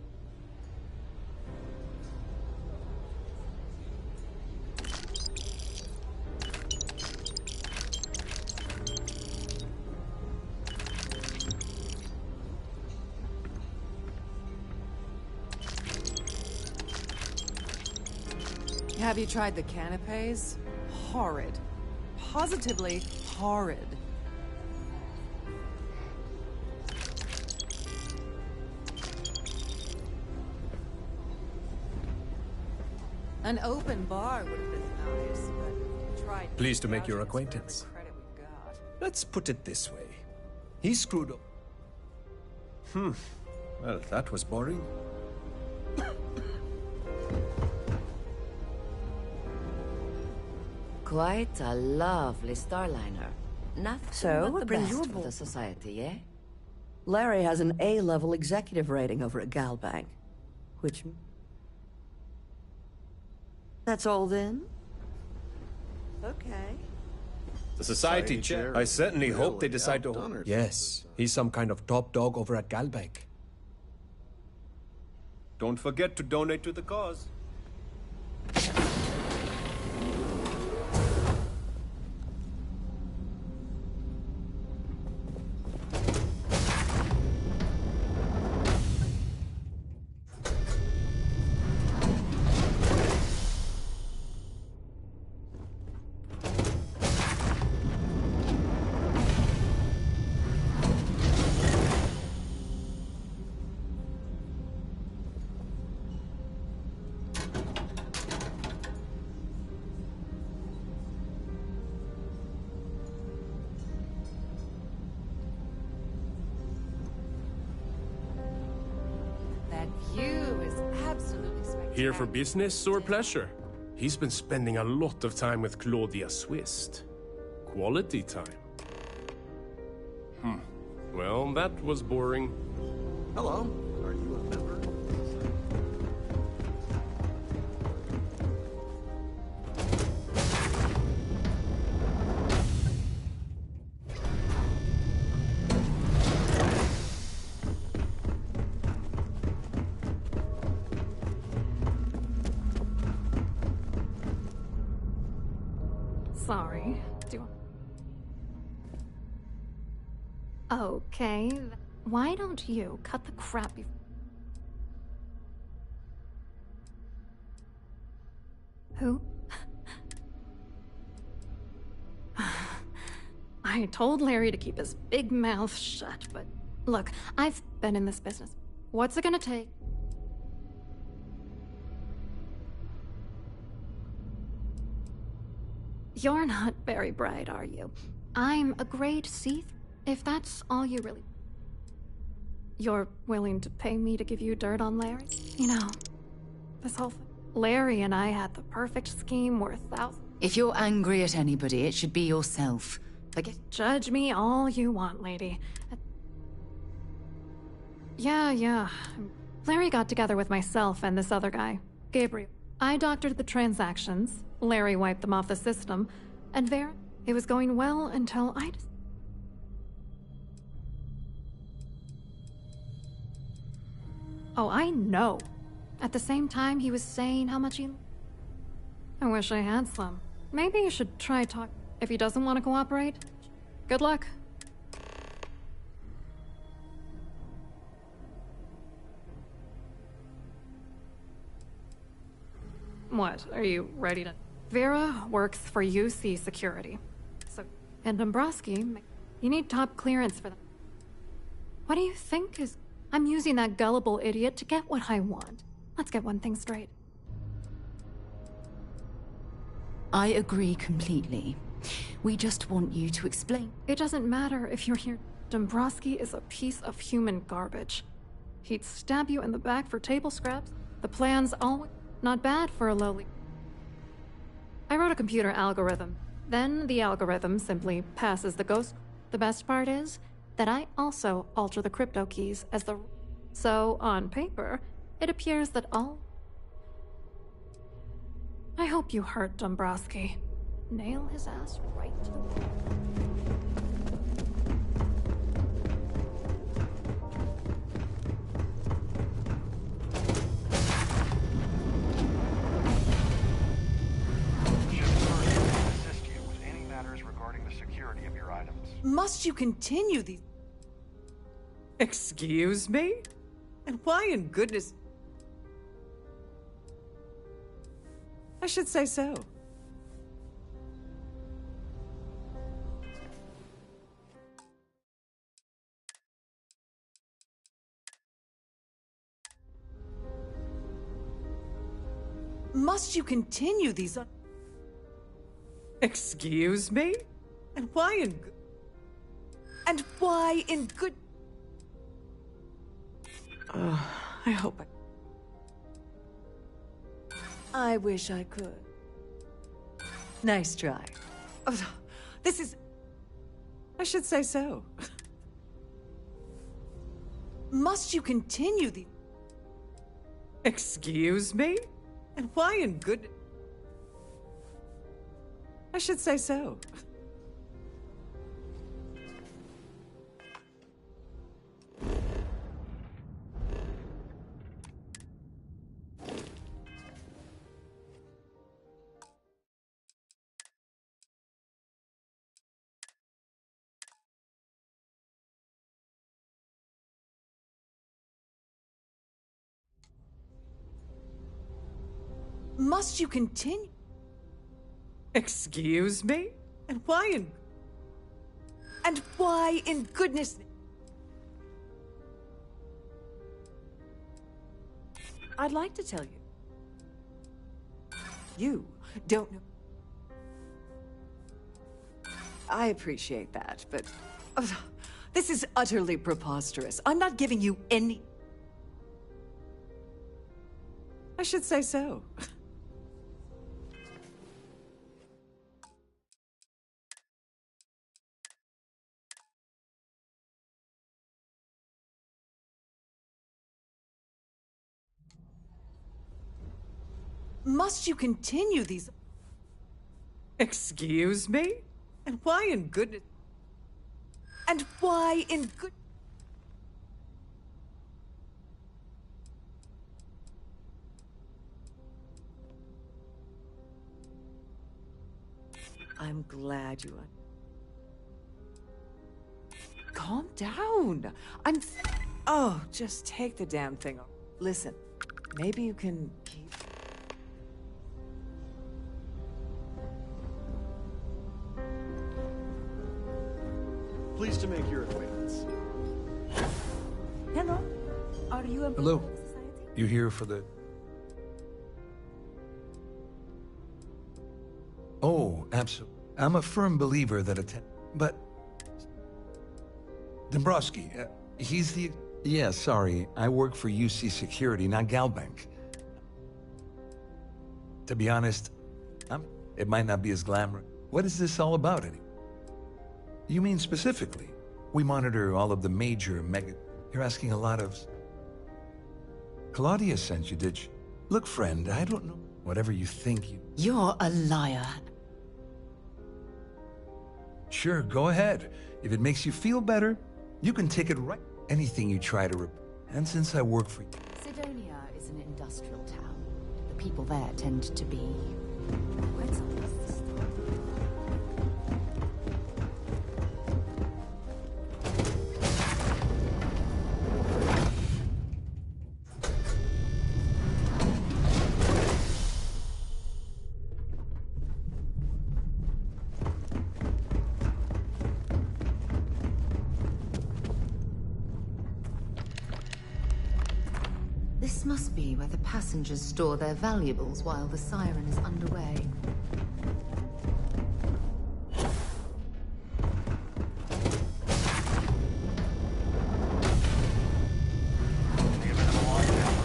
Have you tried the canapes? Horrid. Positively horrid. An open bar would have been nice, but tried... Pleased to make your acquaintance. Let's put it this way. He screwed up. Well, that was boring. Quite a lovely starliner. Nothing So, but what the brings best you for aboard? the society, eh? Larry has an A-level executive rating over at Galbank. Which... That's all then? Okay. The society chair. I certainly hope they decide to outdone her. Yes, he's some kind of top dog over at Galbank. Don't forget to donate to the cause. That view is absolutely spectacular. Here for business or pleasure? He's been spending a lot of time with Claudia Swist. Quality time. Well, that was boring. Hello. Are you a member? Sorry. Okay. Why don't you cut the crap before... Who? I told Larry to keep his big mouth shut, but look, I've been in this business. What's it gonna take? You're not very bright, are you? I'm a grade C, if that's all you really... You're willing to pay me to give you dirt on Larry? You know, this whole thing... Larry and I had the perfect scheme worth thousands... If you're angry at anybody, it should be yourself. Forget... Judge me all you want, lady. Yeah. Larry got together with myself and this other guy, Gabriel. I doctored the transactions, Larry wiped them off the system, and there, it was going well until I just... Oh, I know. At the same time, he was saying how much he... I wish I had some. Maybe you should try talk... If he doesn't want to cooperate, good luck. What, are you ready to... Vera works for UC Security. So, and Dombrowski, you need top clearance for them. What do you think is... I'm using that gullible idiot to get what I want. Let's get one thing straight. I agree completely. We just want you to explain. It doesn't matter if you're here. Dombrowski is a piece of human garbage. He'd stab you in the back for table scraps. The plan's always not bad for a lowly... I wrote a computer algorithm. Then the algorithm simply passes the ghost. The best part is that I also alter the crypto keys as the... So, on paper, it appears that all... I hope you hurt Dombrowski. Nail his ass right to the wall. Must you continue these... Excuse me? And why in goodness... I should say so. Must you continue these... Excuse me? And why in... And why in good... I hope I wish I could. Nice try. Oh, this is... I should say so. Must you continue the... Excuse me? And why in good... I should say so. Must you continue? Excuse me? And why in... And why in goodness... I'd like to tell you. You don't know... I appreciate that, but... this is utterly preposterous. I'm not giving you any... I should say so. Must you continue these... Excuse me? And why in goodness... And why in good... I'm glad you... Calm down. Oh, just take the damn thing off. Listen, maybe you can keep... Pleased to make your acquaintance. Hello. Are you a... Hello. You here for the... Oh, absolutely. I'm a firm believer that but... Dombrowski, he's the... Yeah, sorry. I work for UC Security, not Galbank. To be honest, it might not be as glamorous. What is this all about, anyway? You mean specifically? We monitor all of the major mega... You're asking a lot of... Claudia sent you, did she? Look, friend, I don't know. Whatever you think you... You're a liar. Sure, go ahead. If it makes you feel better, you can take it right. Anything you try to... And since I work for you... Sidonia is an industrial town. The people there tend to be... This must be where the passengers store their valuables while the siren is underway.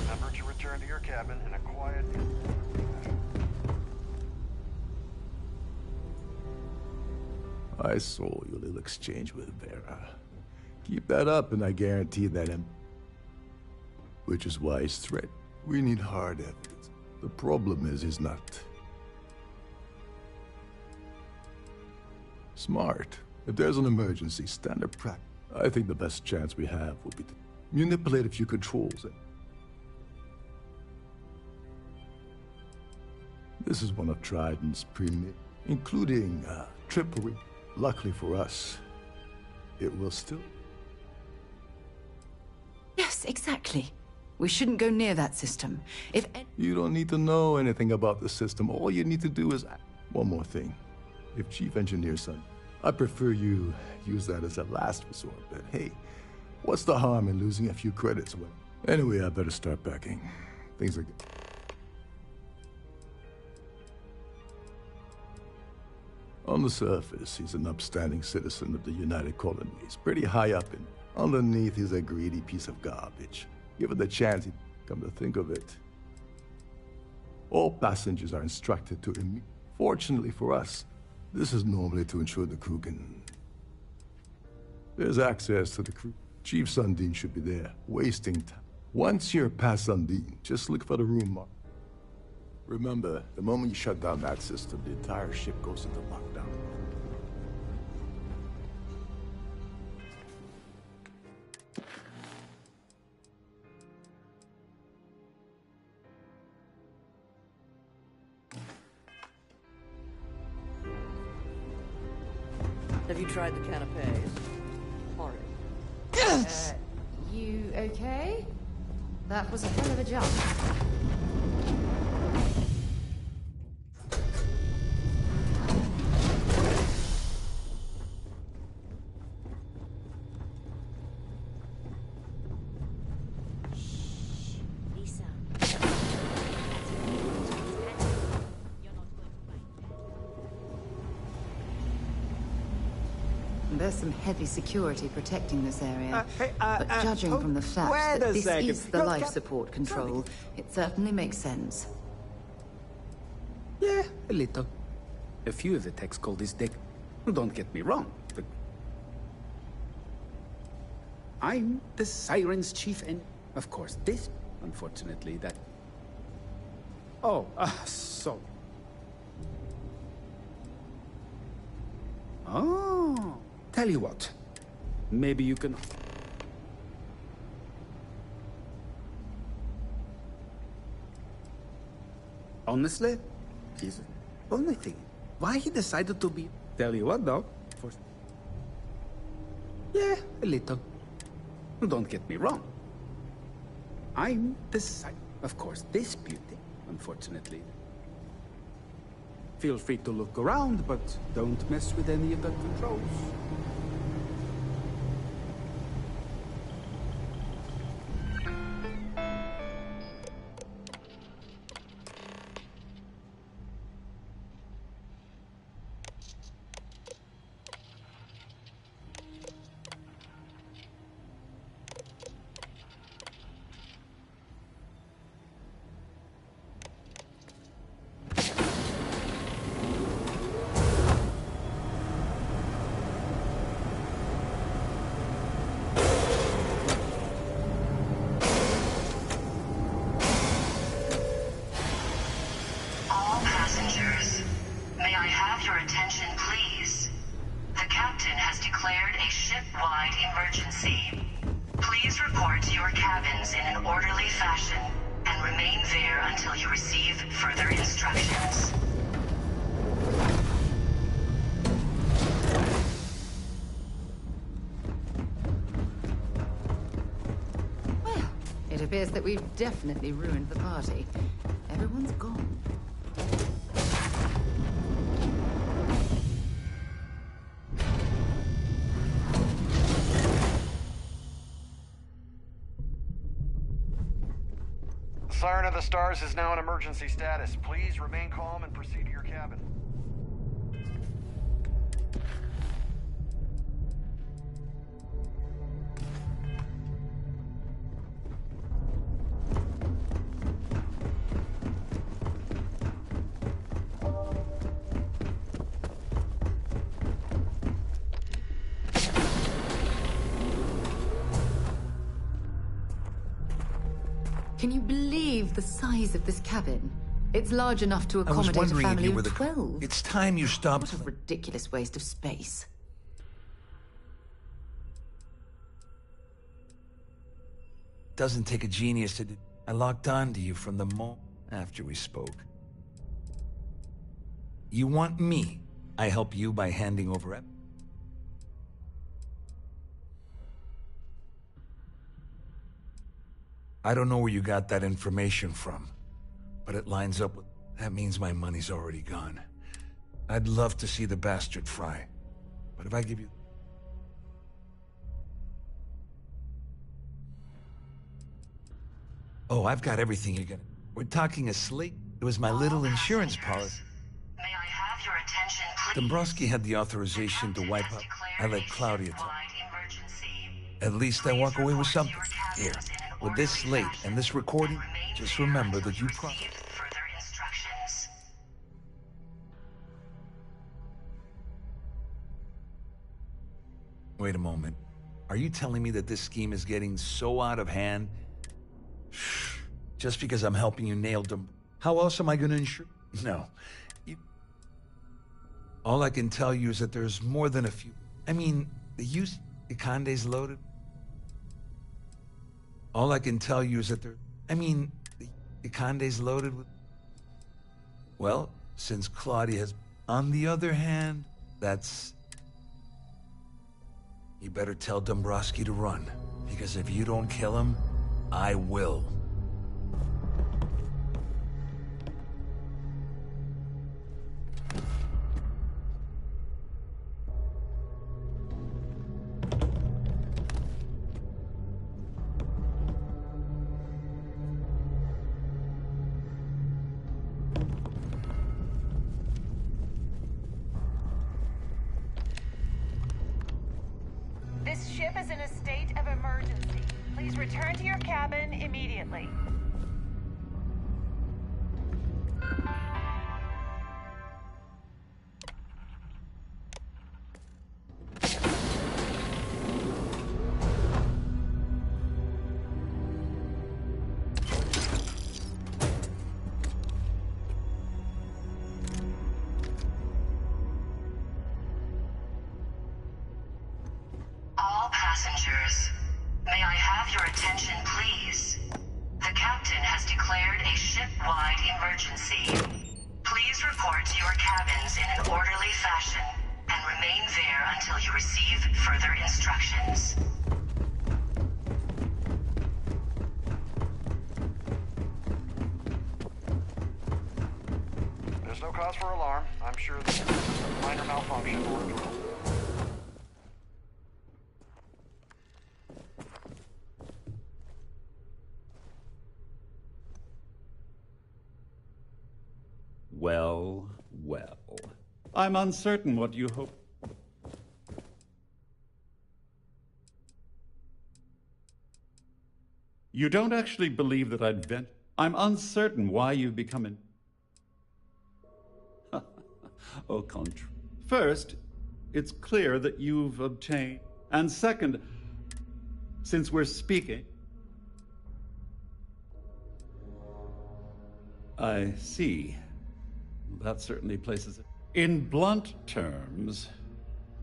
Remember to return to your cabin in a quiet... I saw your little exchange with Vera. Keep that up and I guarantee that which is why he's threat. We need hard evidence. The problem is he's not smart. If there's an emergency, standard practice. I think the best chance we have would be to manipulate a few controls. This is one of Trident's premier, including triple. Luckily for us, it will still... Yes, exactly. We shouldn't go near that system. If... You don't need to know anything about the system. All you need to do is... One more thing. If Chief Engineer son, I prefer you use that as a last resort, but hey, what's the harm in losing a few credits? Anyway, I better start packing. Things are good. On the surface, he's an upstanding citizen of the United Colonies, pretty high up in. Underneath, he's a greedy piece of garbage. Given the chance, come to think of it, all passengers are instructed to Fortunately for us, this is normally to ensure the crew can... There's access to the crew. Chief Sundin should be there, wasting time. Once you're past Sundin, just look for the room mark. Remember, the moment you shut down that system, the entire ship goes into lockdown. Have you tried the canapes? Hard. You okay? That was a hell of a jump. There's some heavy security protecting this area. But judging from the fact that this is the life support control, it certainly makes sense. Yeah, a little. A few of the techs call this deck. Don't get me wrong, but... I'm the Siren's chief and... Of course, this, unfortunately, that... Oh, so... Oh... Tell you what, maybe you can... Honestly, he's the only thing. Why he decided to be... Tell you what, though, for... Yeah, a little. Don't get me wrong. I'm the of course, this beauty, unfortunately. Feel free to look around, but don't mess with any of the controls. It appears that we've definitely ruined the party. Everyone's gone. Siren of the Stars is now in emergency status. Please remain calm and proceed to your cabin. Can you believe the size of this cabin? It's large enough to accommodate a family of 12. It's time you stopped. What a ridiculous waste of space. Doesn't take a genius to do. I locked on to you from the moment after we spoke. You want me? I help you by handing over. I don't know where you got that information from, but it lines up with... That means my money's already gone. I'd love to see the bastard fry, but if I give you... Oh, I've got everything you're gonna... We're talking a slate. It was my little insurance policy. May I have your attention, please? Dombrowski had the authorization to wipe out. I let Claudia talk. At least I walk away with something. Here. with this late and this recording, just remember that you Wait a moment. Are you telling me that this scheme is getting so out of hand just because I'm helping you nail them? How else am I going to ensure? No. All I can tell you is that there's more than a few. I mean, the Conde's loaded. All I can tell you is that the Conde's loaded with... Well, since Claudia has... On the other hand, that's... You better tell Dombrowski to run, because if you don't kill him, I will. This ship is in a state of emergency. Please return to your cabin immediately. All passengers, may I have your attention, please? The captain has declared a ship-wide emergency. Please report to your cabins in an orderly fashion and remain there until you receive further instructions. There's no cause for alarm. I'm sure this is a minor malfunction or a drill. Well, well. I'm uncertain what you hope. You don't actually believe that I'd vent. I'm uncertain why you've become an... Au contraire. First, it's clear that you've obtained... And second, since we're speaking... I see. That certainly places it. In blunt terms,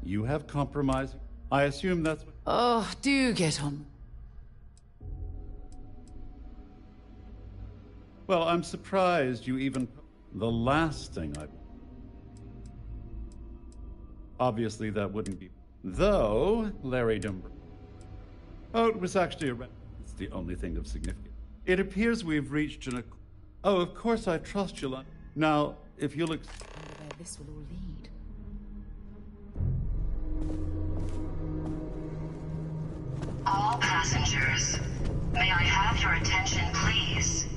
you have compromised. I assume that's what... Oh, do get on. Well, I'm surprised you even... The last thing I... Obviously, that wouldn't be... Though, Larry Dumber... Oh, it was actually a... It's the only thing of significance. It appears we've reached an... Oh, of course I trust you, Lon. Now, if you'll... Where this will all lead. All passengers, may I have your attention, please?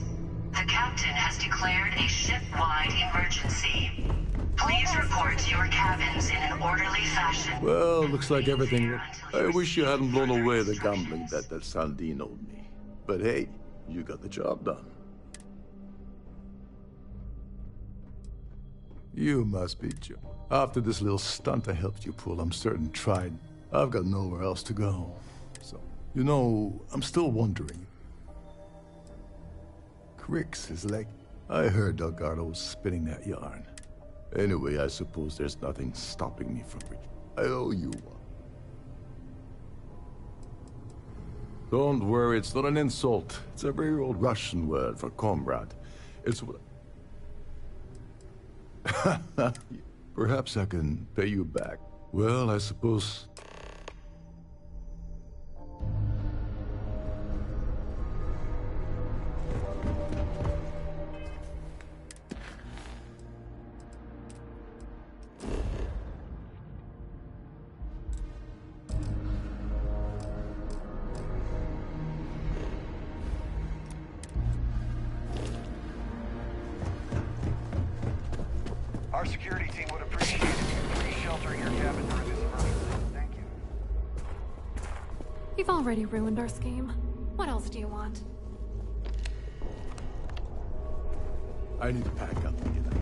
The captain has declared a ship-wide emergency. Please report to your cabins in an orderly fashion. Well, looks like everything... I wish you hadn't blown away the gambling bet that Sandine owed me. But hey, you got the job done. You must be joking. After this little stunt I helped you pull, I'm certain tried. I've got nowhere else to go. So, you know, I'm still wondering. Crix is like... I heard Delgado was spinning that yarn. Anyway, I suppose there's nothing stopping me from reaching. I owe you one. Don't worry, it's not an insult. It's a very old Russian word for comrade. It's what... Perhaps I can pay you back. Well, I suppose... Our security team would appreciate it if you please shelter in your cabin during this emergency. Thank you. You've already ruined our scheme. What else do you want? I need to pack up and get out.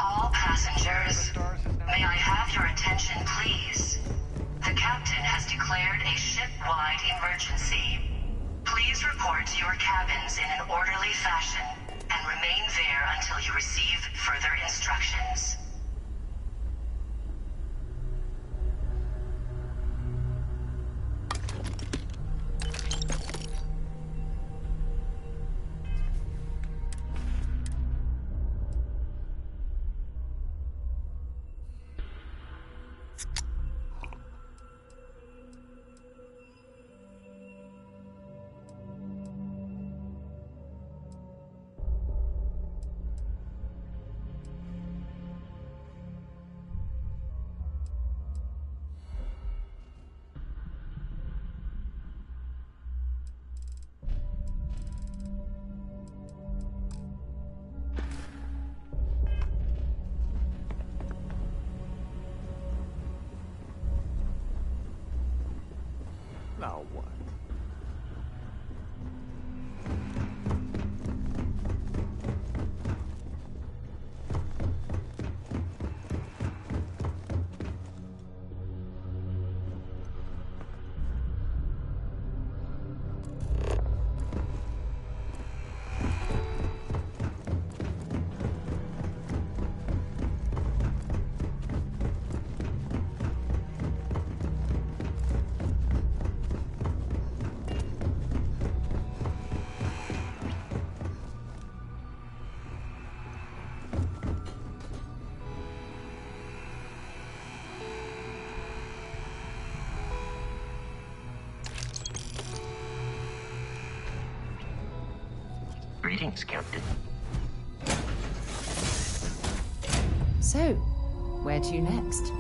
All passengers, may I have your attention, please? The captain has declared a ship-wide emergency. Please report to your cabins in an orderly fashion and remain there until you receive further instructions. Now what? Greetings, Captain. So, where to next?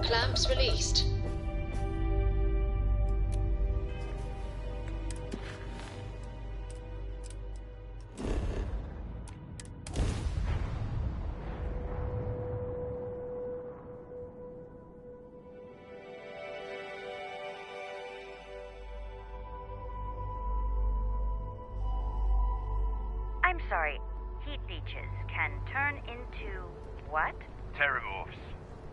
Clamps released. I'm sorry. Heat leeches can turn into what? Terramorphs.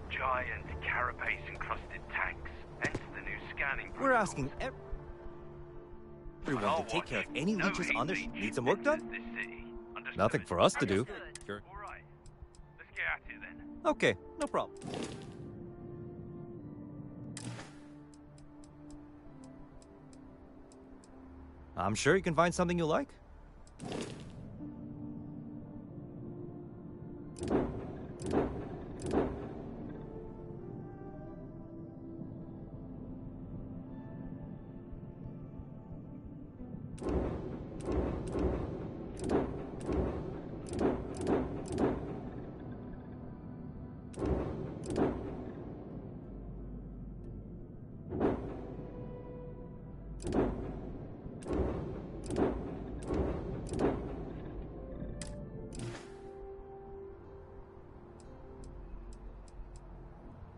Giant carapace-encrusted tanks. Hence the new scanning We're asking everyone to take care of any leeches on their ship. Need some work done? Nothing for us to do. Sure. Alright. Let's get at it then. Okay, no problem. I'm sure you can find something you like.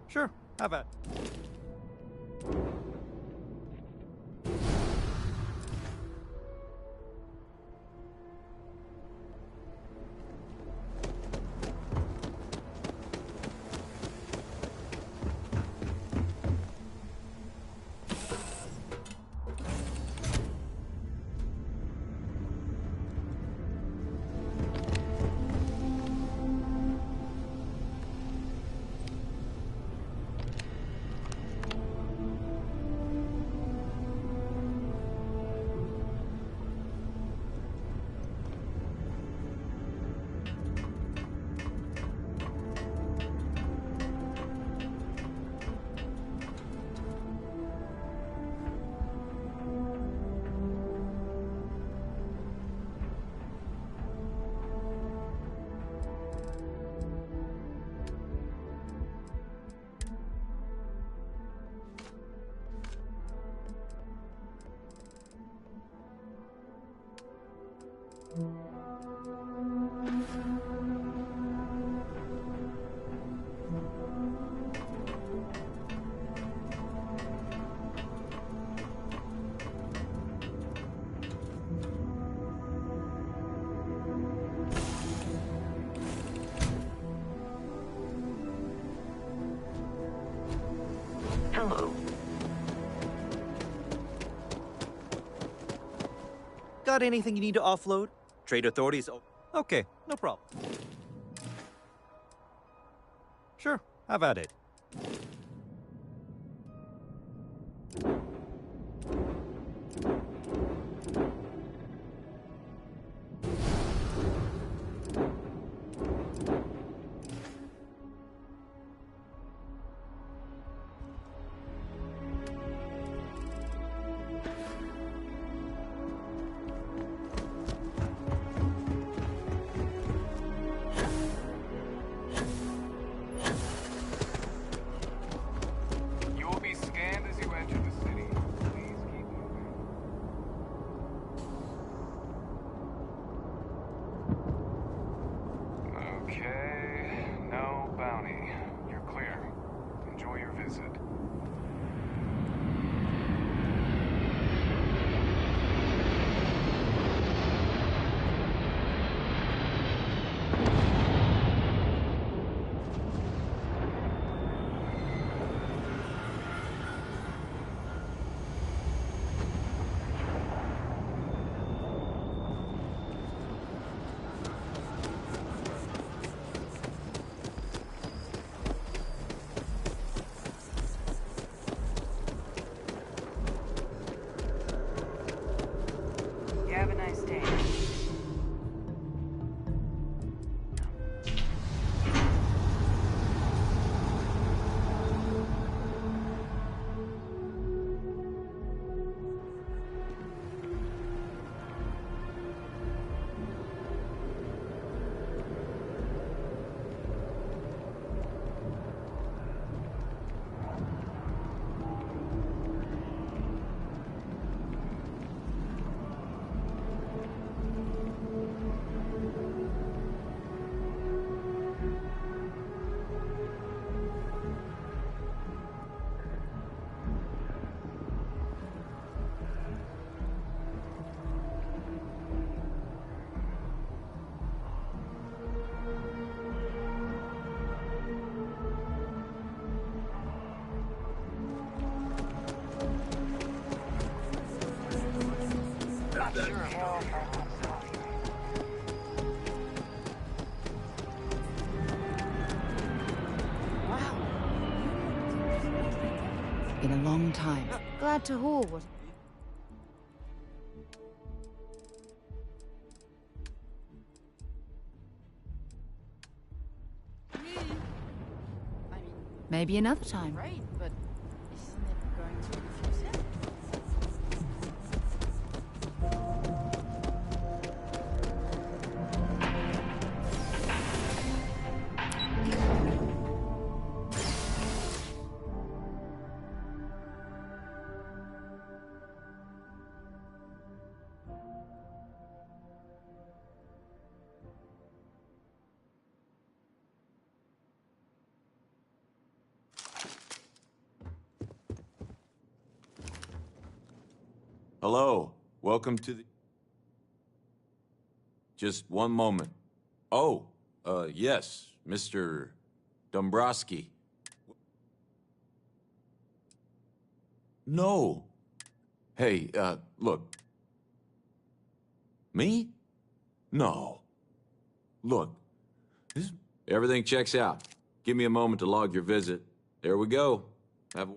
Sure, have at it. Got anything you need to offload? Trade authorities... Okay, no problem. Sure, have at it. You will be scanned as you enter the city. Please keep moving. Okay, no bounty. You're clear. Enjoy your visit. You have a nice day. In a long time. Glad to haul what... Maybe another time. Right, but isn't it going to refuse him? Hello. Welcome to the... Just one moment. Oh, yes, Mr. Dombrowski. No. Hey, look. Me? No. Look, everything checks out. Give me a moment to log your visit. There we go. Have a...